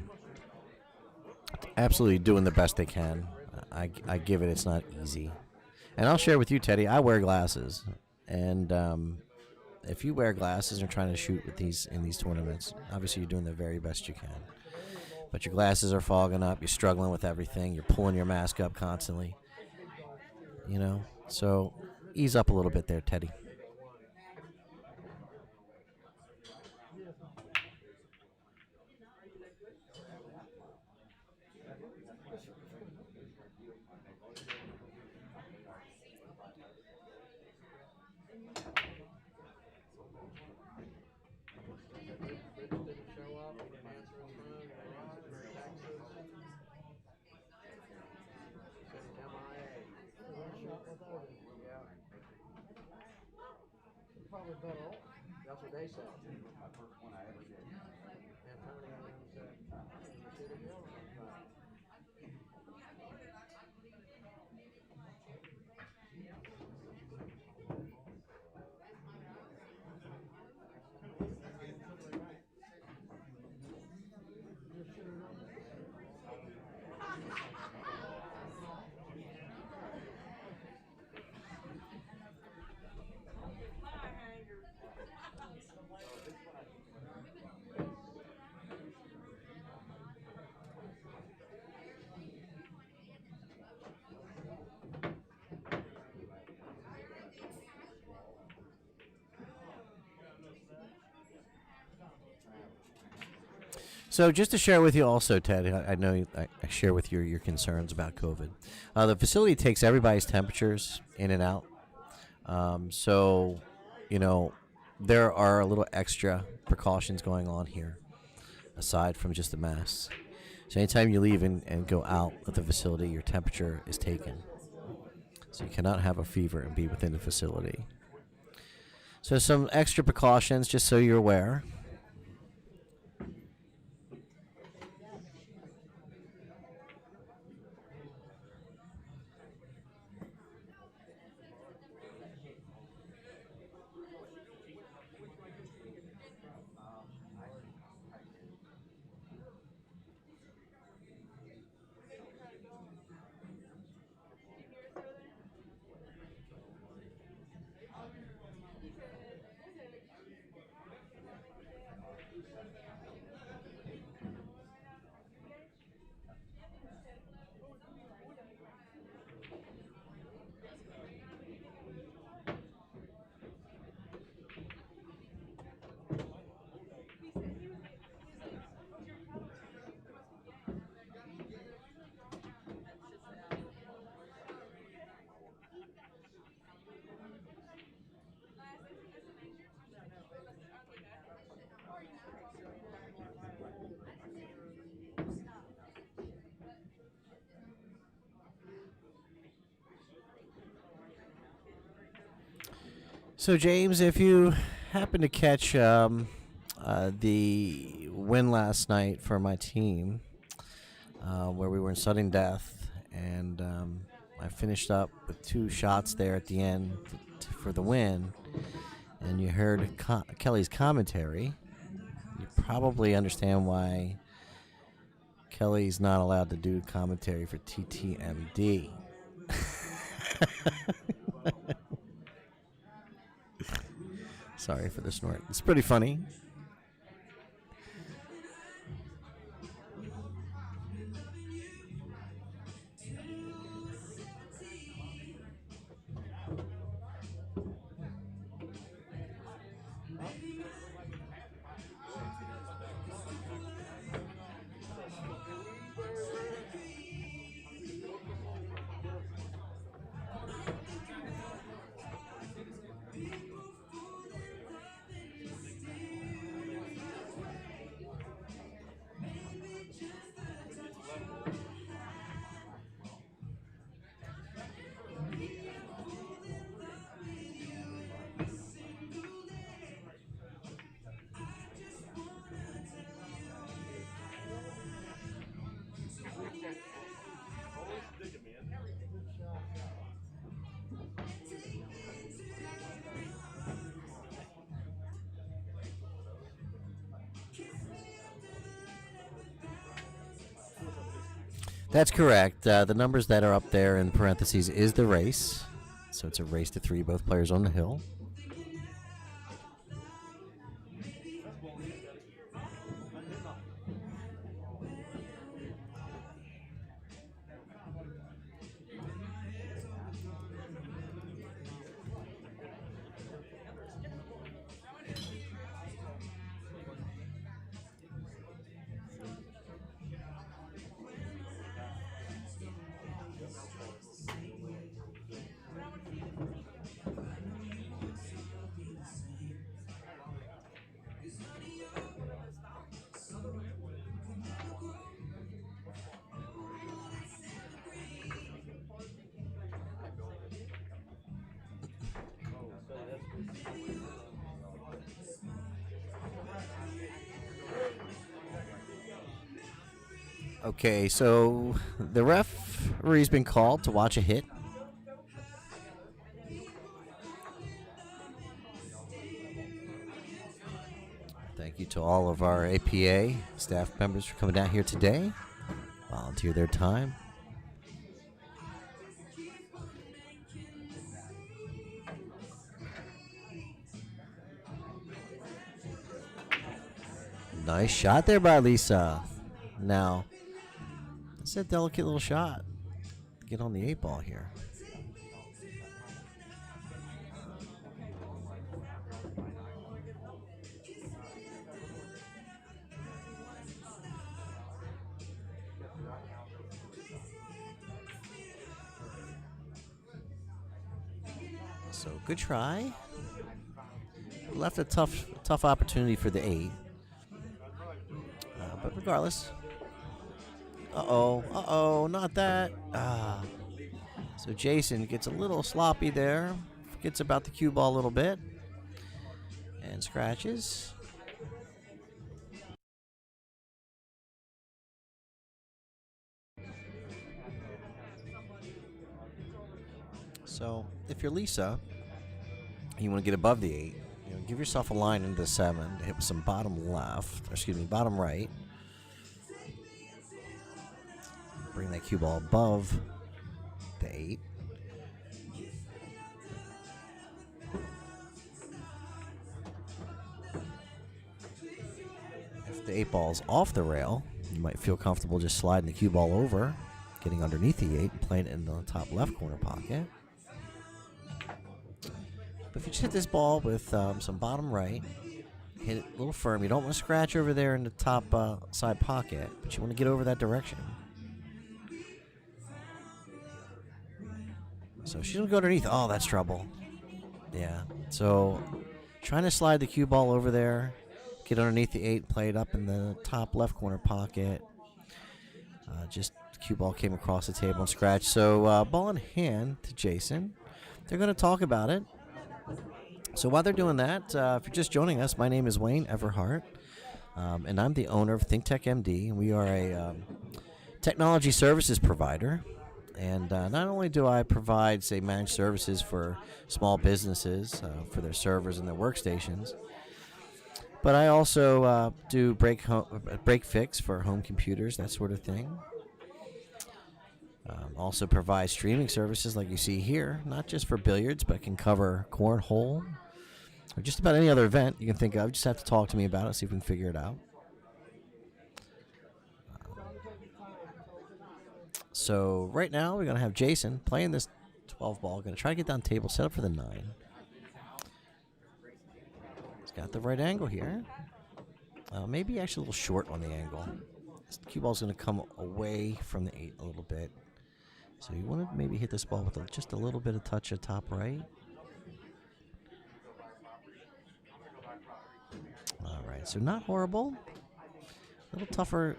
absolutely doing the best they can. I give it. It's not easy, and I'll share with you, Teddy. I wear glasses, and if you wear glasses and are trying to shoot with these tournaments, obviously you're doing the very best you can. But your glasses are fogging up. You're struggling with everything. You're pulling your mask up constantly. So ease up a little bit there, Teddy. So just to share with you also, Ted, I know I share with you your concerns about COVID. The facility takes everybody's temperatures in and out. So, you know, there are a little extra precautions going on here, aside from just the masks. So anytime you leave and go out of the facility, your temperature is taken. So you cannot have a fever and be within the facility. So some extra precautions, just so you're aware. So, James, if you happen to catch the win last night for my team, where we were in sudden death, and I finished up with 2 shots there at the end for the win, and you heard Kelly's commentary, you probably understand why Kelly's not allowed to do commentary for TTMD. Sorry for the snort. It's pretty funny. That's correct. The numbers that are up there in parentheses is the race. So it's a race to 3, both players on the hill. Okay, so the referee's been called to watch a hit. Thank you to all of our APA staff members for coming down here today. Volunteer their time. Nice shot there by Lisa. Now, it's a delicate little shot. Get on the 8 ball here. So good try. Left a tough opportunity for the 8. But regardless. Uh-oh, not that. So Jason gets a little sloppy there. Forgets about the cue ball a little bit. And scratches. So if you're Lisa, you want to get above the 8. Give yourself a line into the 7 to hit with some bottom right. Bring that cue ball above the 8. If the 8 ball's off the rail, you might feel comfortable just sliding the cue ball over, getting underneath the 8 and playing it in the top left corner pocket. But if you just hit this ball with some bottom right, hit it a little firm. You don't want to scratch over there in the top side pocket, but you want to get over that direction. So she doesn't go underneath. Oh, that's trouble. Yeah. So trying to slide the cue ball over there, get underneath the 8, play it up in the top left corner pocket. Just the cue ball came across the table and scratched. So ball in hand to Jason. They're going to talk about it. So while they're doing that, if you're just joining us, my name is Wayne Everhart, and I'm the owner of ThinkTech MD. We are a technology services provider, and not only do I provide, say, managed services for small businesses for their servers and their workstations, but I also do break fix for home computers, that sort of thing. Also provide streaming services like you see here, not just for billiards, but can cover cornhole or just about any other event you can think of. Just have to talk to me about it, see if we can figure it out. So right now we're going to have Jason playing this 12 ball. Going to try to get down table, set up for the 9. He's got the right angle here. Maybe actually a little short on the angle. This cue ball's going to come away from the 8 a little bit. So you want to maybe hit this ball with just a little bit of touch at top right. All right, so not horrible. A little tougher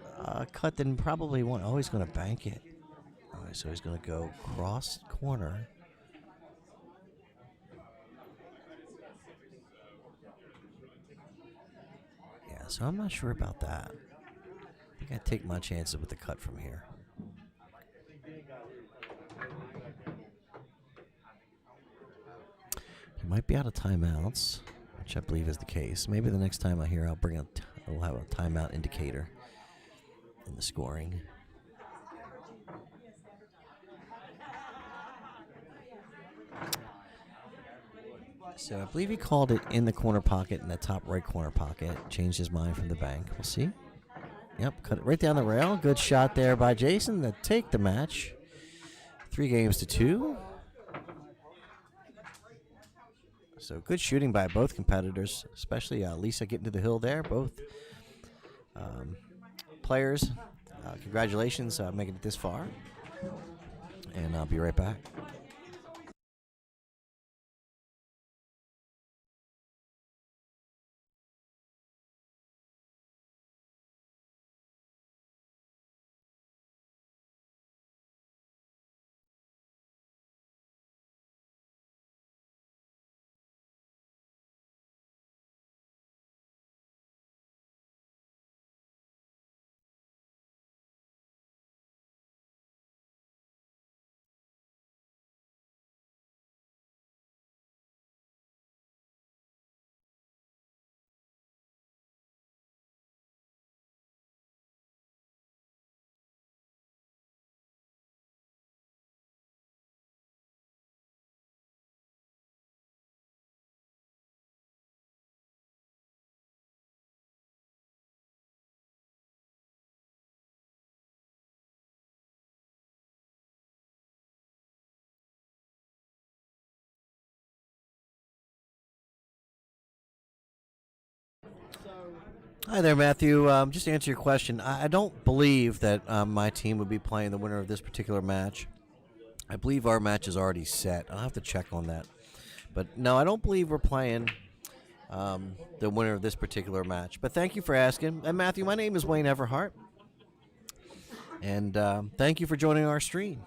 cut than probably one. Oh, he's going to bank it. All right, so he's going to go cross corner. Yeah, so I'm not sure about that. I think I'd take my chances with the cut from here. He might be out of timeouts, which I believe is the case. Maybe the next time I hear, we'll have a timeout indicator in the scoring. So I believe he called it in the corner pocket, in the top right corner pocket. Changed his mind from the bank. We'll see. Yep, cut it right down the rail. Good shot there by Jason to take the match. 3-2. So good shooting by both competitors, especially Lisa getting to the hill there. Both players, congratulations making it this far. And I'll be right back. Hi there, Matthew. Just to answer your question, I don't believe that my team would be playing the winner of this particular match. I believe our match is already set. I'll have to check on that. But no, I don't believe we're playing the winner of this particular match. But thank you for asking. And Matthew, my name is Wayne Everhart. And thank you for joining our stream.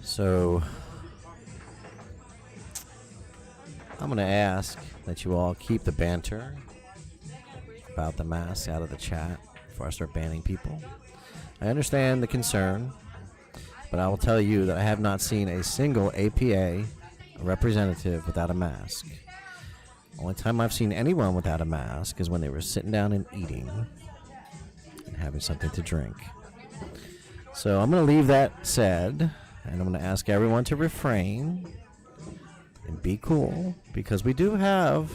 So I'm going to ask that you all keep the banter about the masks out of the chat before I start banning people. I understand the concern, but I will tell you that I have not seen a single APA representative without a mask. Only time I've seen anyone without a mask is when they were sitting down and eating and having something to drink. So I'm going to leave that said, and I'm going to ask everyone to refrain and be cool, because we do have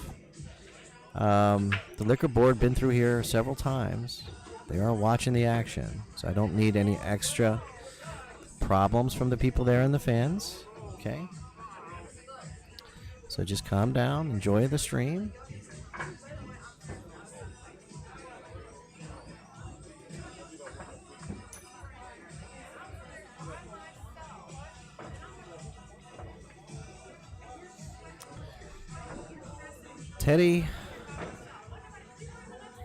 the liquor board been through here several times. They are watching the action, so I don't need any extra problems from the people there and the fans. Okay? So just calm down, enjoy the stream. Teddy,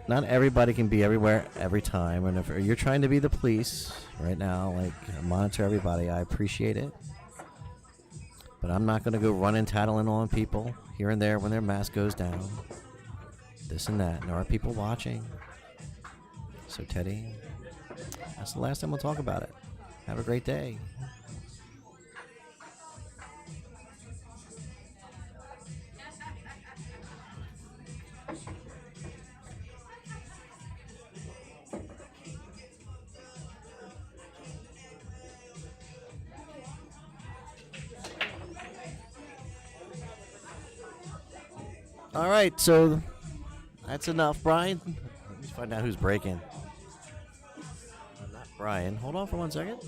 not everybody can be everywhere every time, and if you're trying to be the police right now, like monitor everybody, I appreciate it. But I'm not going to go running, tattling on people here and there when their mask goes down. This and that. And there are people watching. So, Teddy, that's the last time we'll talk about it. Have a great day. All right, so that's enough, Brian. Let me find out who's breaking. Not Brian. Hold on for 1 second.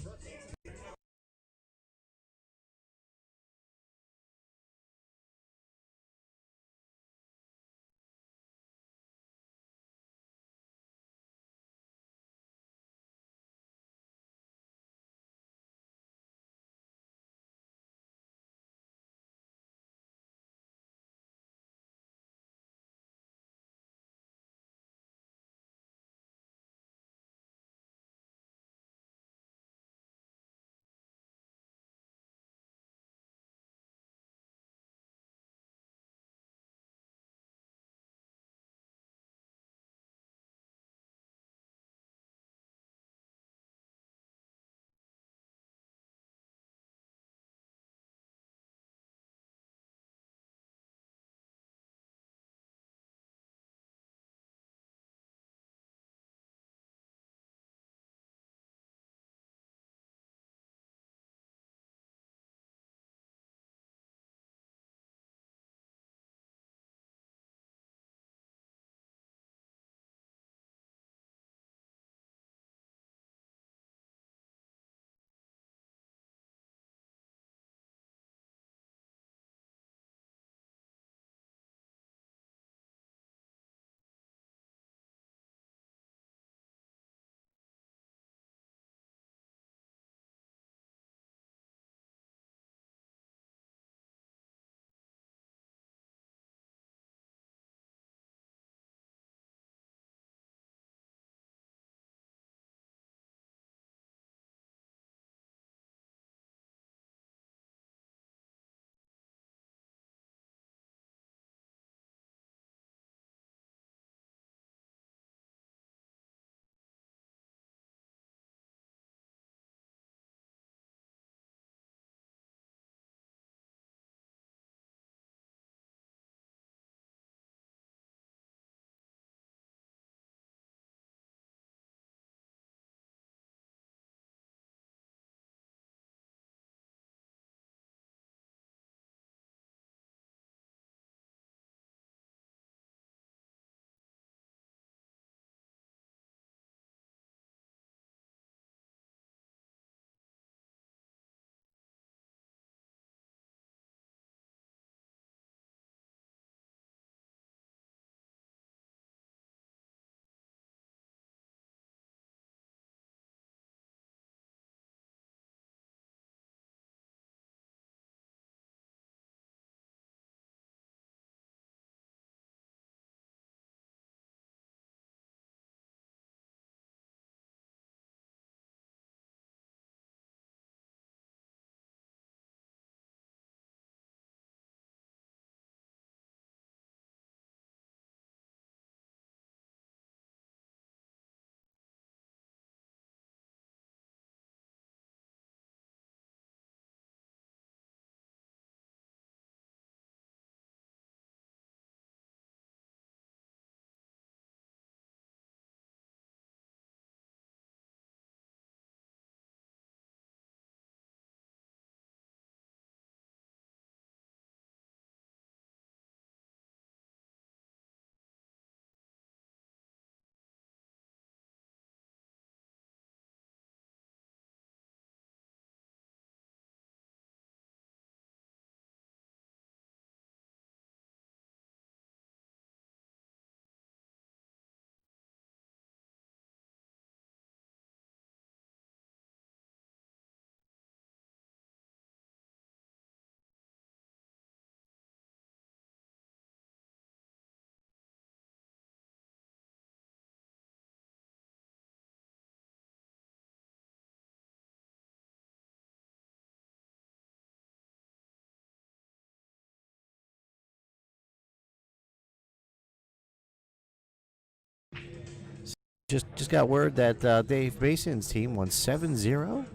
Just got word that Dave Mason's team won 7-0.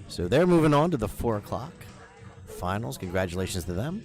So they're moving on to the 4 o'clock finals. Congratulations to them.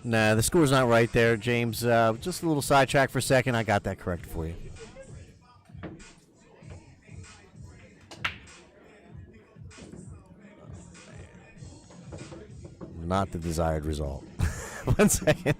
Nah, the score's not right there, James. Just a little sidetrack for a second. I got that correct for you. Not the desired result. 1 second.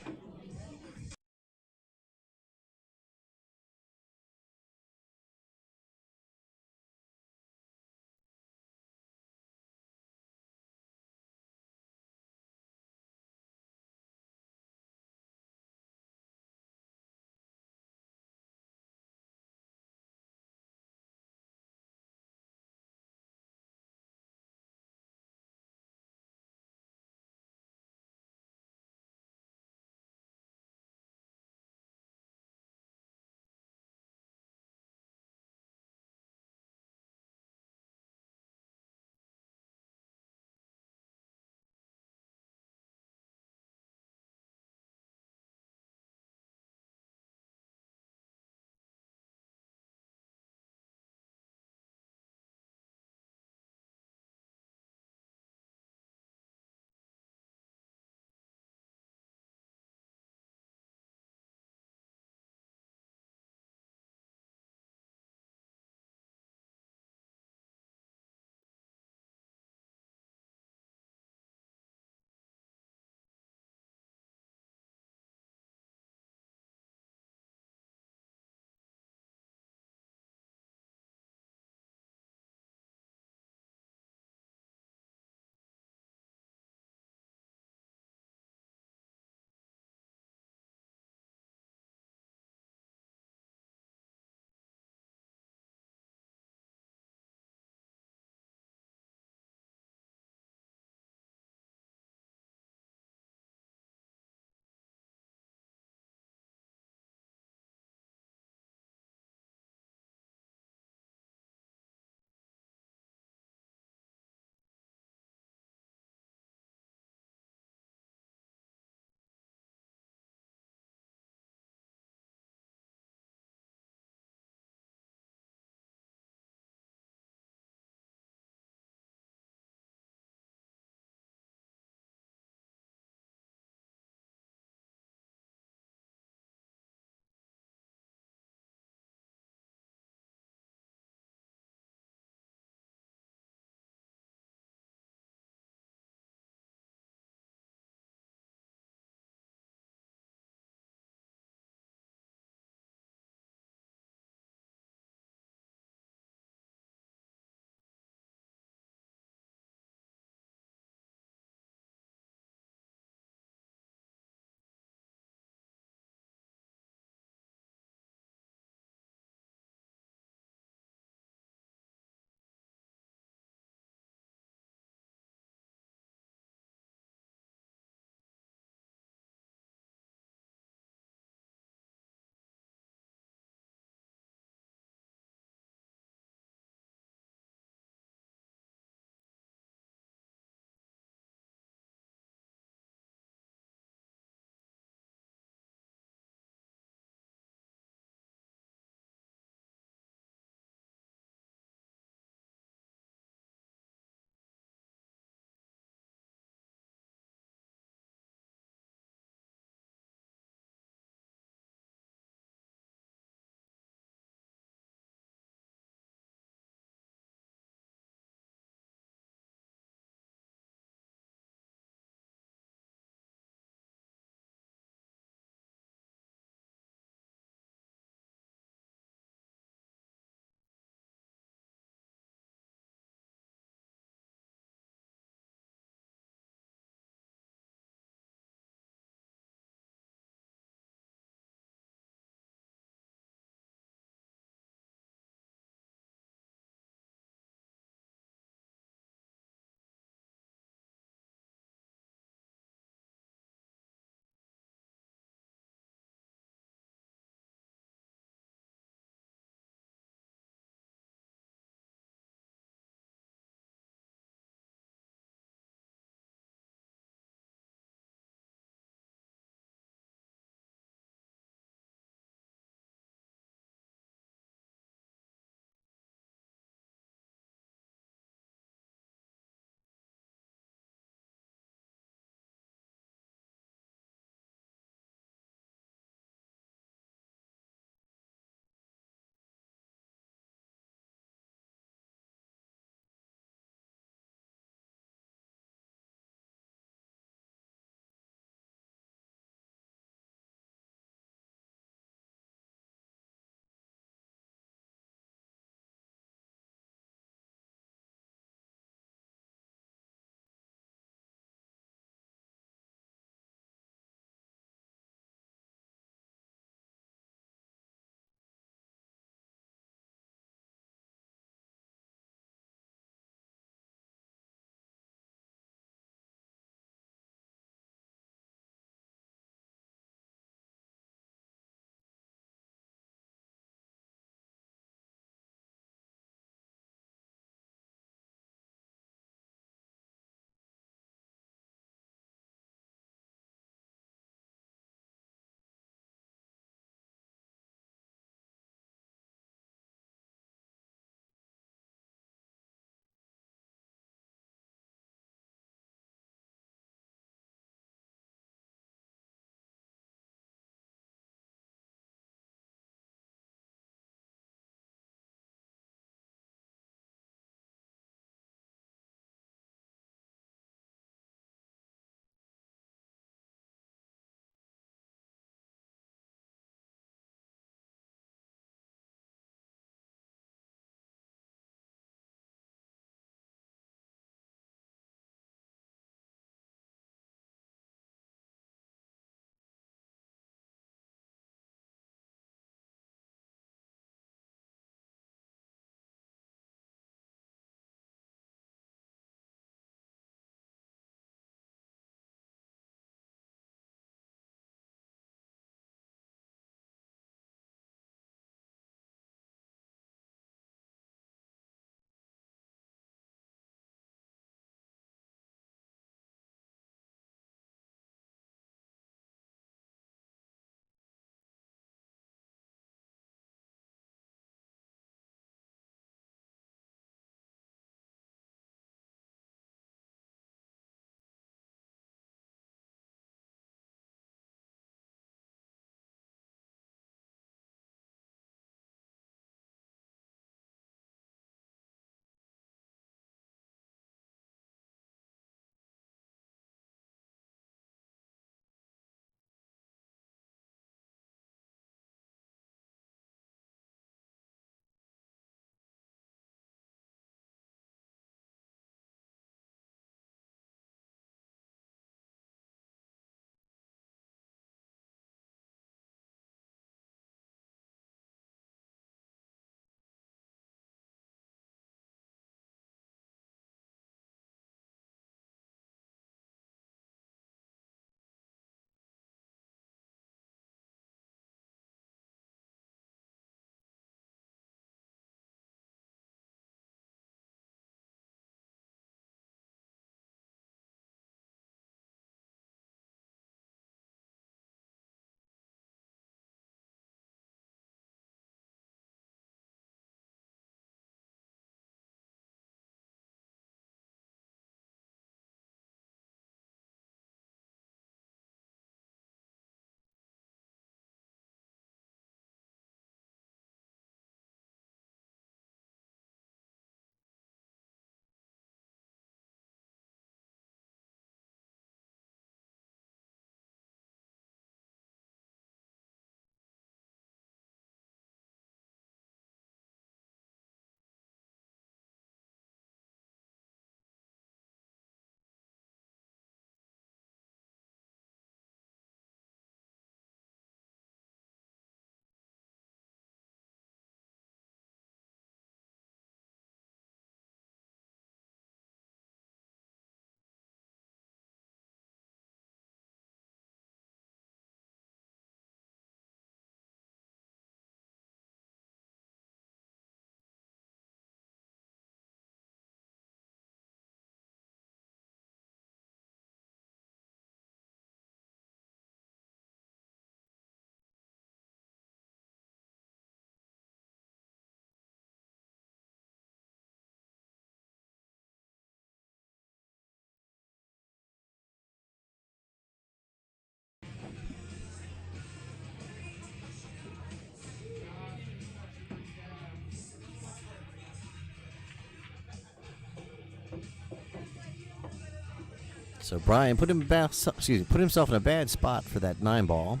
So Brian put himself in a bad spot for that 9 ball.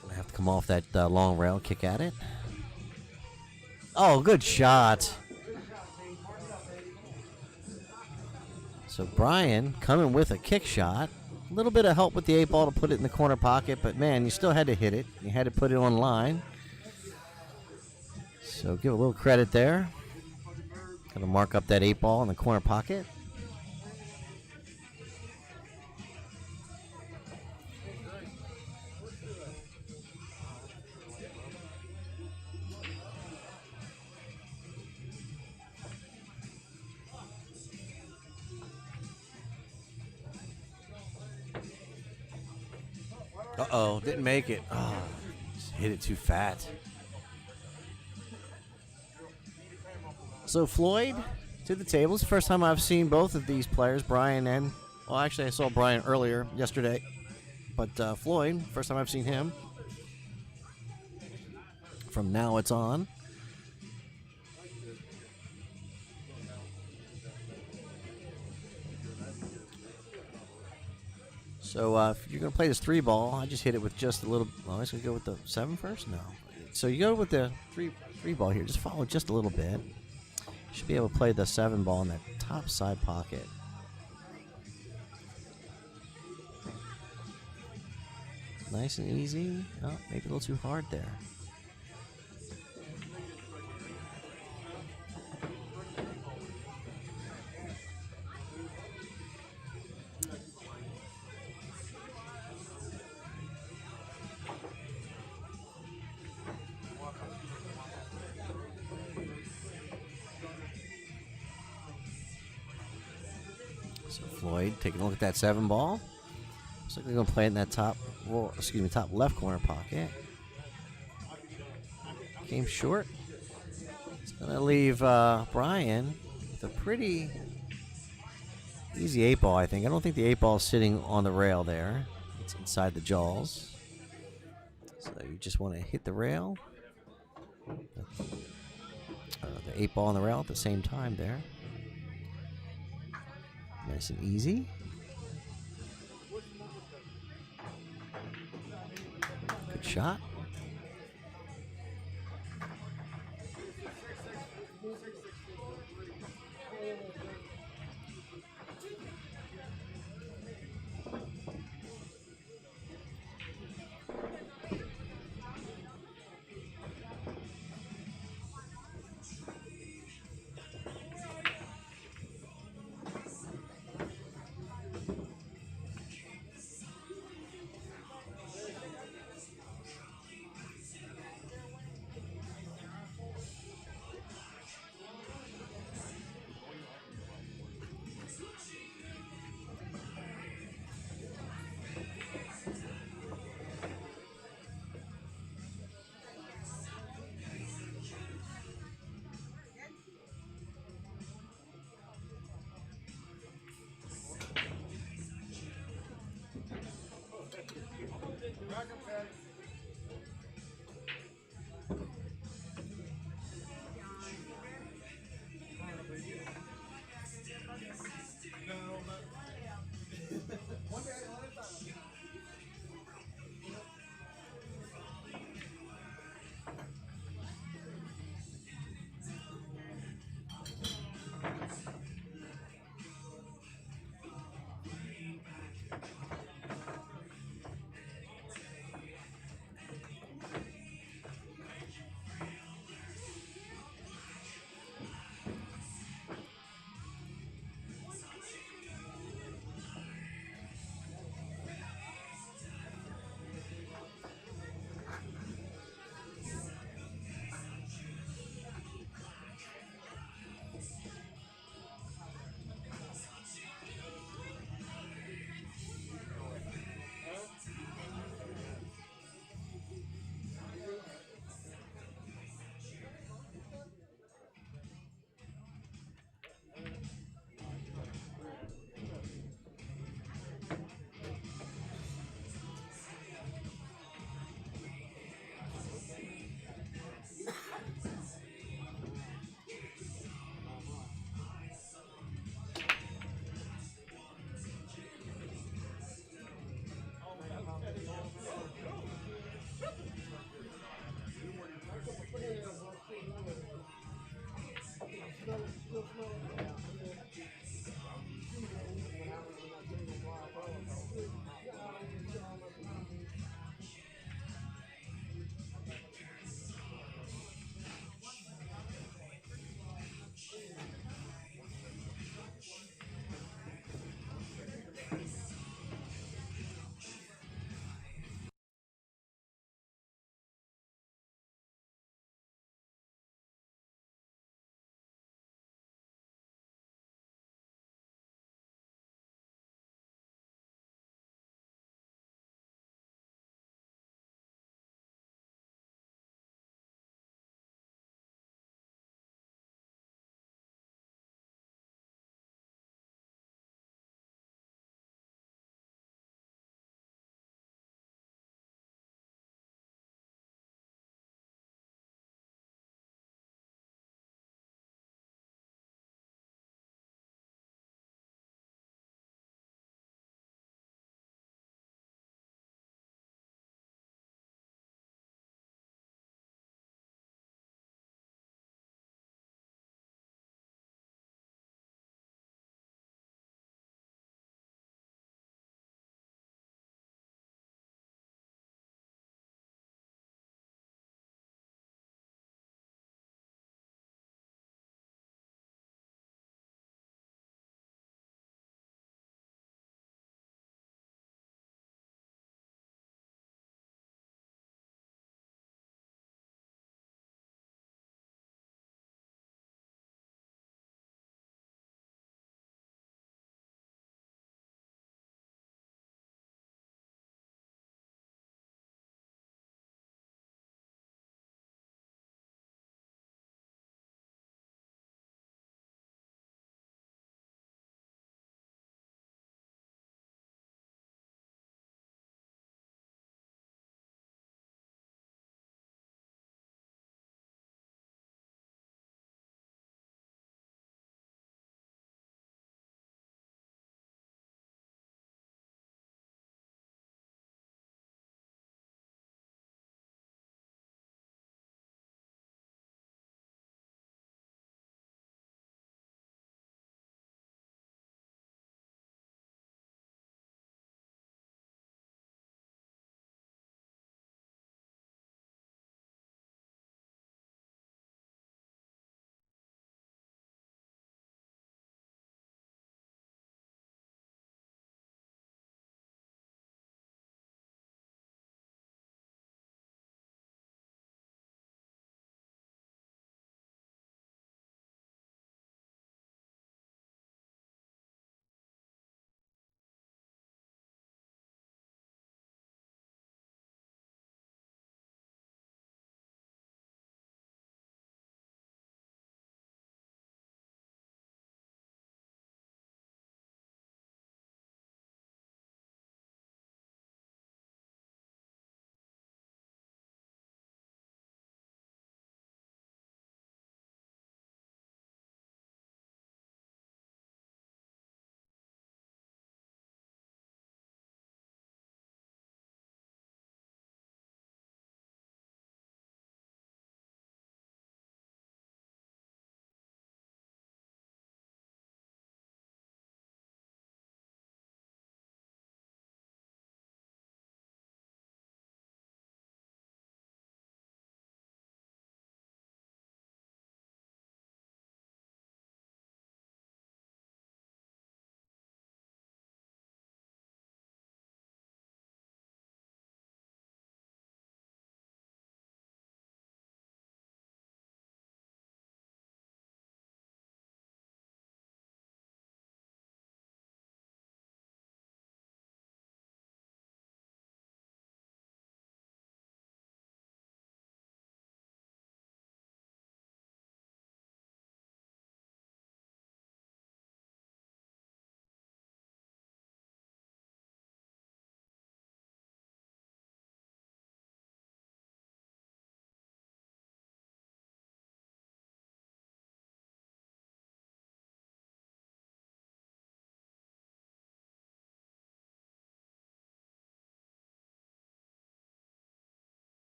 Gonna have to come off that long rail, kick at it. Oh, good shot. So Brian coming with a kick shot. A little bit of help with the 8 ball to put it in the corner pocket, but man, you still had to hit it. You had to put it on line. So give a little credit there. Gonna mark up that 8 ball in the corner pocket. Uh-oh, didn't make it. Oh, just hit it too fat. So Floyd to the table. It's the first time I've seen both of these players, Brian and, well, actually I saw Brian earlier yesterday, but Floyd, first time I've seen him. From now it's on. So if you're going to play this 3 ball, I just hit it with just a little. Well, I was going to go with the 7 first? No. So you go with the 3 ball here. Just follow just a little bit. You should be able to play the 7 ball in that top side pocket. Nice and easy. Oh, maybe a little too hard there. So Floyd taking a look at that 7 ball. Looks like they're going to play it in that top left corner pocket. Came short. It's going to leave Brian with a pretty easy 8 ball, I think. I don't think the 8 ball is sitting on the rail there. It's inside the jaws. So you just want to hit the rail. The 8 ball on the rail at the same time there. Nice and easy. Good shot.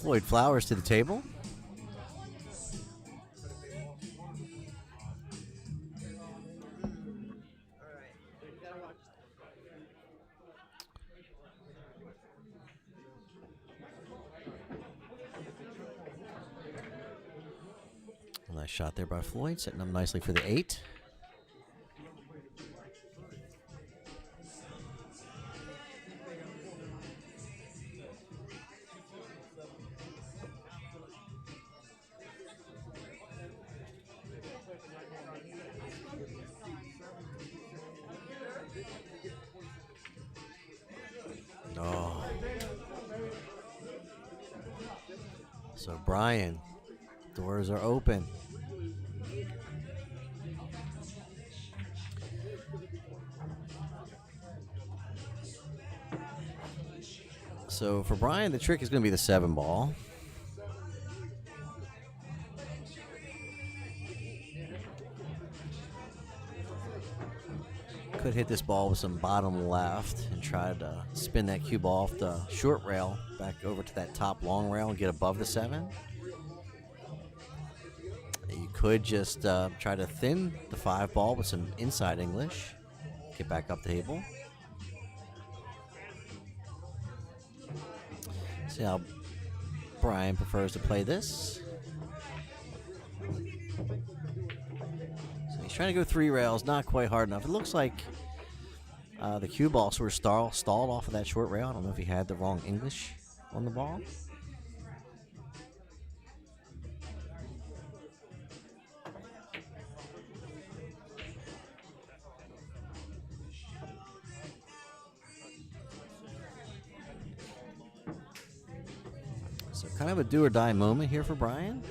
Floyd Flowers to the table. Nice shot there by Floyd, setting up nicely for the 8. Oh. So Brian, doors are open. So for Brian, the trick is going to be the 7 ball. Could hit this ball with some bottom left and try to spin that cue ball off the short rail back over to that top long rail and get above the 7. You could just try to thin the 5 ball with some inside English. Get back up the table. See how Brian prefers to play this. So he's trying to go 3 rails, not quite hard enough. It looks like the cue ball sort of stalled off of that short rail. I don't know if he had the wrong English on the ball. So kind of a do or die moment here for Brian.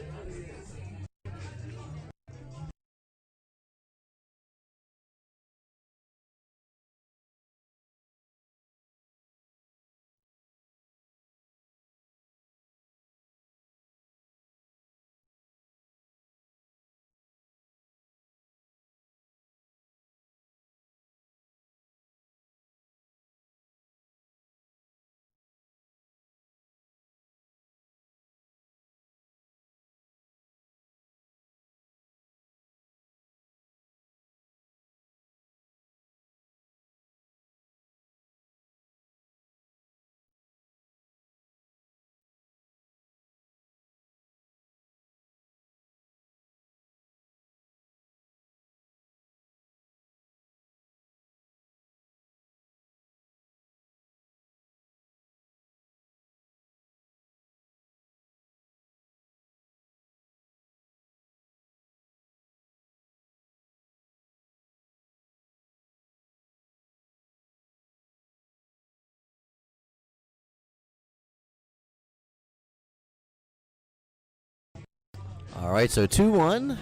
All right, so 2-1.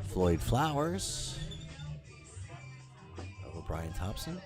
Floyd Flowers over Brian Thompson.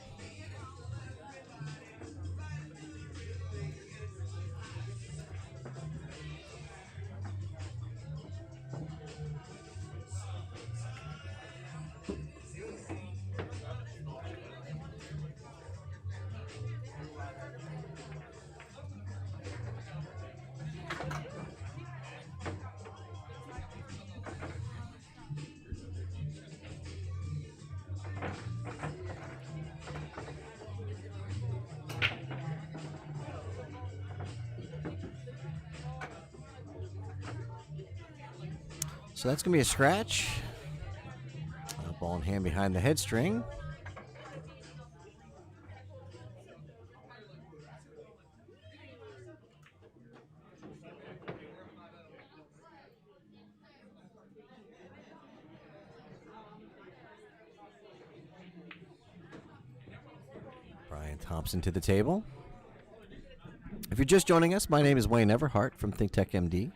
So that's going to be a scratch. Ball in hand behind the head string. Brian Thompson to the table. If you're just joining us, my name is Wayne Everhart from ThinkTech MD.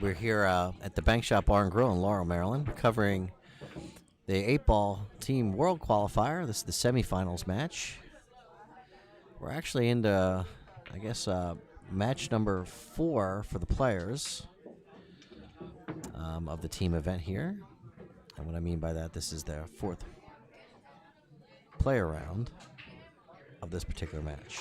We're here at the Bank Shop Bar and Grill in Laurel, Maryland, covering the 8-ball team world qualifier. This is the semifinals match. We're actually into, I guess, match number 4 for the players of the team event here. And what I mean by that, this is the 4th player round of this particular match.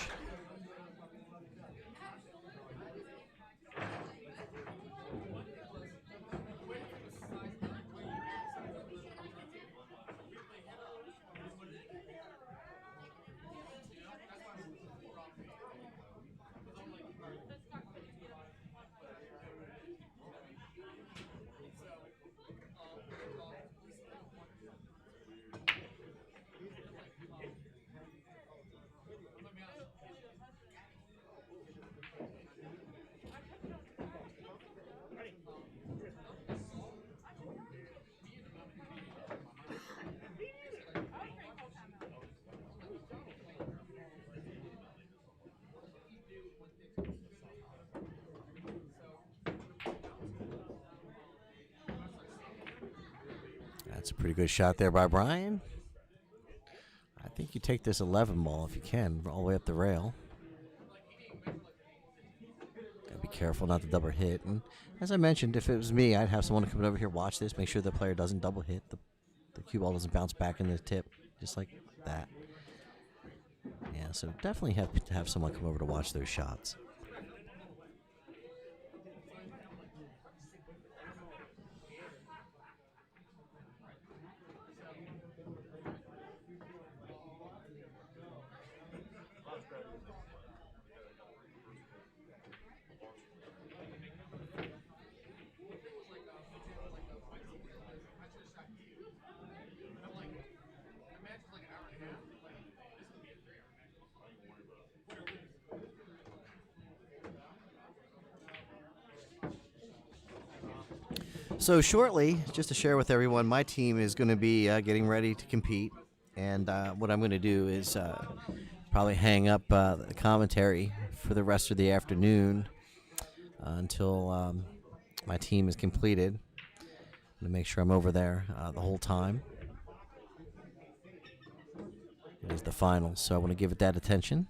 That's a pretty good shot there by Brian. I think you take this 11 ball if you can, all the way up the rail. Gotta be careful not to double hit. And as I mentioned, if it was me, I'd have someone come over here, watch this, make sure the player doesn't double hit. The cue ball doesn't bounce back in the tip, just like that. Yeah, so definitely have to have someone come over to watch those shots. So shortly, just to share with everyone, my team is going to be getting ready to compete. And what I'm going to do is probably hang up the commentary for the rest of the afternoon until my team is completed. I'm going to make sure I'm over there the whole time. It is the final, so I want to give it that attention.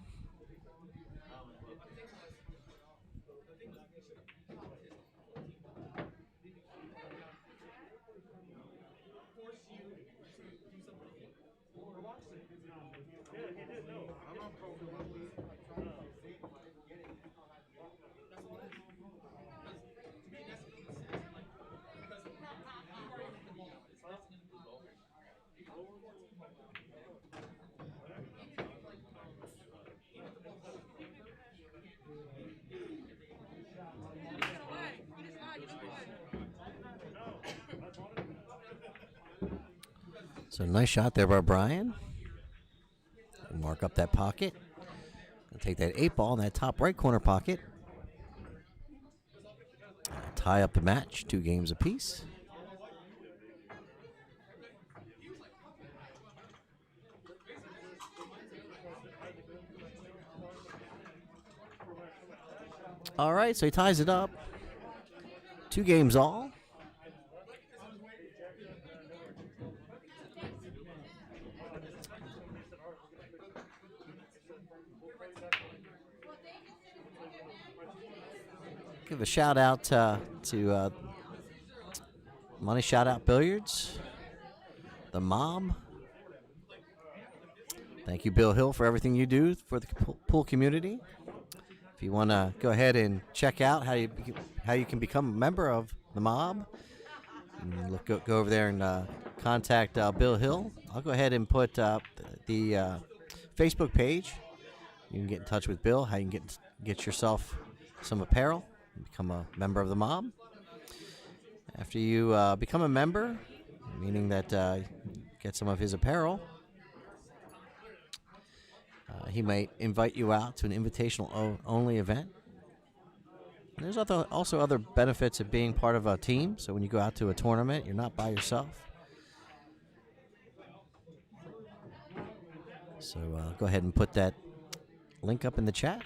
So nice shot there by Brian. Mark up that pocket. And take that 8 ball in that top right corner pocket. Tie up the match, 2 games apiece. All right, so he ties it up. 2 games all. Give a shout out to Money Shout Out Billiards, the Mob. Thank you, Bill Hill, for everything you do for the pool community. If you want to go ahead and check out how you can become a member of the Mob, go over there and contact Bill Hill. I'll go ahead and put the Facebook page. You can get in touch with Bill. How you can get yourself some apparel. Become a member of the Mob. After you become a member, meaning that get some of his apparel, he might invite you out to an invitational only event. And there's also other benefits of being part of a team. So when you go out to a tournament, you're not by yourself. So go ahead and put that link up in the chat.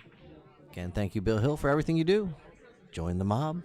Again, thank you, Bill Hill, for everything you do. Join the Mob.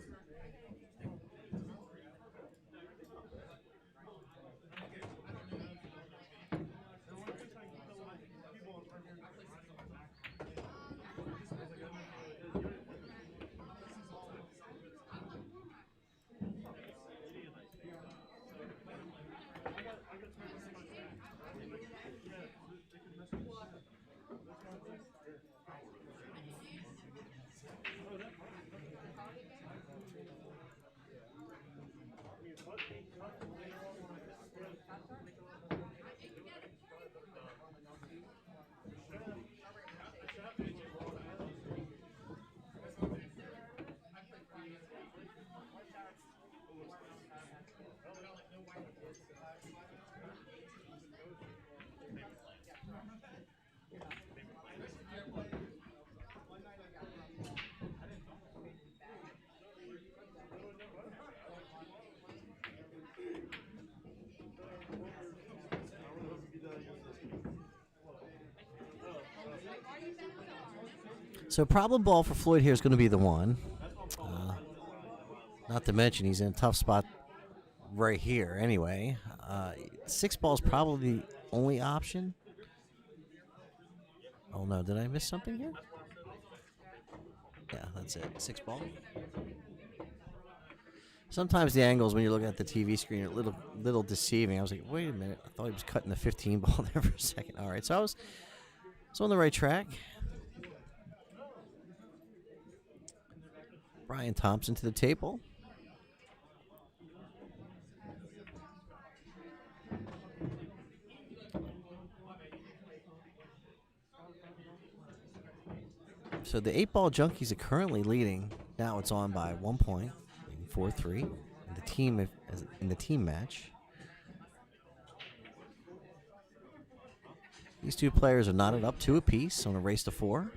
So problem ball for Floyd here is going to be the 1. Not to mention he's in a tough spot right here anyway. 6 ball is probably the only option. Oh no, did I miss something here? Yeah, that's it. 6 ball. Sometimes the angles when you're looking at the TV screen are a little deceiving. I was like, wait a minute, I thought he was cutting the 15 ball there for a second. All right, so I was on the right track. Brian Thompson to the table. So the 8 ball junkies are currently leading. Now it's on by 1 point, 4-3 in the team match. These two players are knotted up 2 apiece on a race to 4.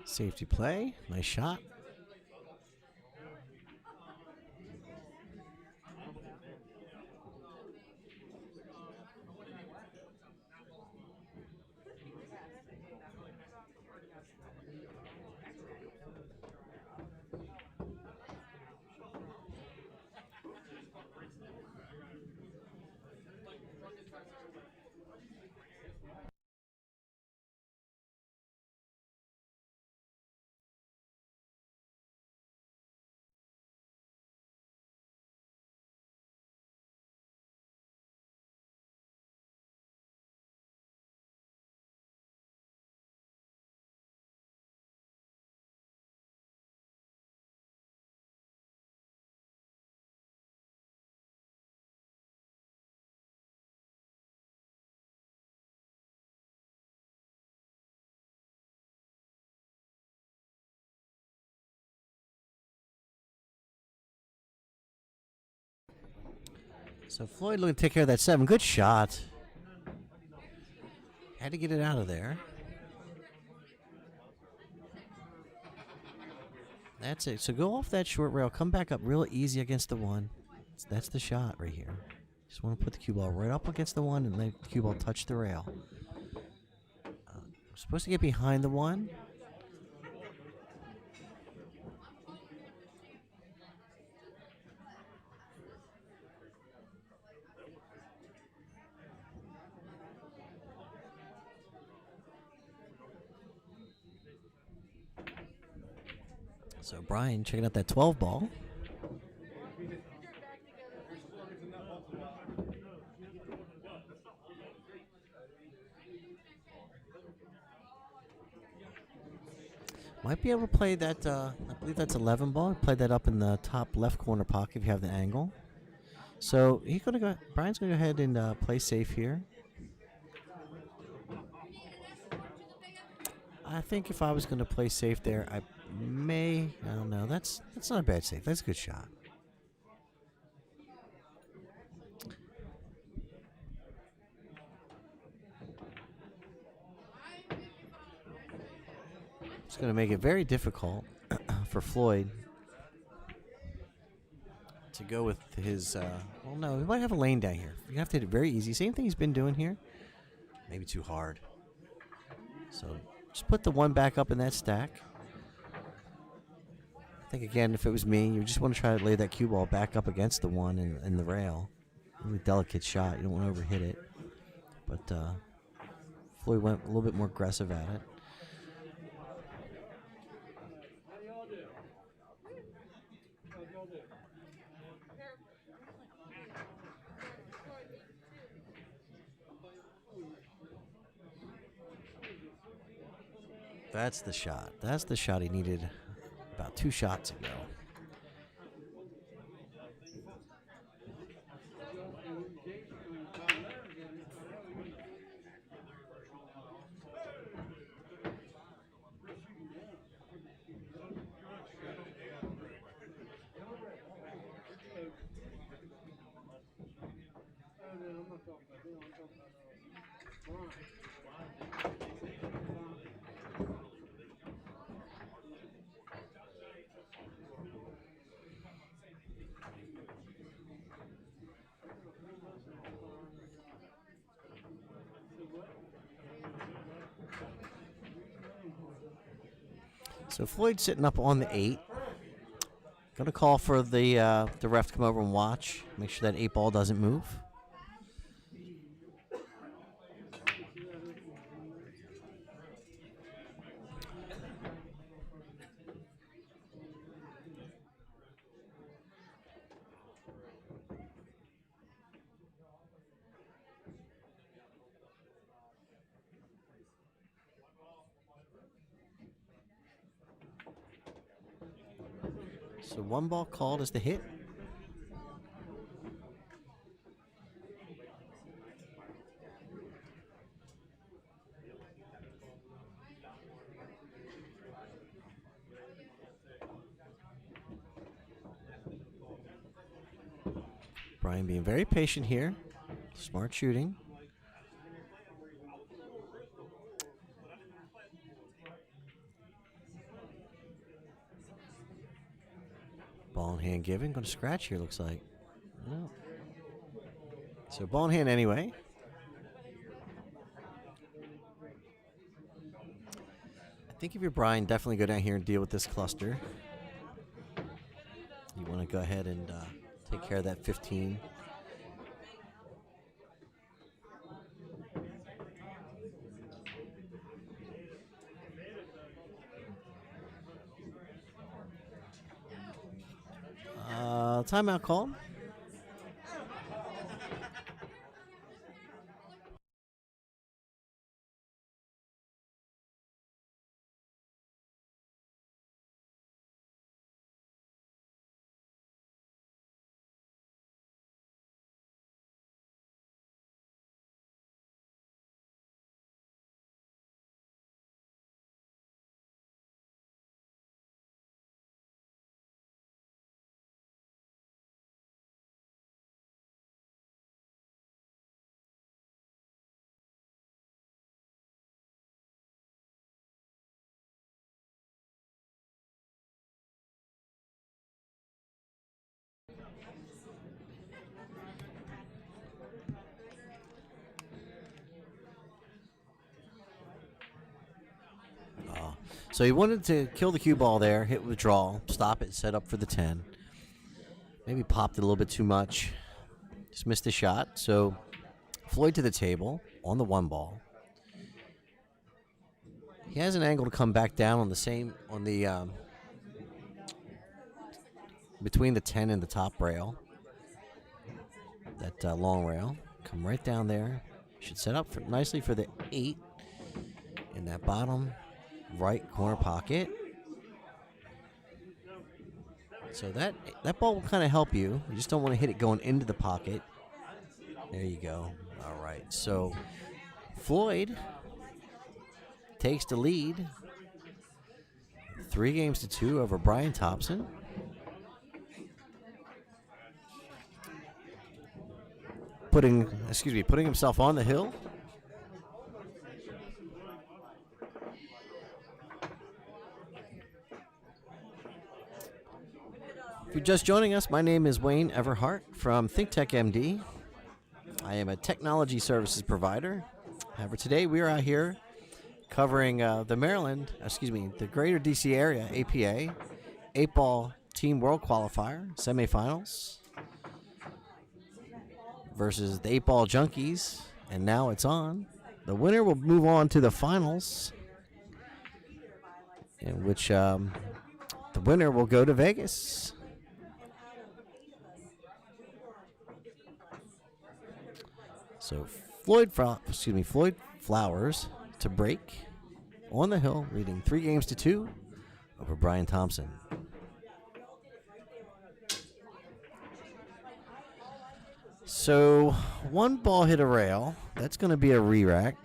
Safety play. Nice shot. So Floyd looking to take care of that 7. Good shot. Had to get it out of there. That's it. So go off that short rail. Come back up real easy against the 1. That's the shot right here. Just want to put the cue ball right up against the 1 and let the cue ball touch the rail. We're supposed to get behind the 1. So Brian checking out that 12 ball. Might be able to play that, I believe that's 11 ball. Play that up in the top left corner pocket if you have the angle. So he's gonna go. Brian's gonna go ahead and play safe here. I think if I was gonna play safe there, I don't know. That's not a bad save. That's a good shot. It's going to make it very difficult for Floyd to go with his, well, no, he might have a lane down here. You have to hit it very easy. Same thing he's been doing here. Maybe too hard. So just put the 1 back up in that stack. I think, again, if it was me, you just want to try to lay that cue ball back up against the 1 in the rail. Really delicate shot. You don't want to overhit it. But Floyd went a little bit more aggressive at it. That's the shot. That's the shot he needed about 2 shots ago. So Floyd's sitting up on the 8. Gonna call for the ref to come over and watch. Make sure that 8 ball doesn't move. So 1 ball called as the hit. Brian being very patient here. Smart shooting. Ball in hand given. Going to scratch here, looks like. No. So ball in hand anyway. I think if you're Brian, definitely go down here and deal with this cluster. You want to go ahead and take care of that 15. Timeout call. So he wanted to kill the cue ball there, hit withdrawal, stop it, set up for the 10. Maybe popped it a little bit too much. Just missed the shot. So Floyd to the table on the 1 ball. He has an angle to come back down on the same, on the, between the 10 and the top rail. That long rail. Come right down there. Should set up nicely for the 8 in that bottom right corner pocket. So that ball will kind of help you. You just don't want to hit it going into the pocket. There you go. All right. So Floyd takes the lead 3-2 over Brian Thompson. Putting himself on the hill. If you're just joining us, my name is Wayne Everhart from ThinkTech MD. I am a technology services provider. However, today we are out here covering the the Greater DC Area APA 8-ball Team World Qualifier semifinals versus the 8-ball Junkies, and now it's on. The winner will move on to the finals, in which the winner will go to Vegas. So Floyd Flowers to break on the hill, leading 3-2 over Brian Thompson. So one ball hit a rail. That's going to be a re-rack.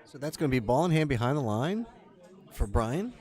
So that's going to be ball in hand behind the line for Brian.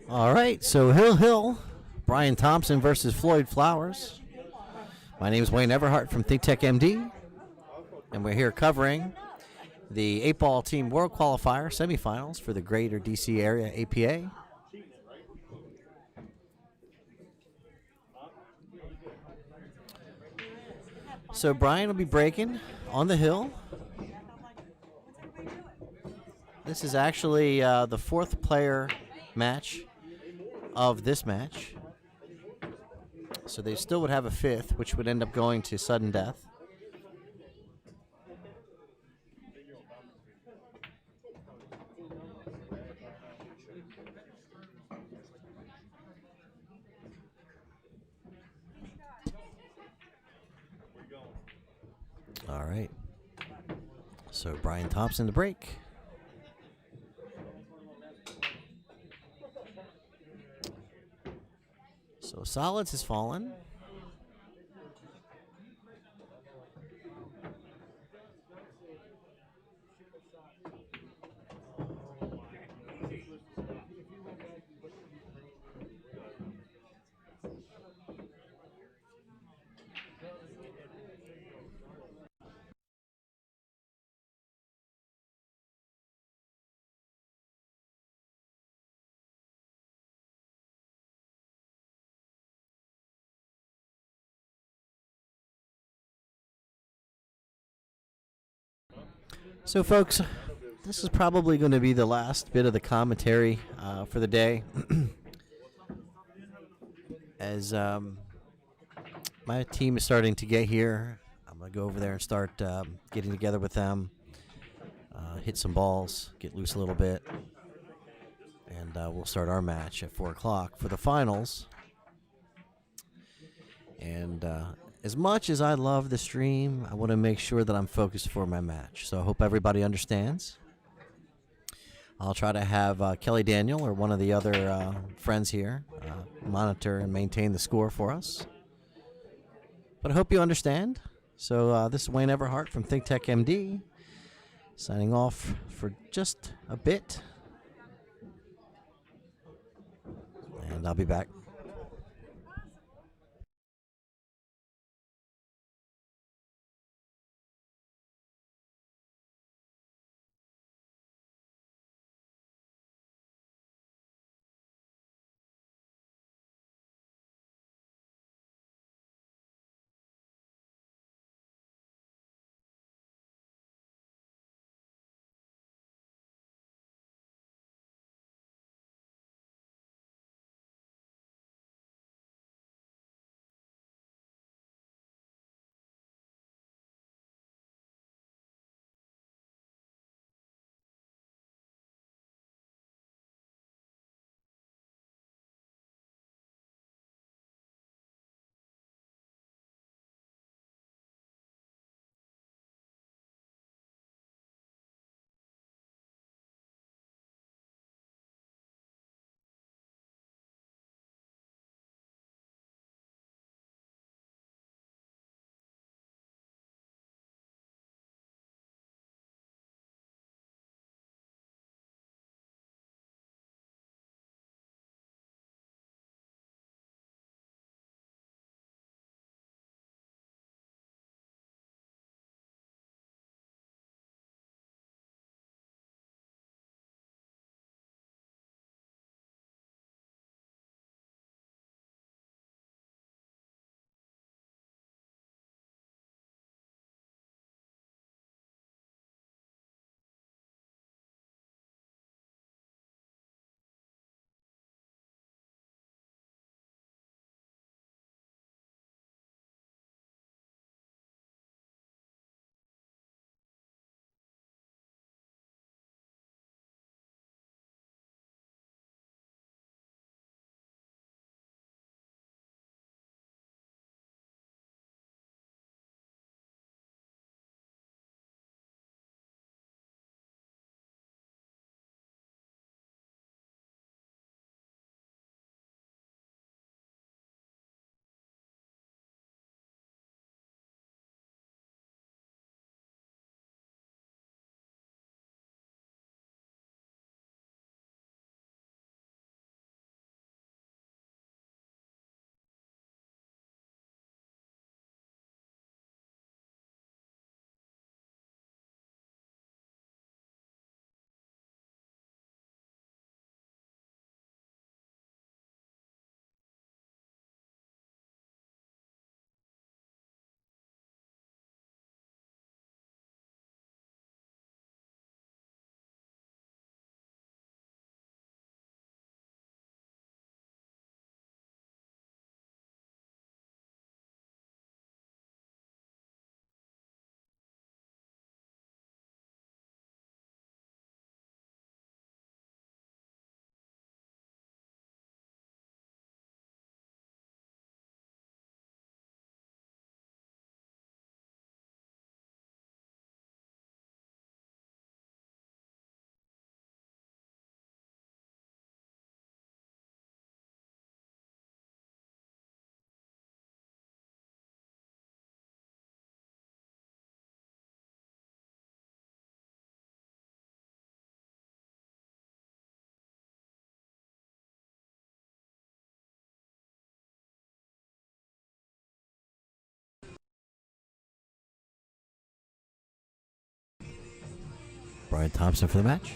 All right, so Hill, Brian Thompson versus Floyd Flowers. My name is Wayne Everhart from ThinkTech MD, and we're here covering the 8-ball team world qualifier semifinals for the Greater DC Area APA. So Brian will be breaking on the hill. This is actually the fourth player match of this match. So they still would have a fifth, which would end up going to sudden death. All right. So Brian Thompson to break. So solids has fallen. So, folks, this is probably going to be the last bit of the commentary for the day. As my team is starting to get here, I'm going to go over there and start getting together with them, hit some balls, get loose a little bit, and we'll start our match at 4 o'clock for the finals. And as much as I love the stream, I want to make sure that I'm focused for my match. So I hope everybody understands. I'll try to have Kelly Daniel or one of the other friends here monitor and maintain the score for us. But I hope you understand. So this is Wayne Everhart from ThinkTech MD, signing off for just a bit. And I'll be back. Brian Thompson for the match.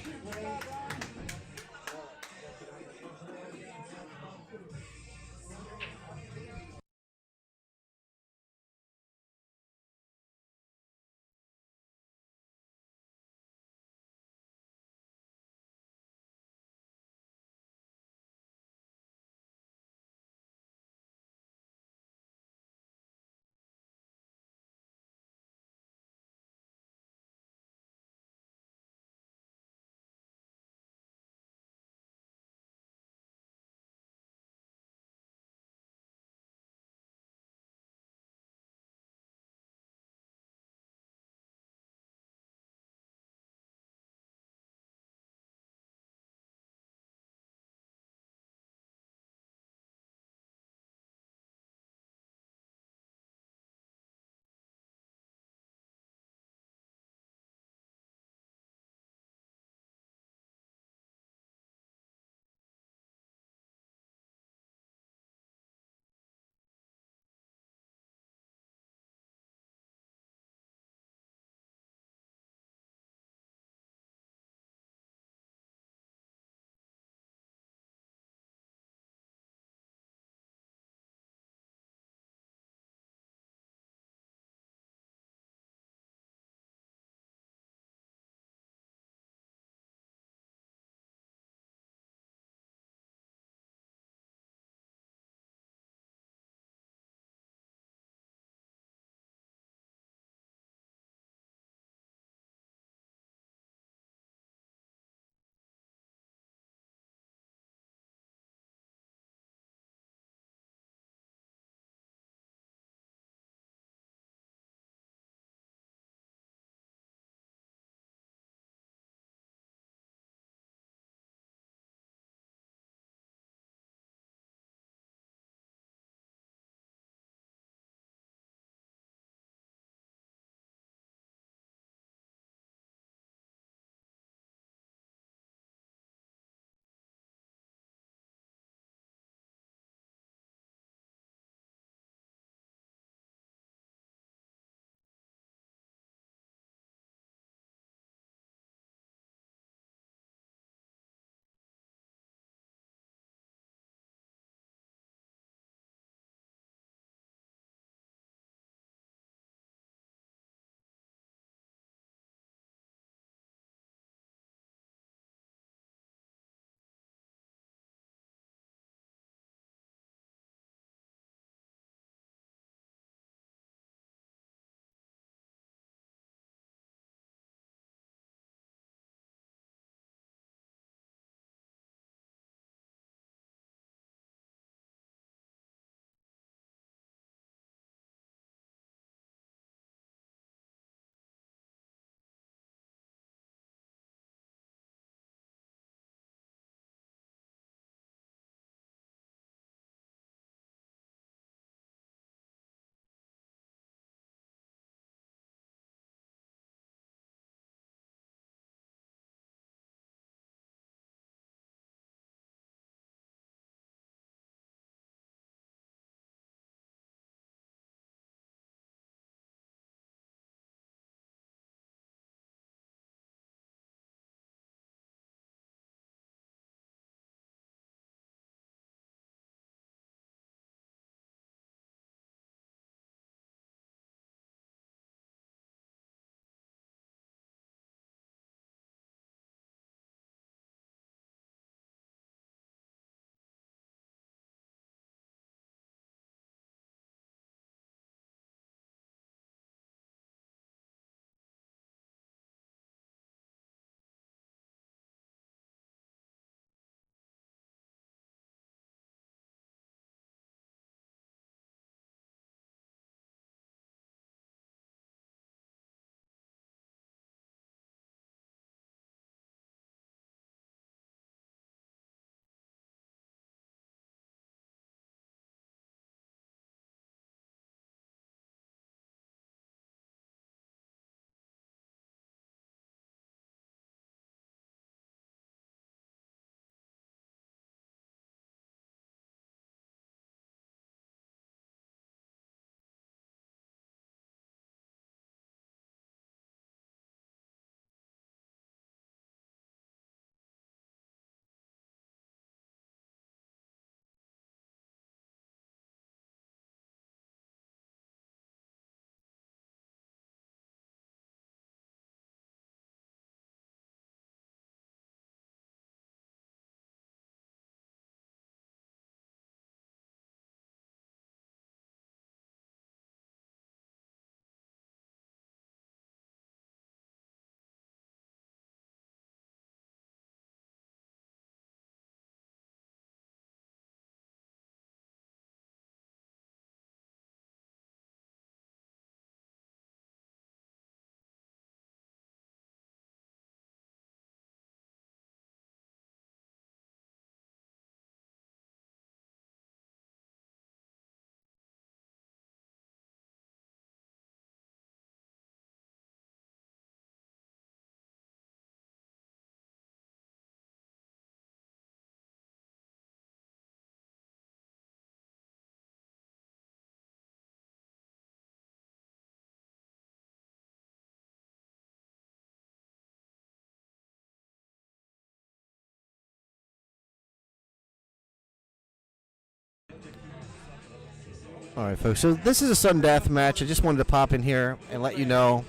All right, folks. So this is a sudden death match. I just wanted to pop in here and let you know.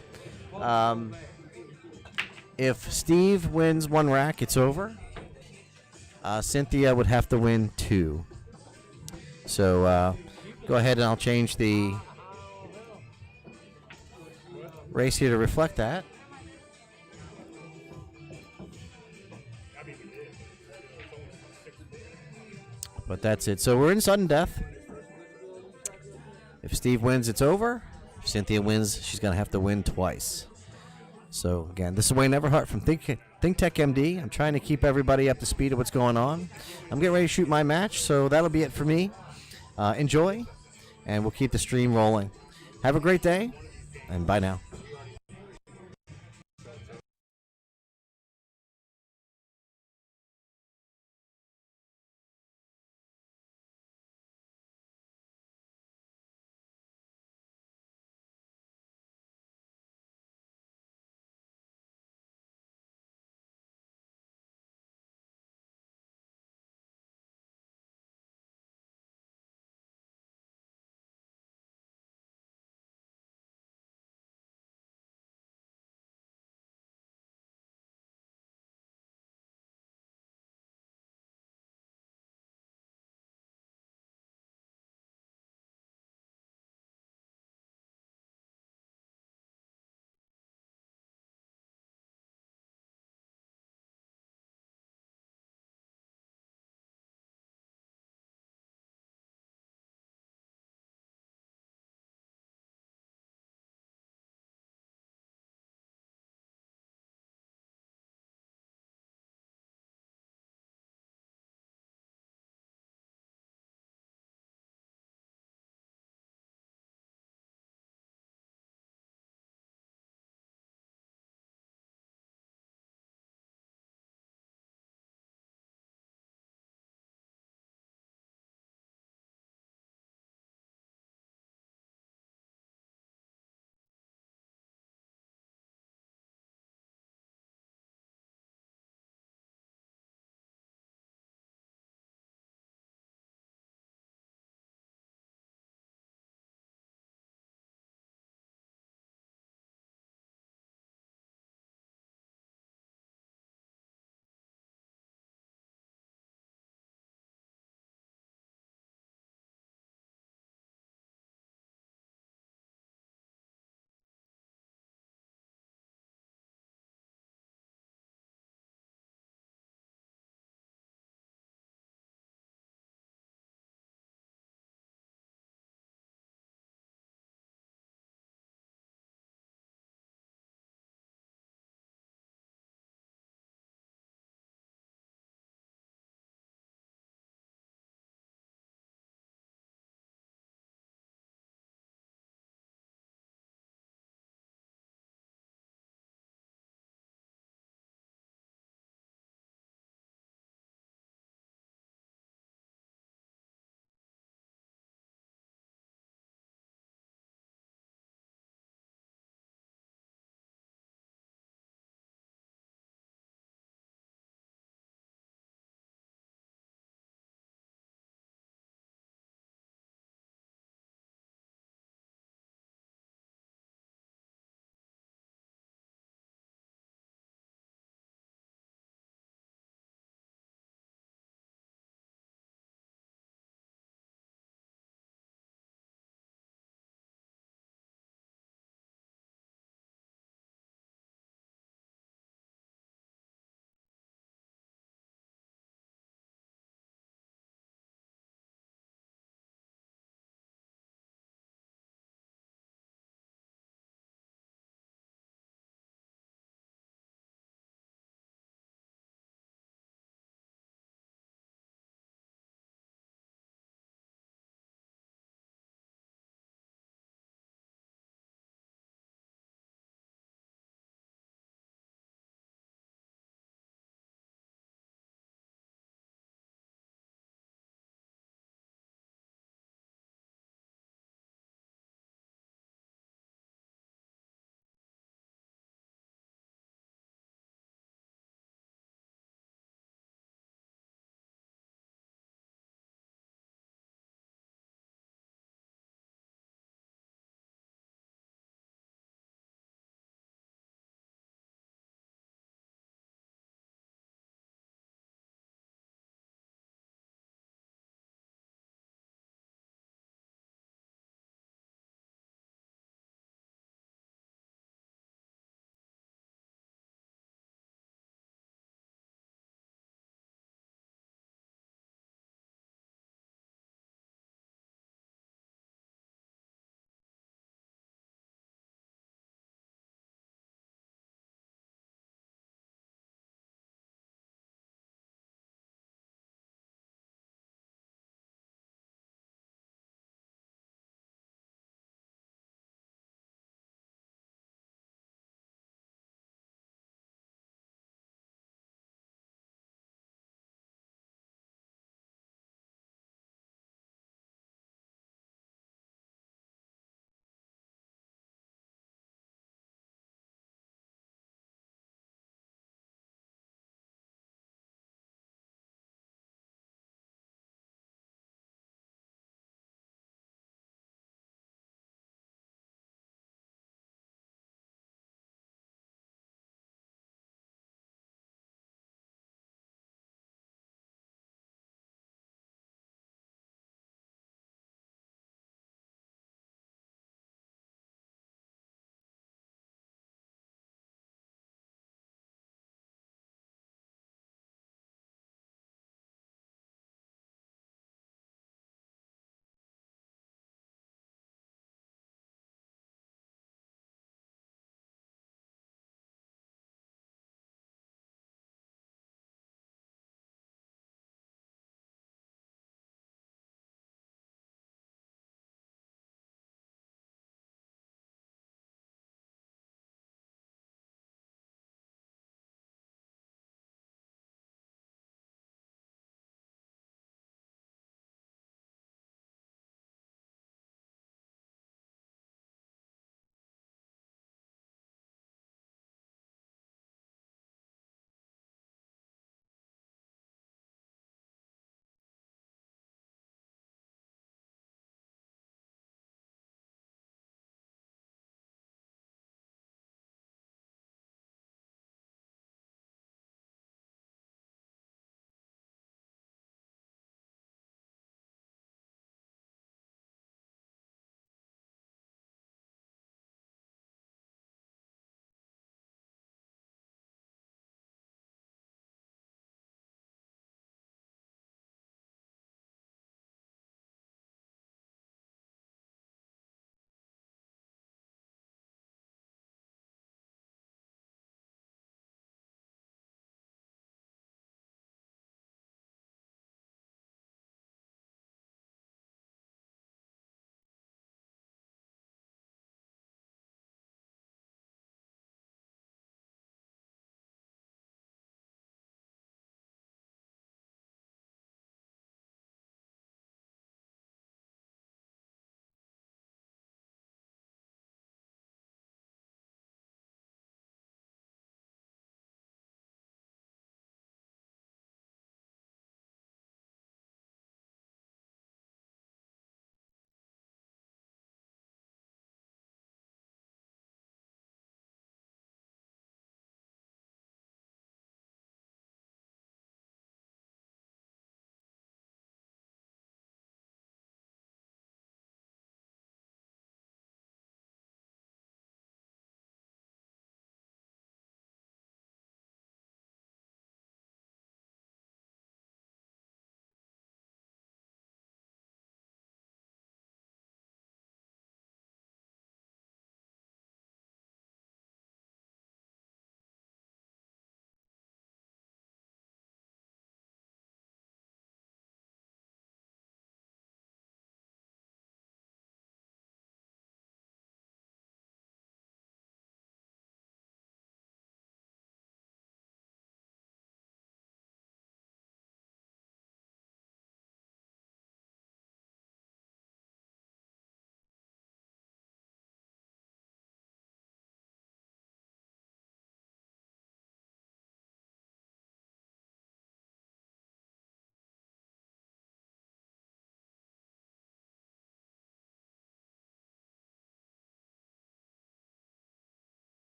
If Steve wins one rack, it's over. Cynthia would have to win two. So go ahead and I'll change the race here to reflect that. But that's it. So we're in sudden death. If Steve wins, it's over. If Cynthia wins, she's going to have to win twice. So, again, this is Wayne Everhart from Think Tech MD. I'm trying to keep everybody up to speed of what's going on. I'm getting ready to shoot my match, so that'll be it for me. Enjoy, and we'll keep the stream rolling. Have a great day, and bye now.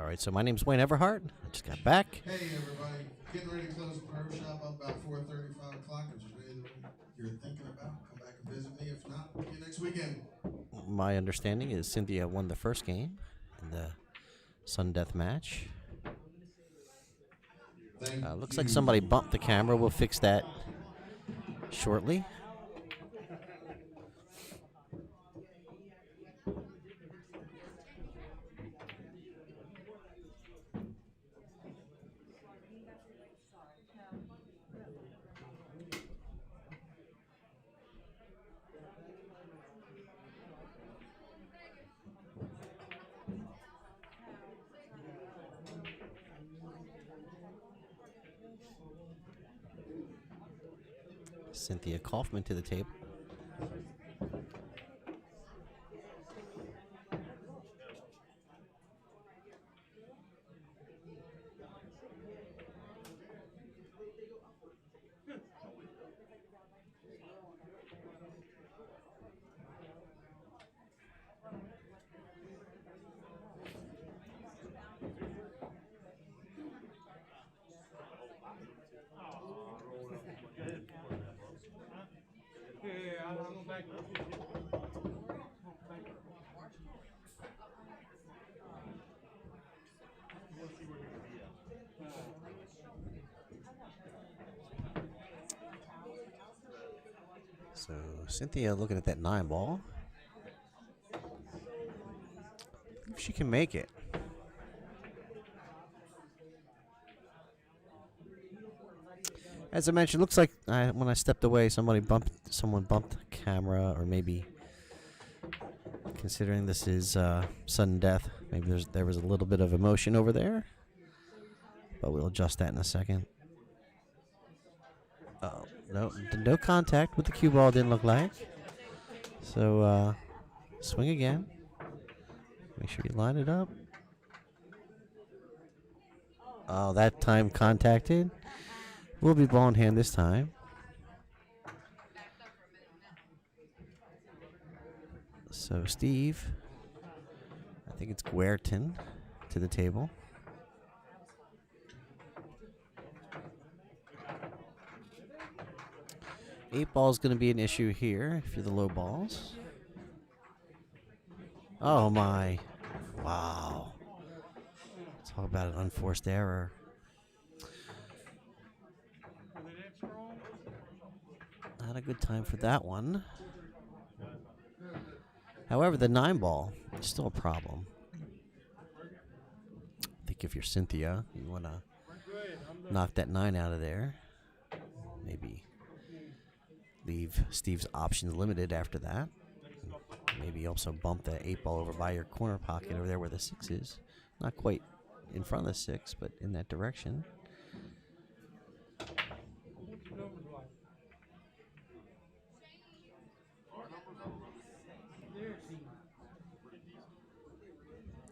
All right, so my name's Wayne Everhart. I just got back. Hey everybody, getting ready to close the barbershop up about 4:30, 5 o'clock. If there's anything you're thinking about, come back and visit me. If not, see you next weekend. My understanding is Cynthia won the first game in the sudden death match. Looks like somebody bumped the camera. We'll fix that shortly. Cynthia Kaufman to the table. So Cynthia looking at that 9 ball. If she can make it. As I mentioned, looks like when I stepped away, someone bumped the camera, or maybe considering this is sudden death, maybe there was a little bit of emotion over there. But we'll adjust that in a second. Oh, no contact with the cue ball, didn't look like. So swing again. Make sure you line it up. Oh, that time contacted. Will be ball in hand this time. So Steve, I think it's Guertin to the table. Eight ball is going to be an issue here if you're the low balls. Oh my. Wow. Talk about an unforced error. Not a good time for that one. However, the 9 ball is still a problem. I think if you're Cynthia, you want to knock that 9 out of there. Maybe leave Steve's options limited after that. Maybe also bump that 8 ball over by your corner pocket over there where the 6 is. Not quite in front of the 6, but in that direction.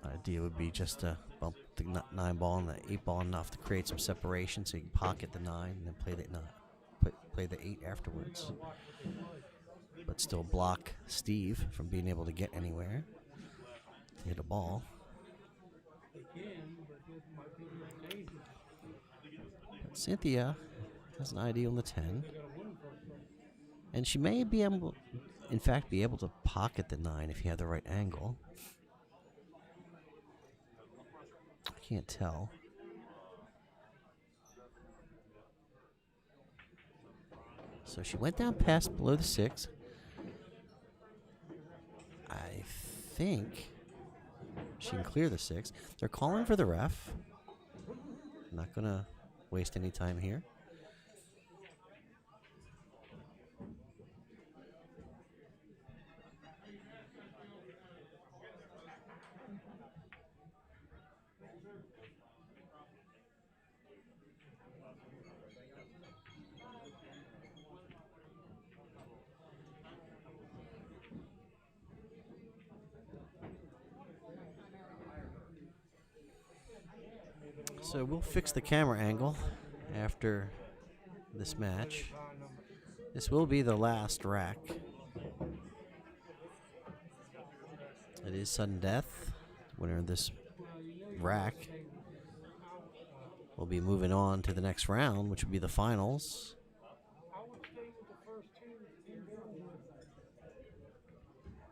Idea would be just to bump the 9 ball and the 8 ball enough to create some separation so you can pocket the 9 and then play the 8 afterwards. But still block Steve from being able to get anywhere to hit a ball. But Cynthia has an idea on the 10. And she may be able, in fact, be able to pocket the 9 if you have the right angle. I can't tell. So she went down past below the 6. I think she can clear the 6. They're calling for the ref. I'm not going to waste any time here. So we'll fix the camera angle after this match. This will be the last rack. It is sudden death. Winner of this rack. We'll be moving on to the next round, which will be the finals. I would stay with the first two in going with.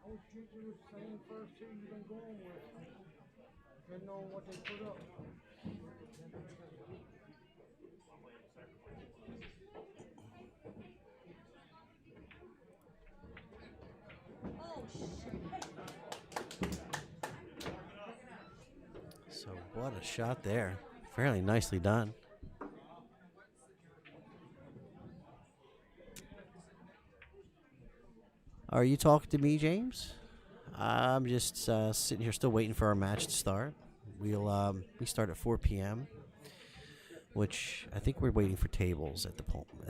I would keep you with the same first two you've been going with, depending on what they put up. So what a shot there. Fairly nicely done. Are you talking to me, James? I'm just sitting here still waiting for our match to start. We start at 4 p.m., which I think we're waiting for tables at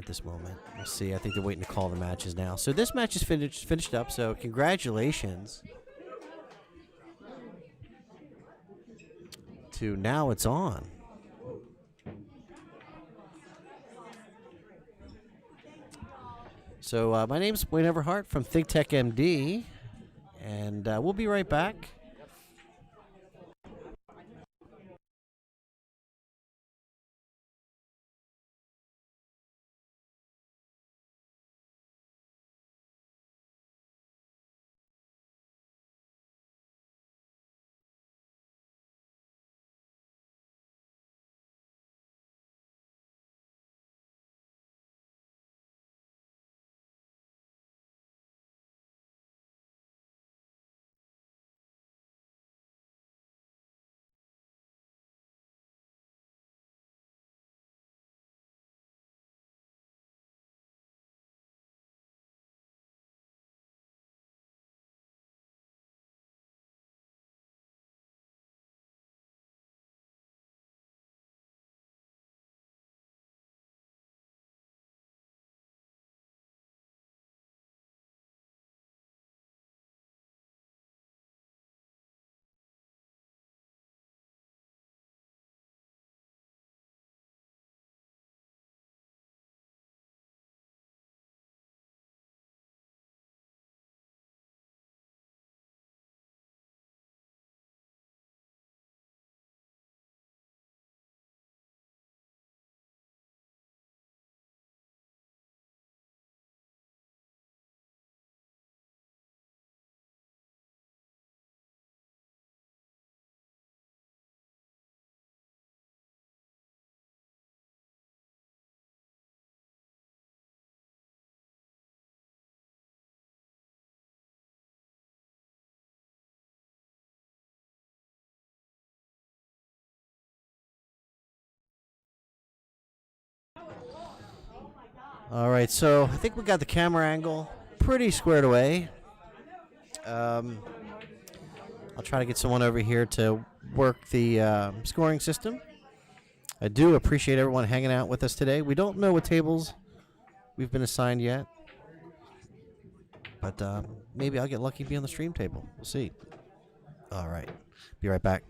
this moment. We'll see. I think they're waiting to call the matches now. So this match is finished up. So congratulations to Now It's On. So my name's Wayne Everhart from ThinkTech MD, and we'll be right back. All right, so I think we got the camera angle pretty squared away. I'll try to get someone over here to work the scoring system. I do appreciate everyone hanging out with us today. We don't know what tables we've been assigned yet, but maybe I'll get lucky and be on the stream table. We'll see. All right, be right back.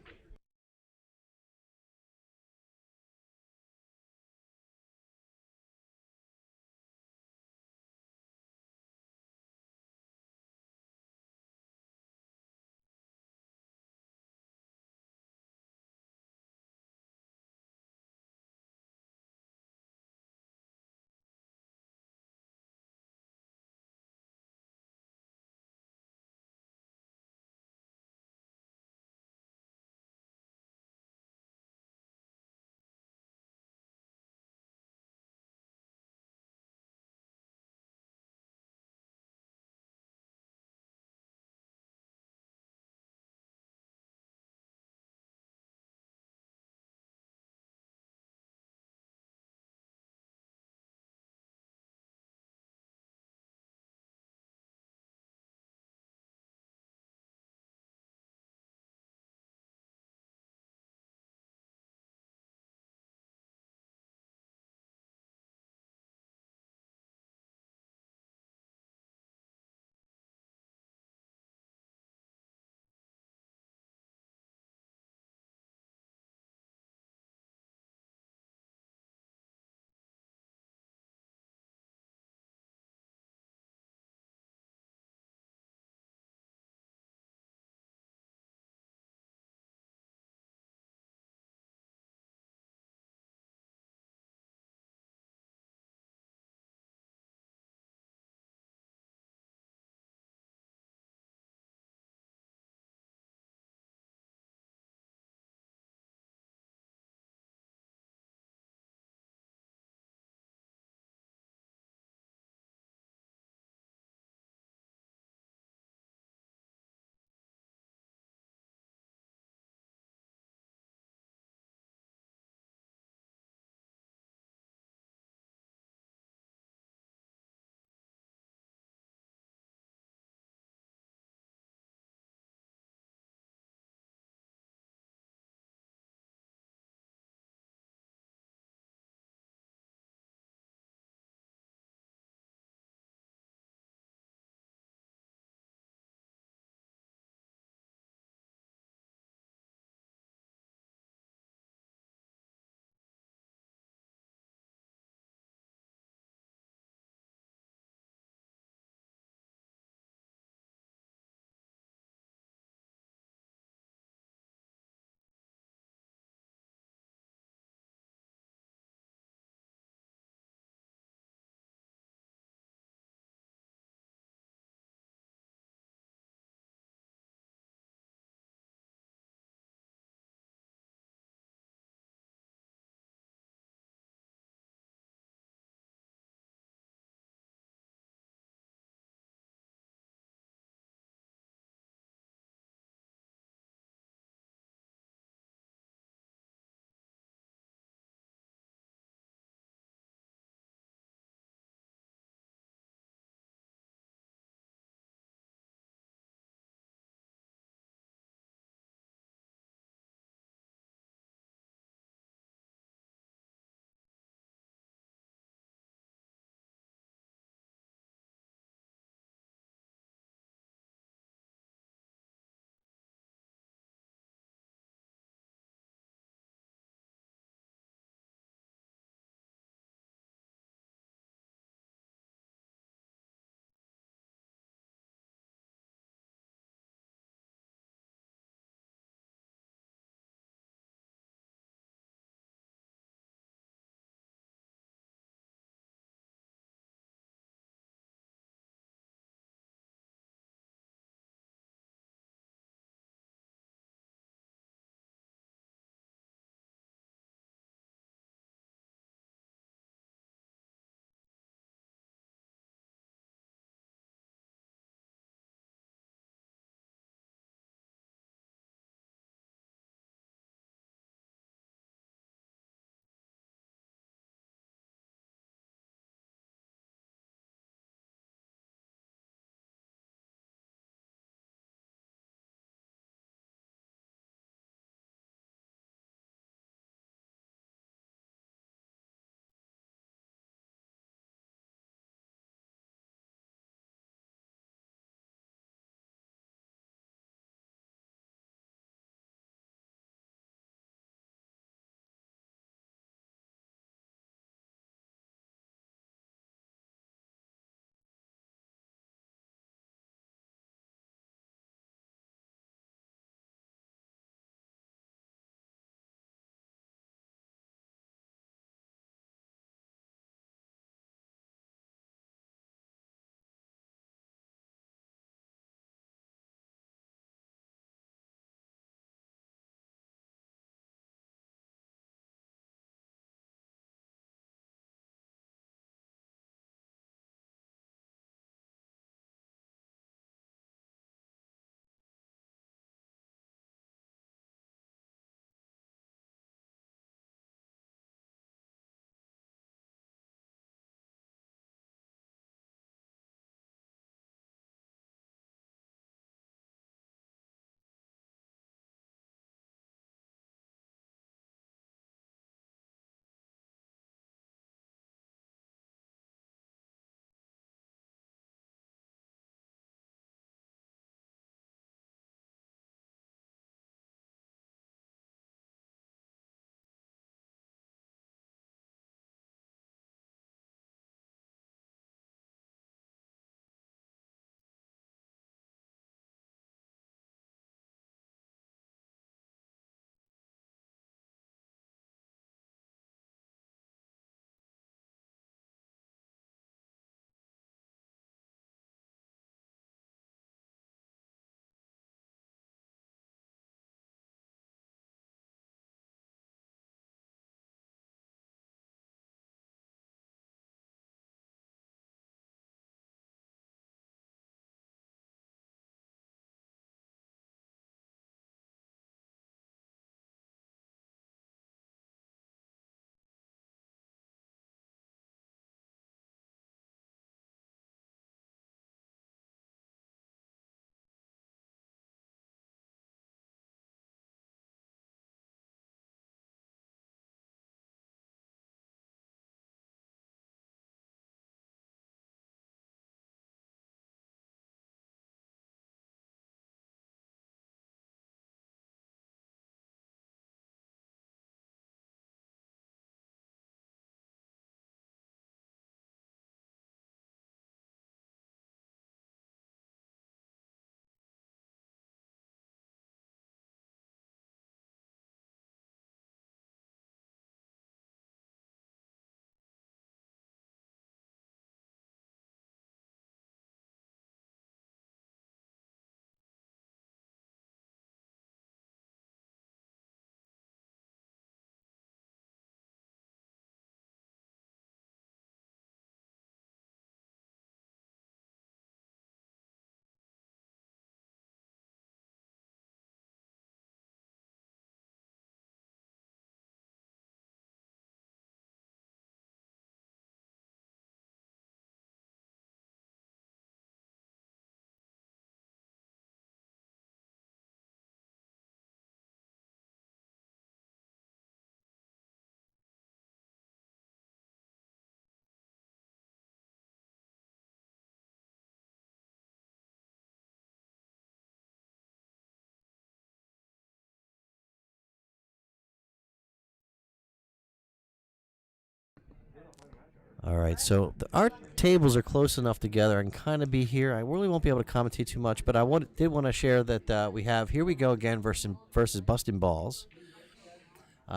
All right, so our tables are close enough together. I can kind of be here. I really won't be able to commentate too much, but did want to share that we have Here We Go Again versus Bustin' Balls.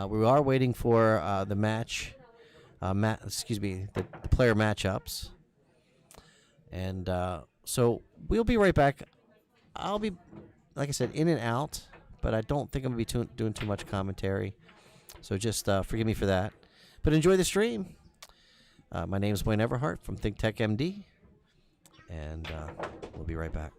We are waiting for the match, the player matchups. And so we'll be right back. I'll be, like I said, in and out, but I don't think I'm going to be doing too much commentary. So just forgive me for that. But enjoy the stream. My name is Wayne Everhart from ThinkTech MD, and we'll be right back.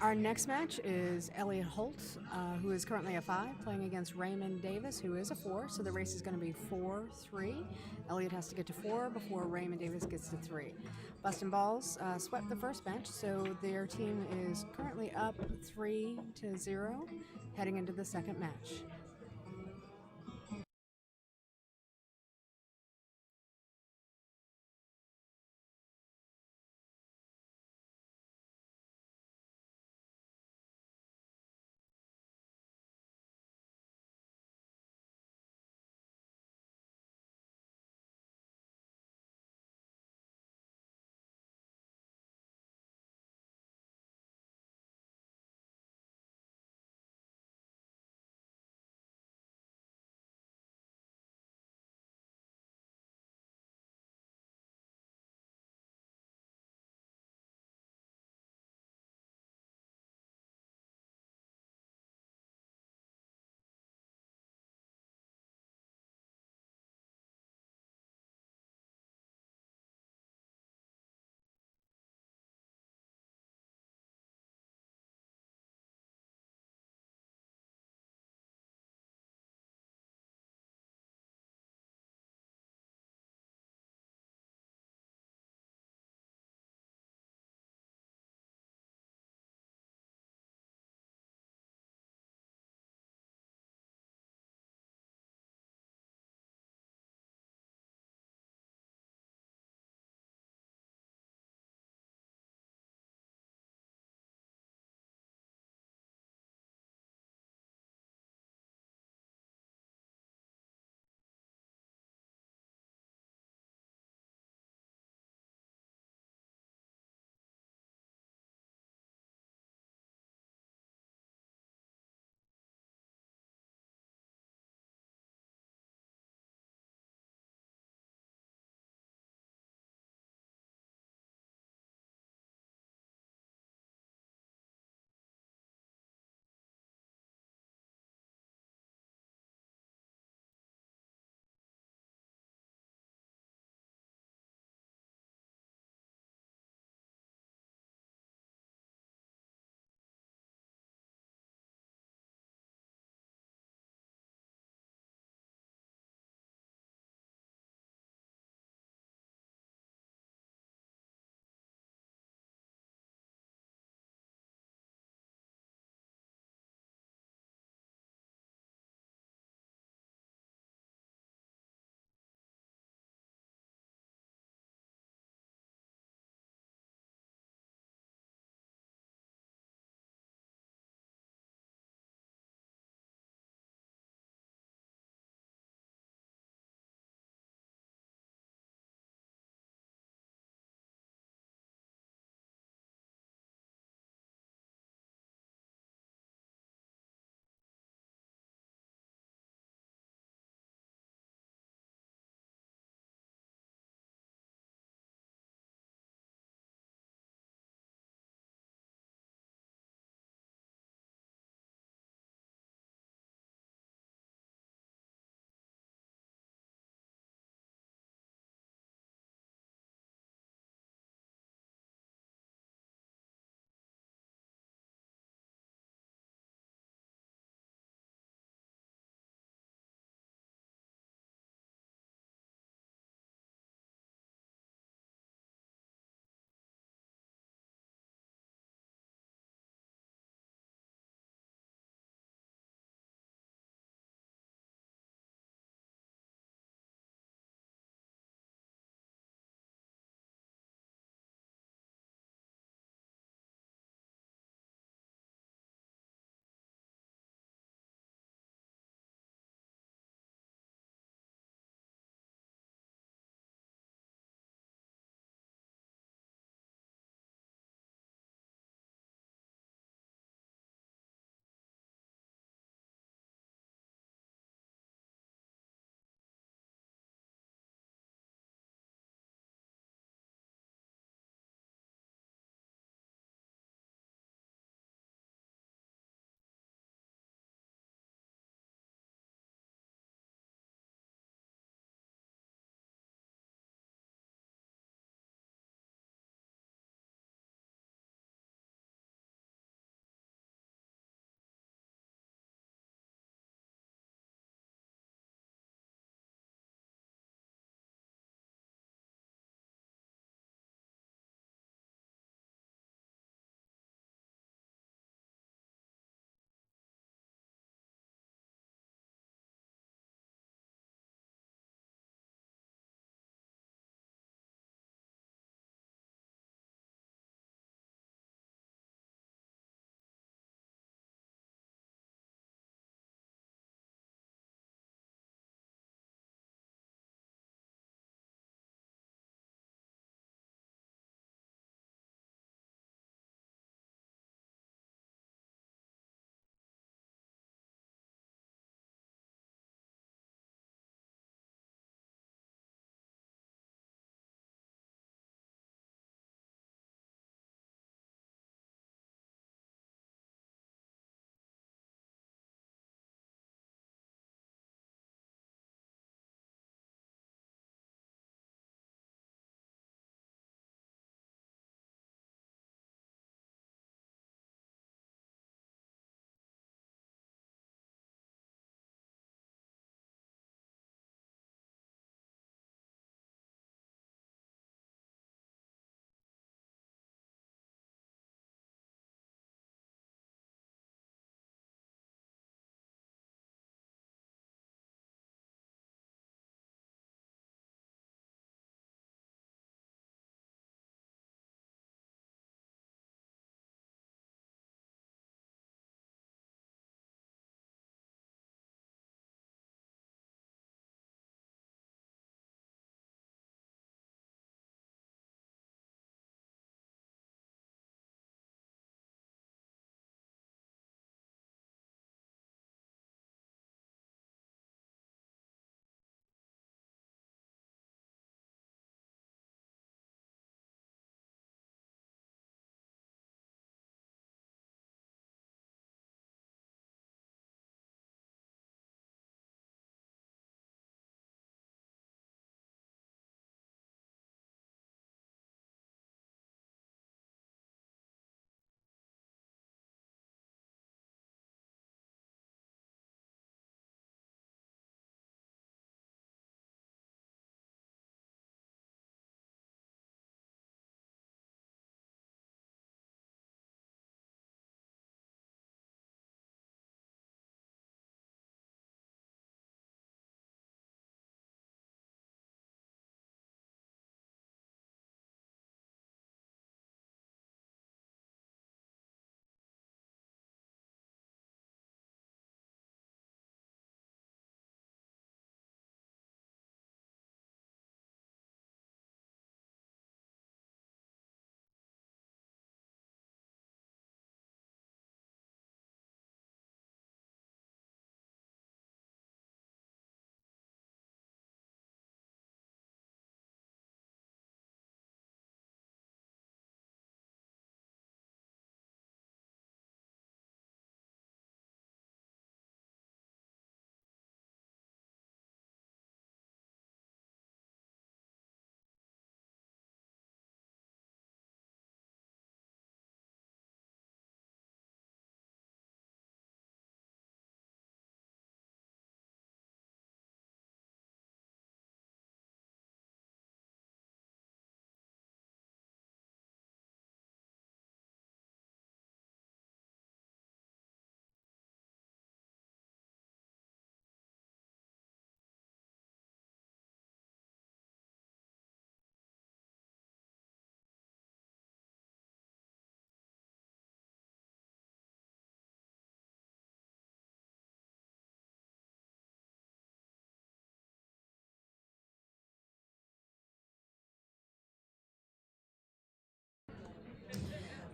Our next match is Elliot Holt, who is currently a 5, playing against Raymond Davis, who is a 4. So the race is going to be 4-3. Elliot has to get to 4 before Raymond Davis gets to 3. Bustin' Balls swept the first match, so their team is currently up 3-0, heading into the second match.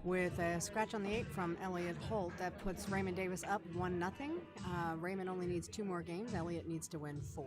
with a scratch on the 8 from Elliot Holt. That puts Raymond Davis up 1-0. Raymond only needs 2 more games. Elliot needs to win 4.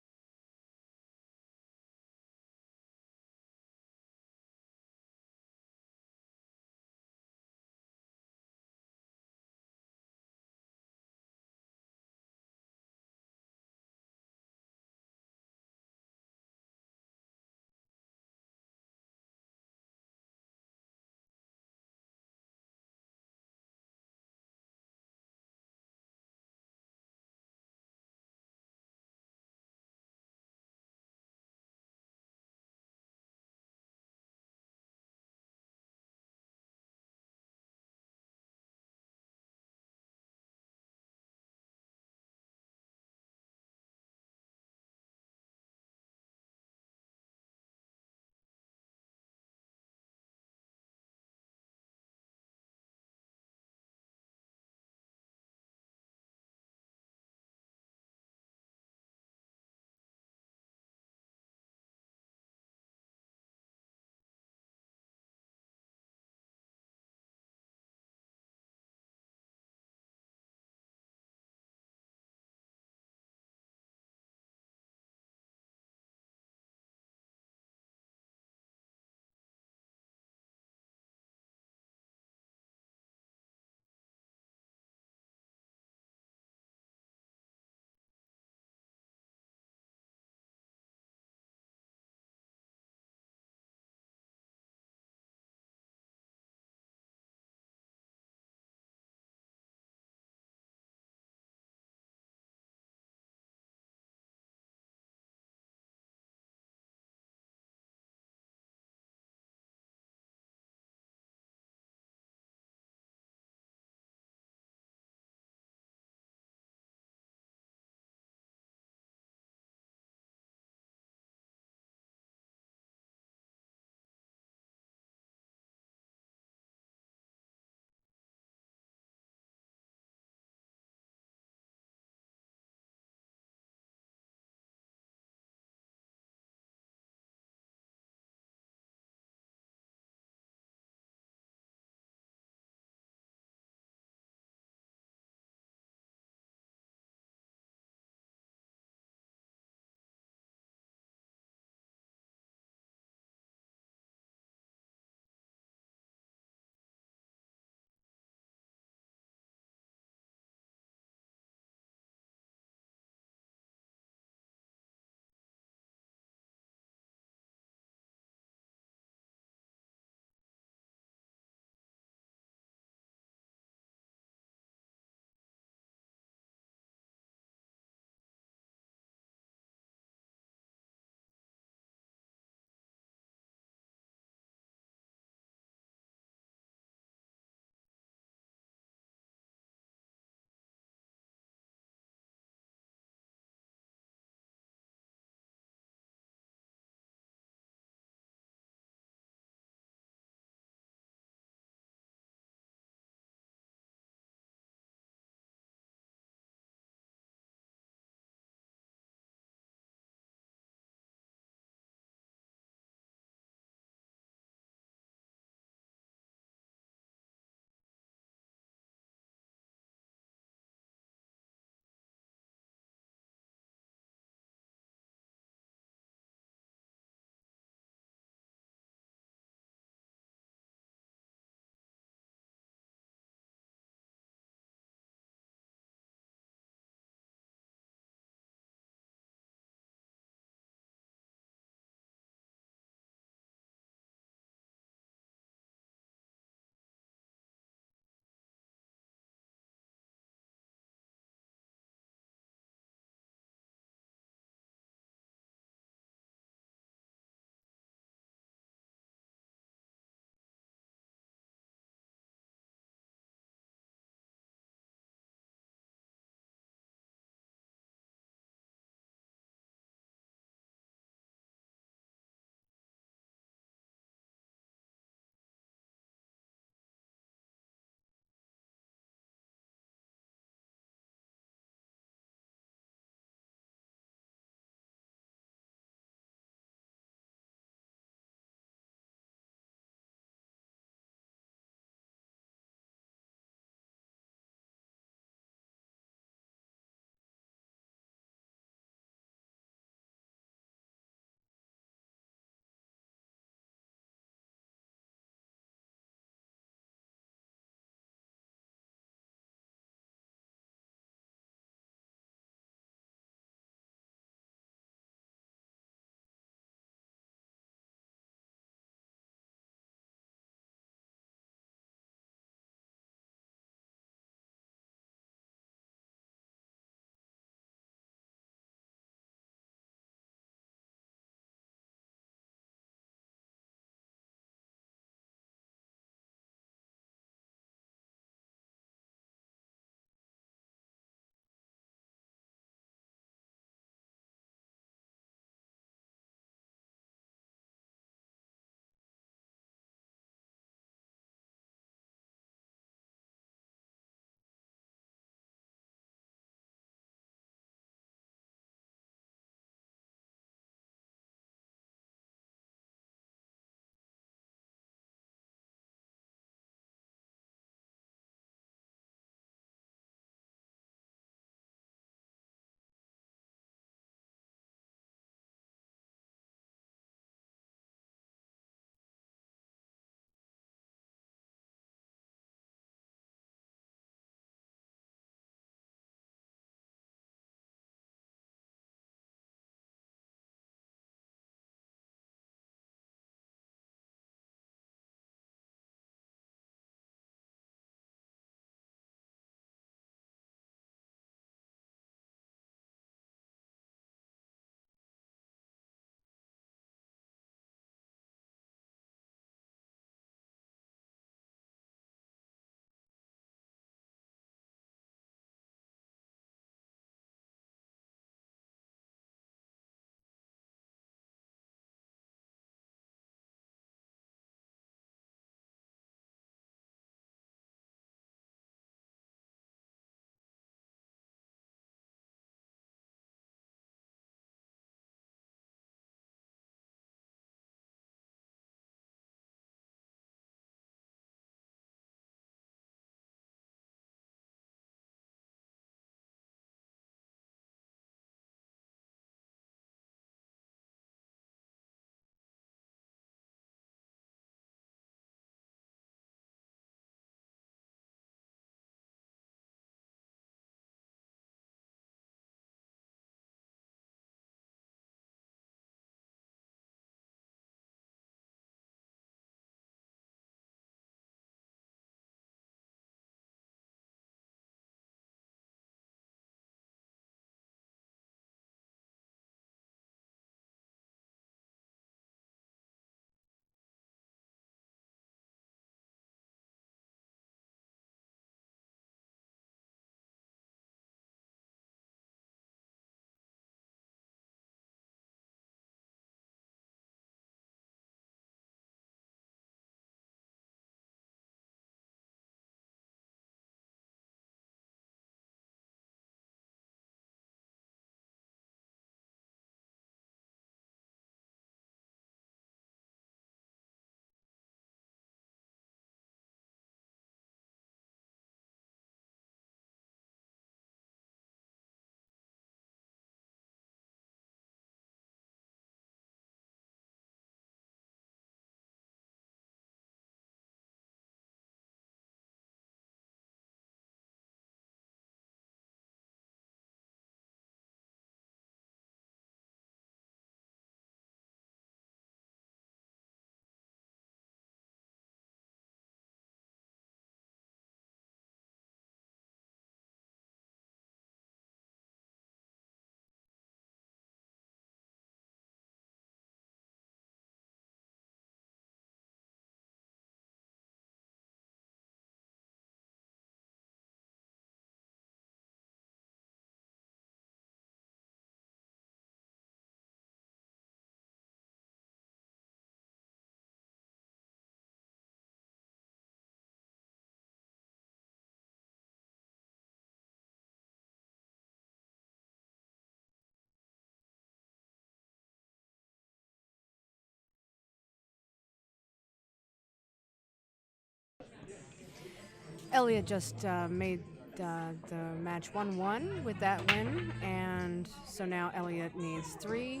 Elliot just made the match 1-1 with that win, and so now Elliot needs 3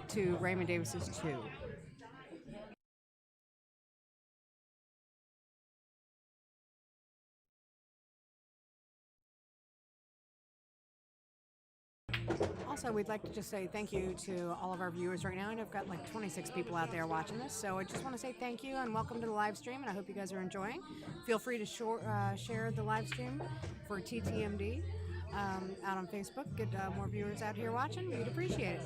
to Raymond Davis's 2. Also, we'd like to just say thank you to all of our viewers right now. I know I've got like 26 people out there watching this, so I just want to say thank you and welcome to the live stream, and I hope you guys are enjoying. Feel free to share the live stream for TTMD out on Facebook. Get more viewers out here watching. We'd appreciate it.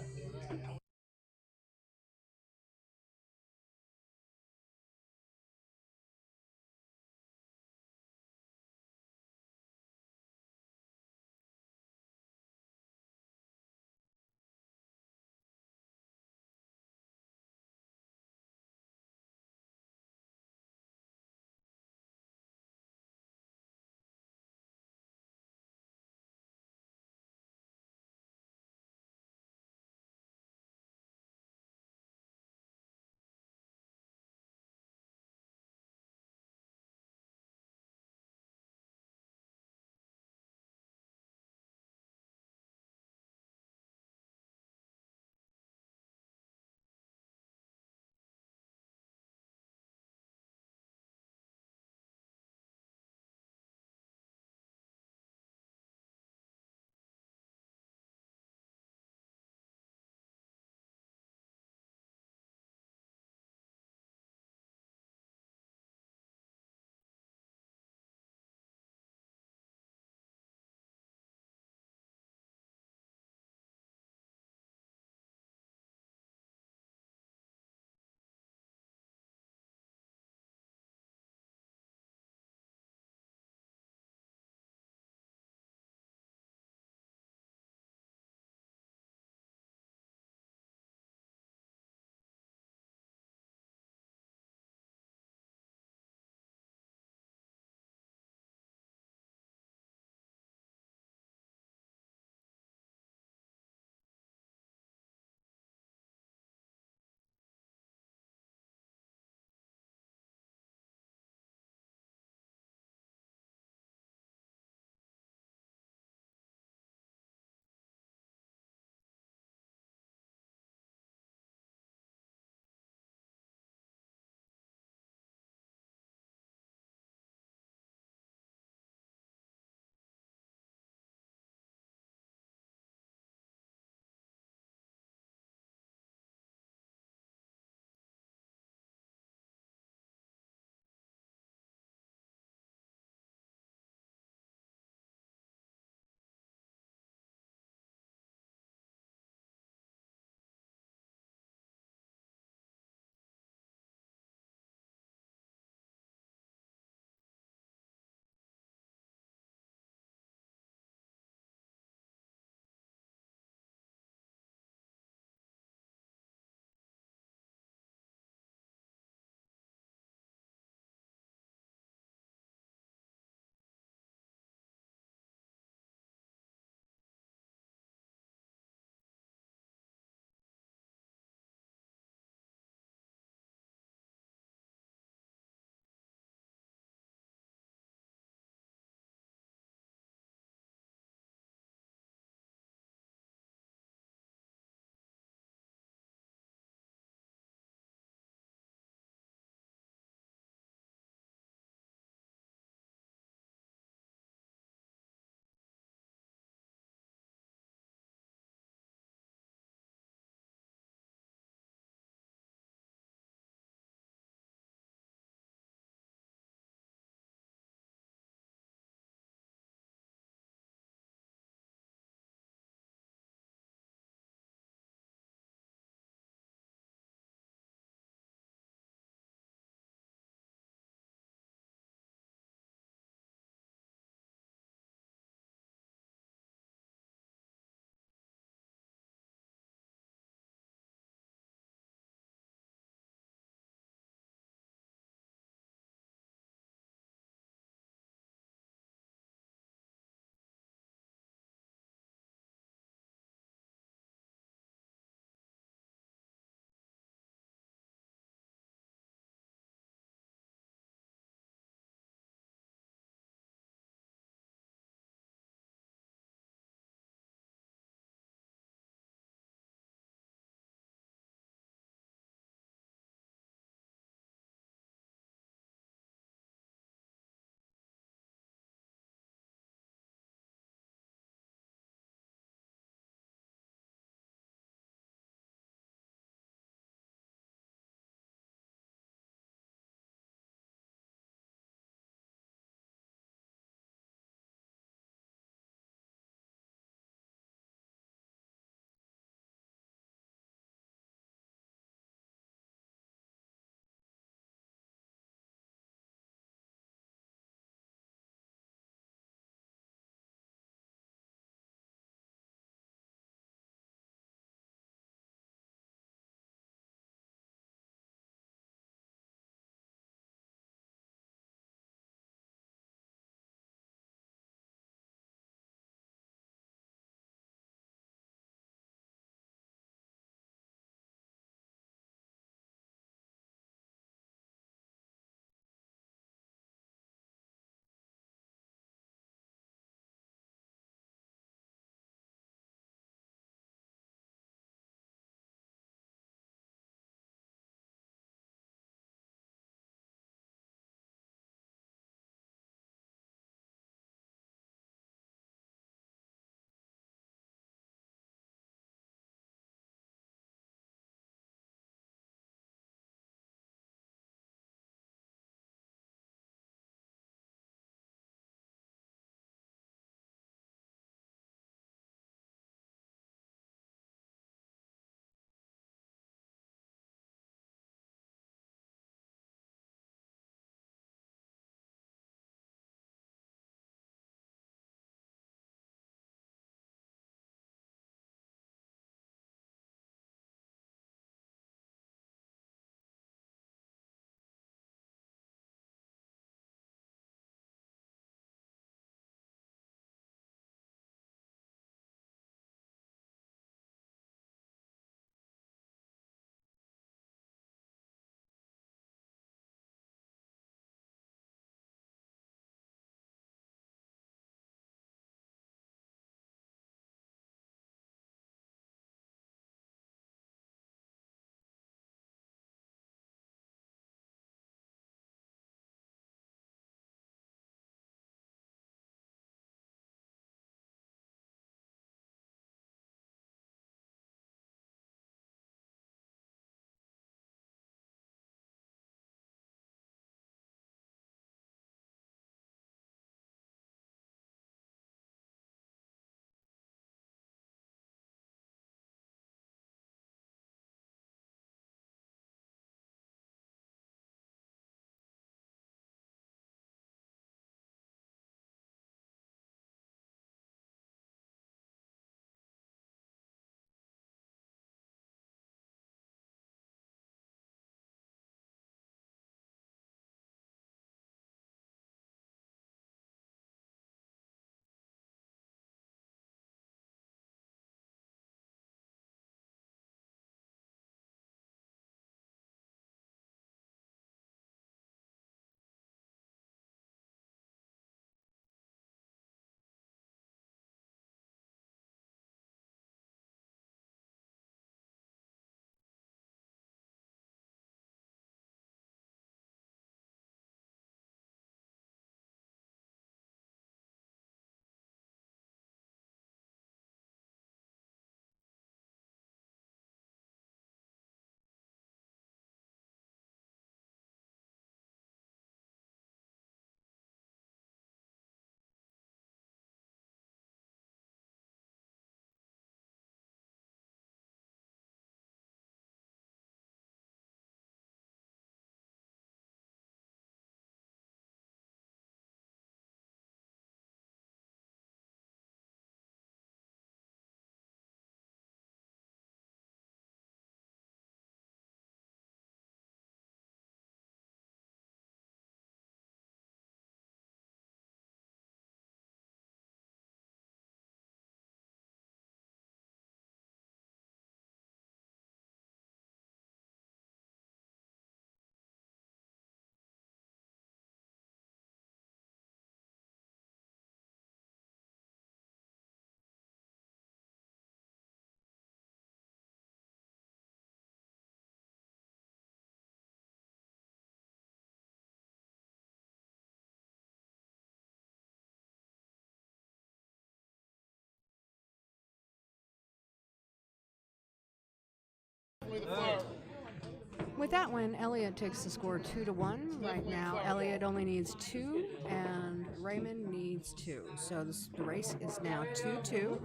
With that win, Elliott takes the score 2-1. Right now, Elliott only needs 2, and Raymond needs 2. So the race is now 2-2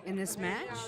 in this match.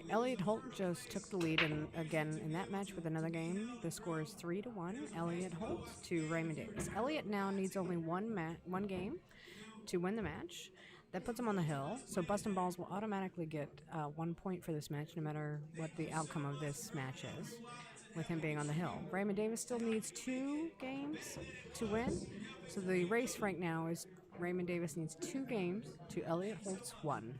Elliot Holt just took the lead, and again in that match with another game, the score is 3-1. Elliot Holt to Raymond Davis. Elliot now needs only one game to win the match. That puts him on the hill. So Bustin' Balls will automatically get 1 point for this match, no matter what the outcome of this match is, with him being on the hill. Raymond Davis still needs 2 games to win. So the race right now is Raymond Davis needs 2 games to Elliot Holt's 1.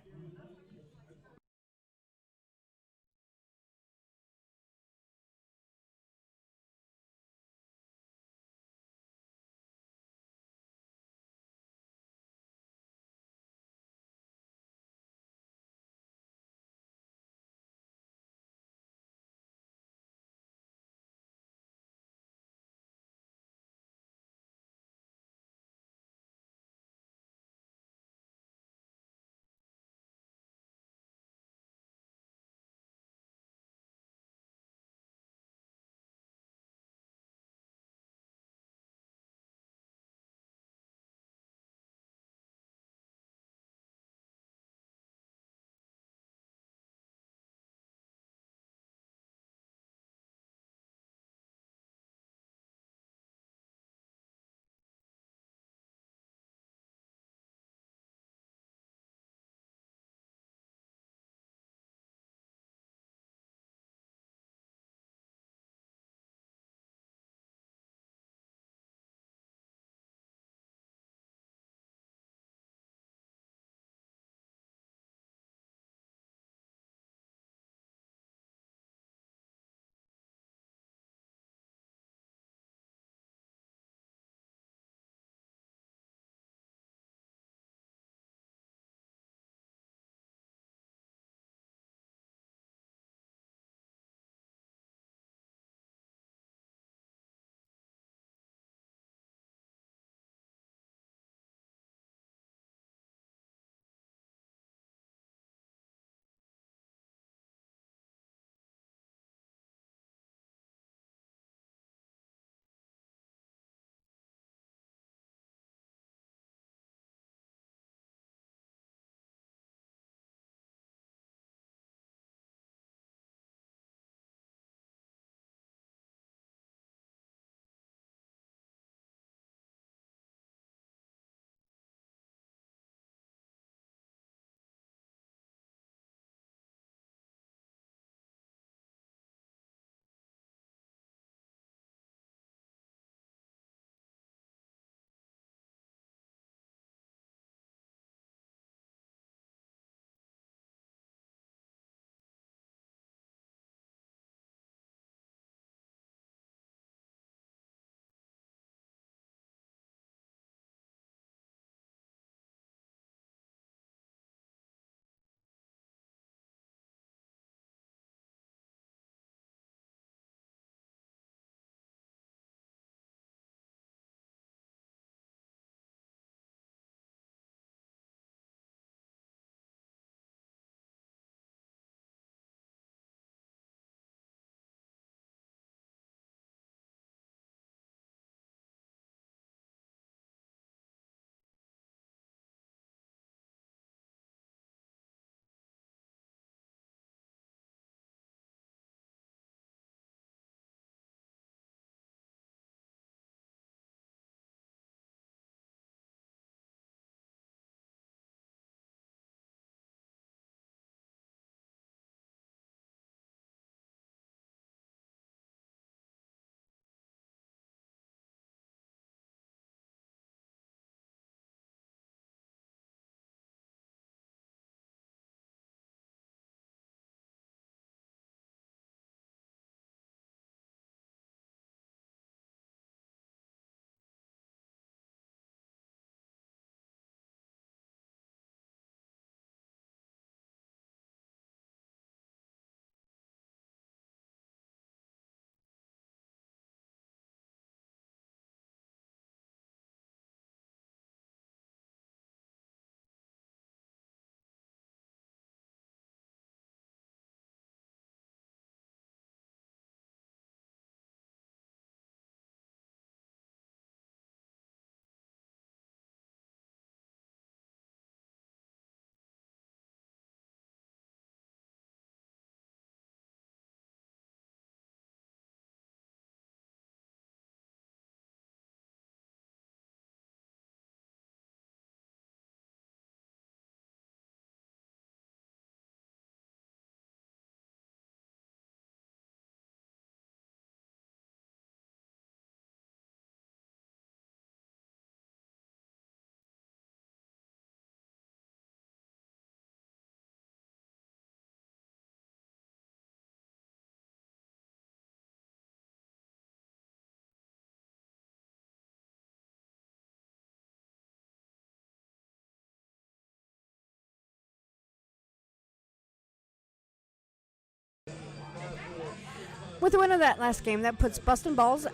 With the win of that last game, that puts Bustin' Balls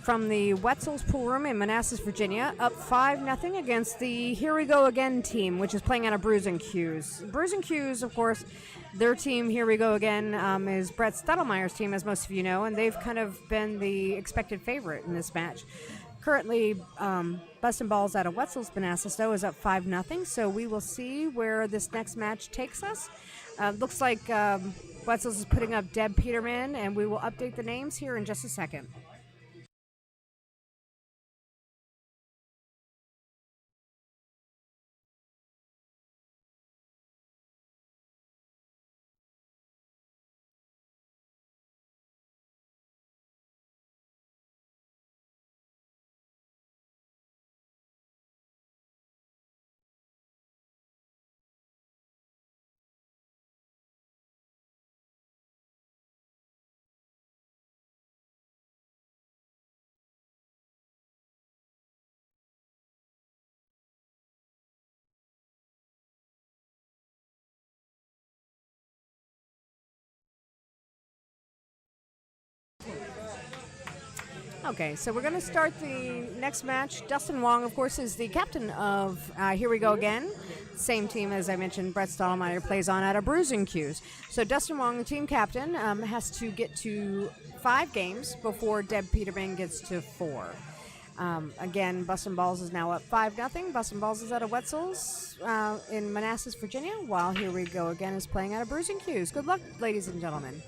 from the Wetzel's Pool Room in Manassas, Virginia, up 5-0 against the Here We Go Again team, which is playing out of Brews and Q's. Brews and Q's, of course, their team, Here We Go Again, is Brett Stottlemeyer's team, as most of you know, and they've kind of been the expected favorite in this match. Currently, Bustin' Balls out of Wetzel's Manassas, though, is up 5-0, so we will see where this next match takes us. Looks like Wetzel's is putting up Deb Peterman, and we will update the names here in just a second. Okay, so we're going to start the next match. Dustin Wong, of course, is the captain of Here We Go Again. Same team, as I mentioned, Brett Stottlemeyer plays on out of Brews and Q's. So Dustin Wong, the team captain, has to get to 5 games before Deb Peterman gets to 4. Again, Bustin' Balls is now up 5-0. Bustin' Balls is out of Wetzel's in Manassas, Virginia, while Here We Go Again is playing out of Brews and Q's. Good luck, ladies and gentlemen.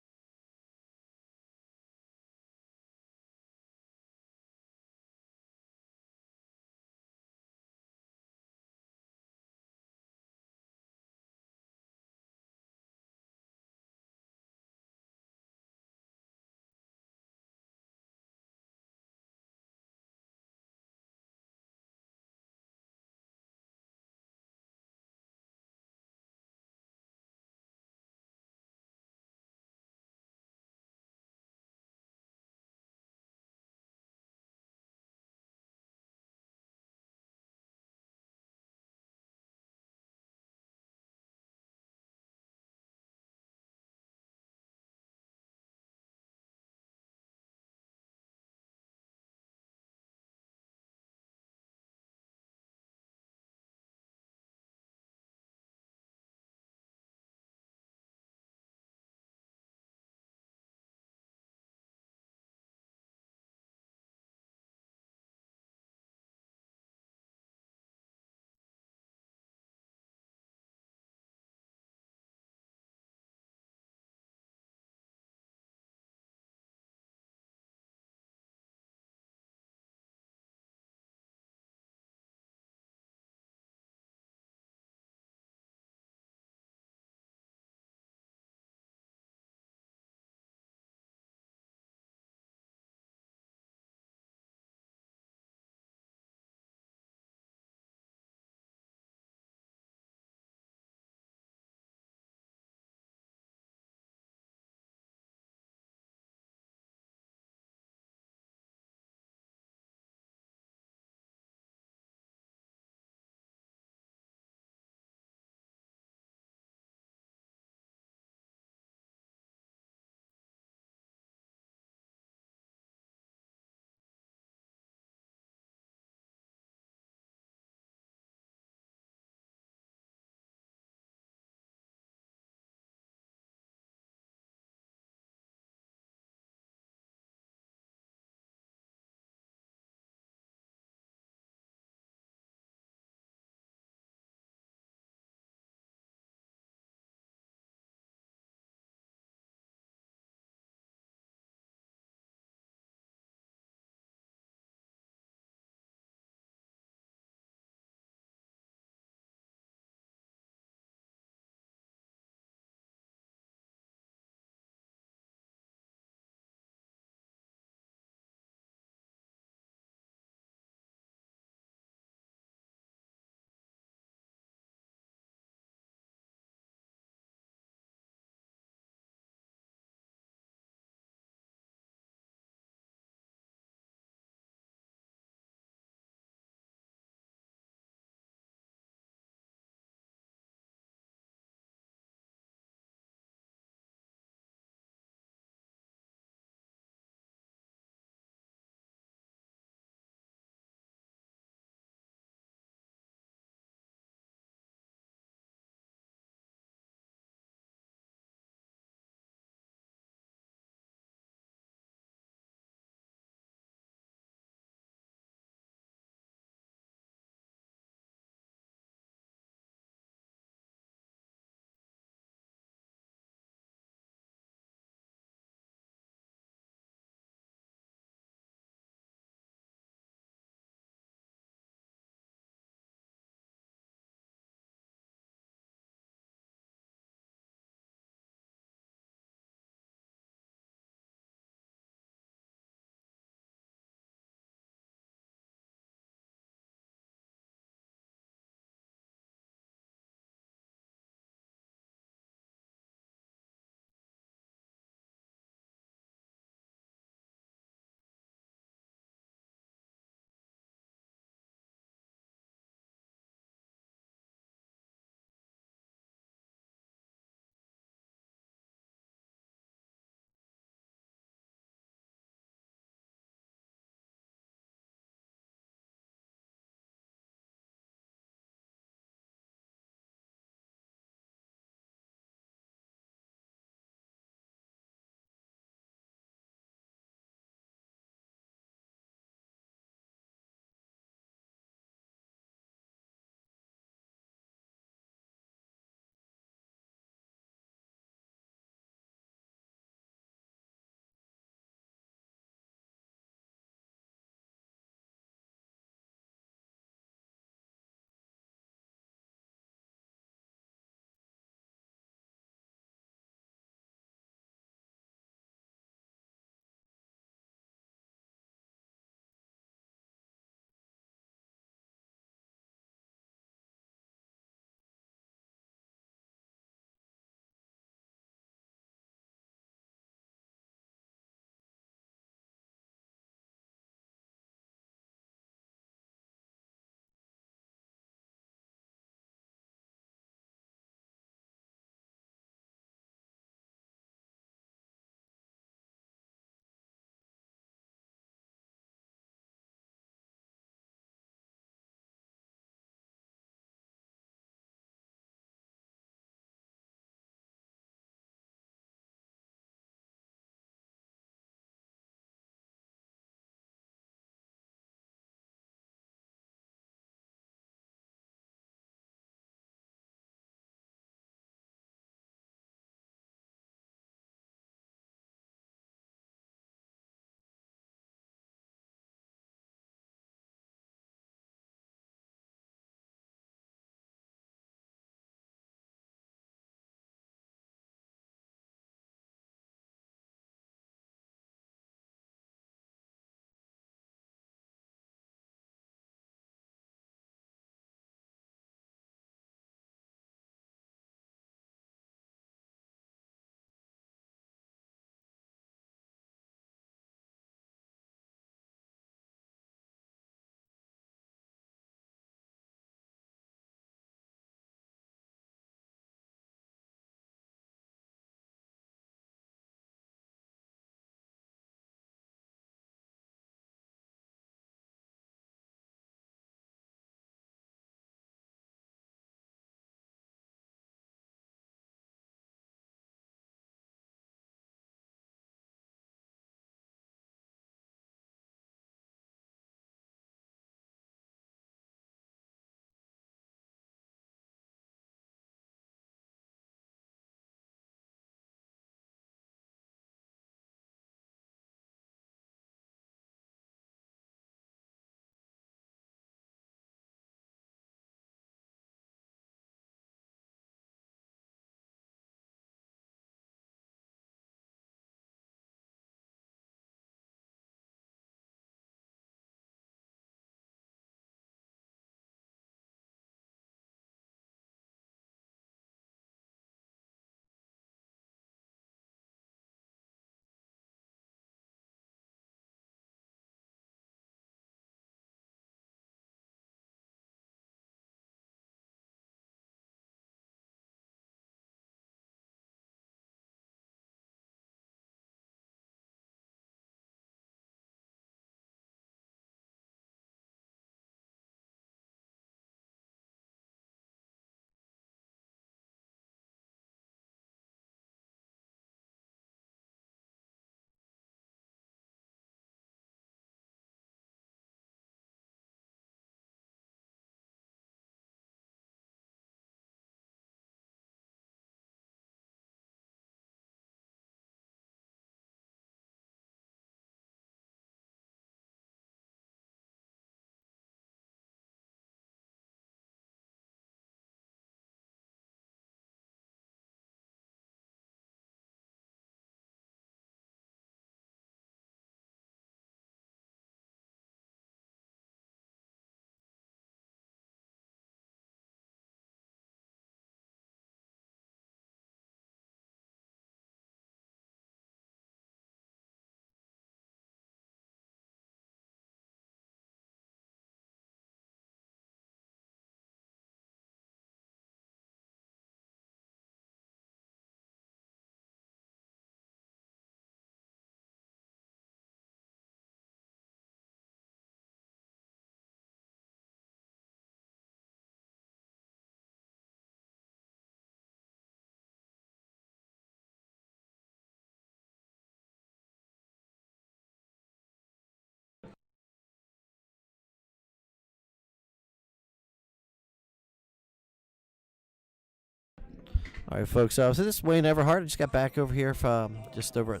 All right, folks. So this is Wayne Everhart. I just got back over here from just over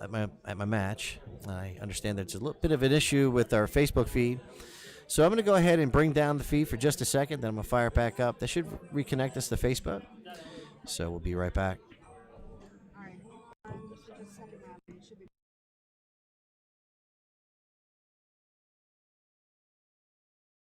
at my match. I understand there's a little bit of an issue with our Facebook feed, so I'm going to go ahead and bring down the feed for just a second. Then I'm going to fire it back up. That should reconnect us to Facebook. So we'll be right back.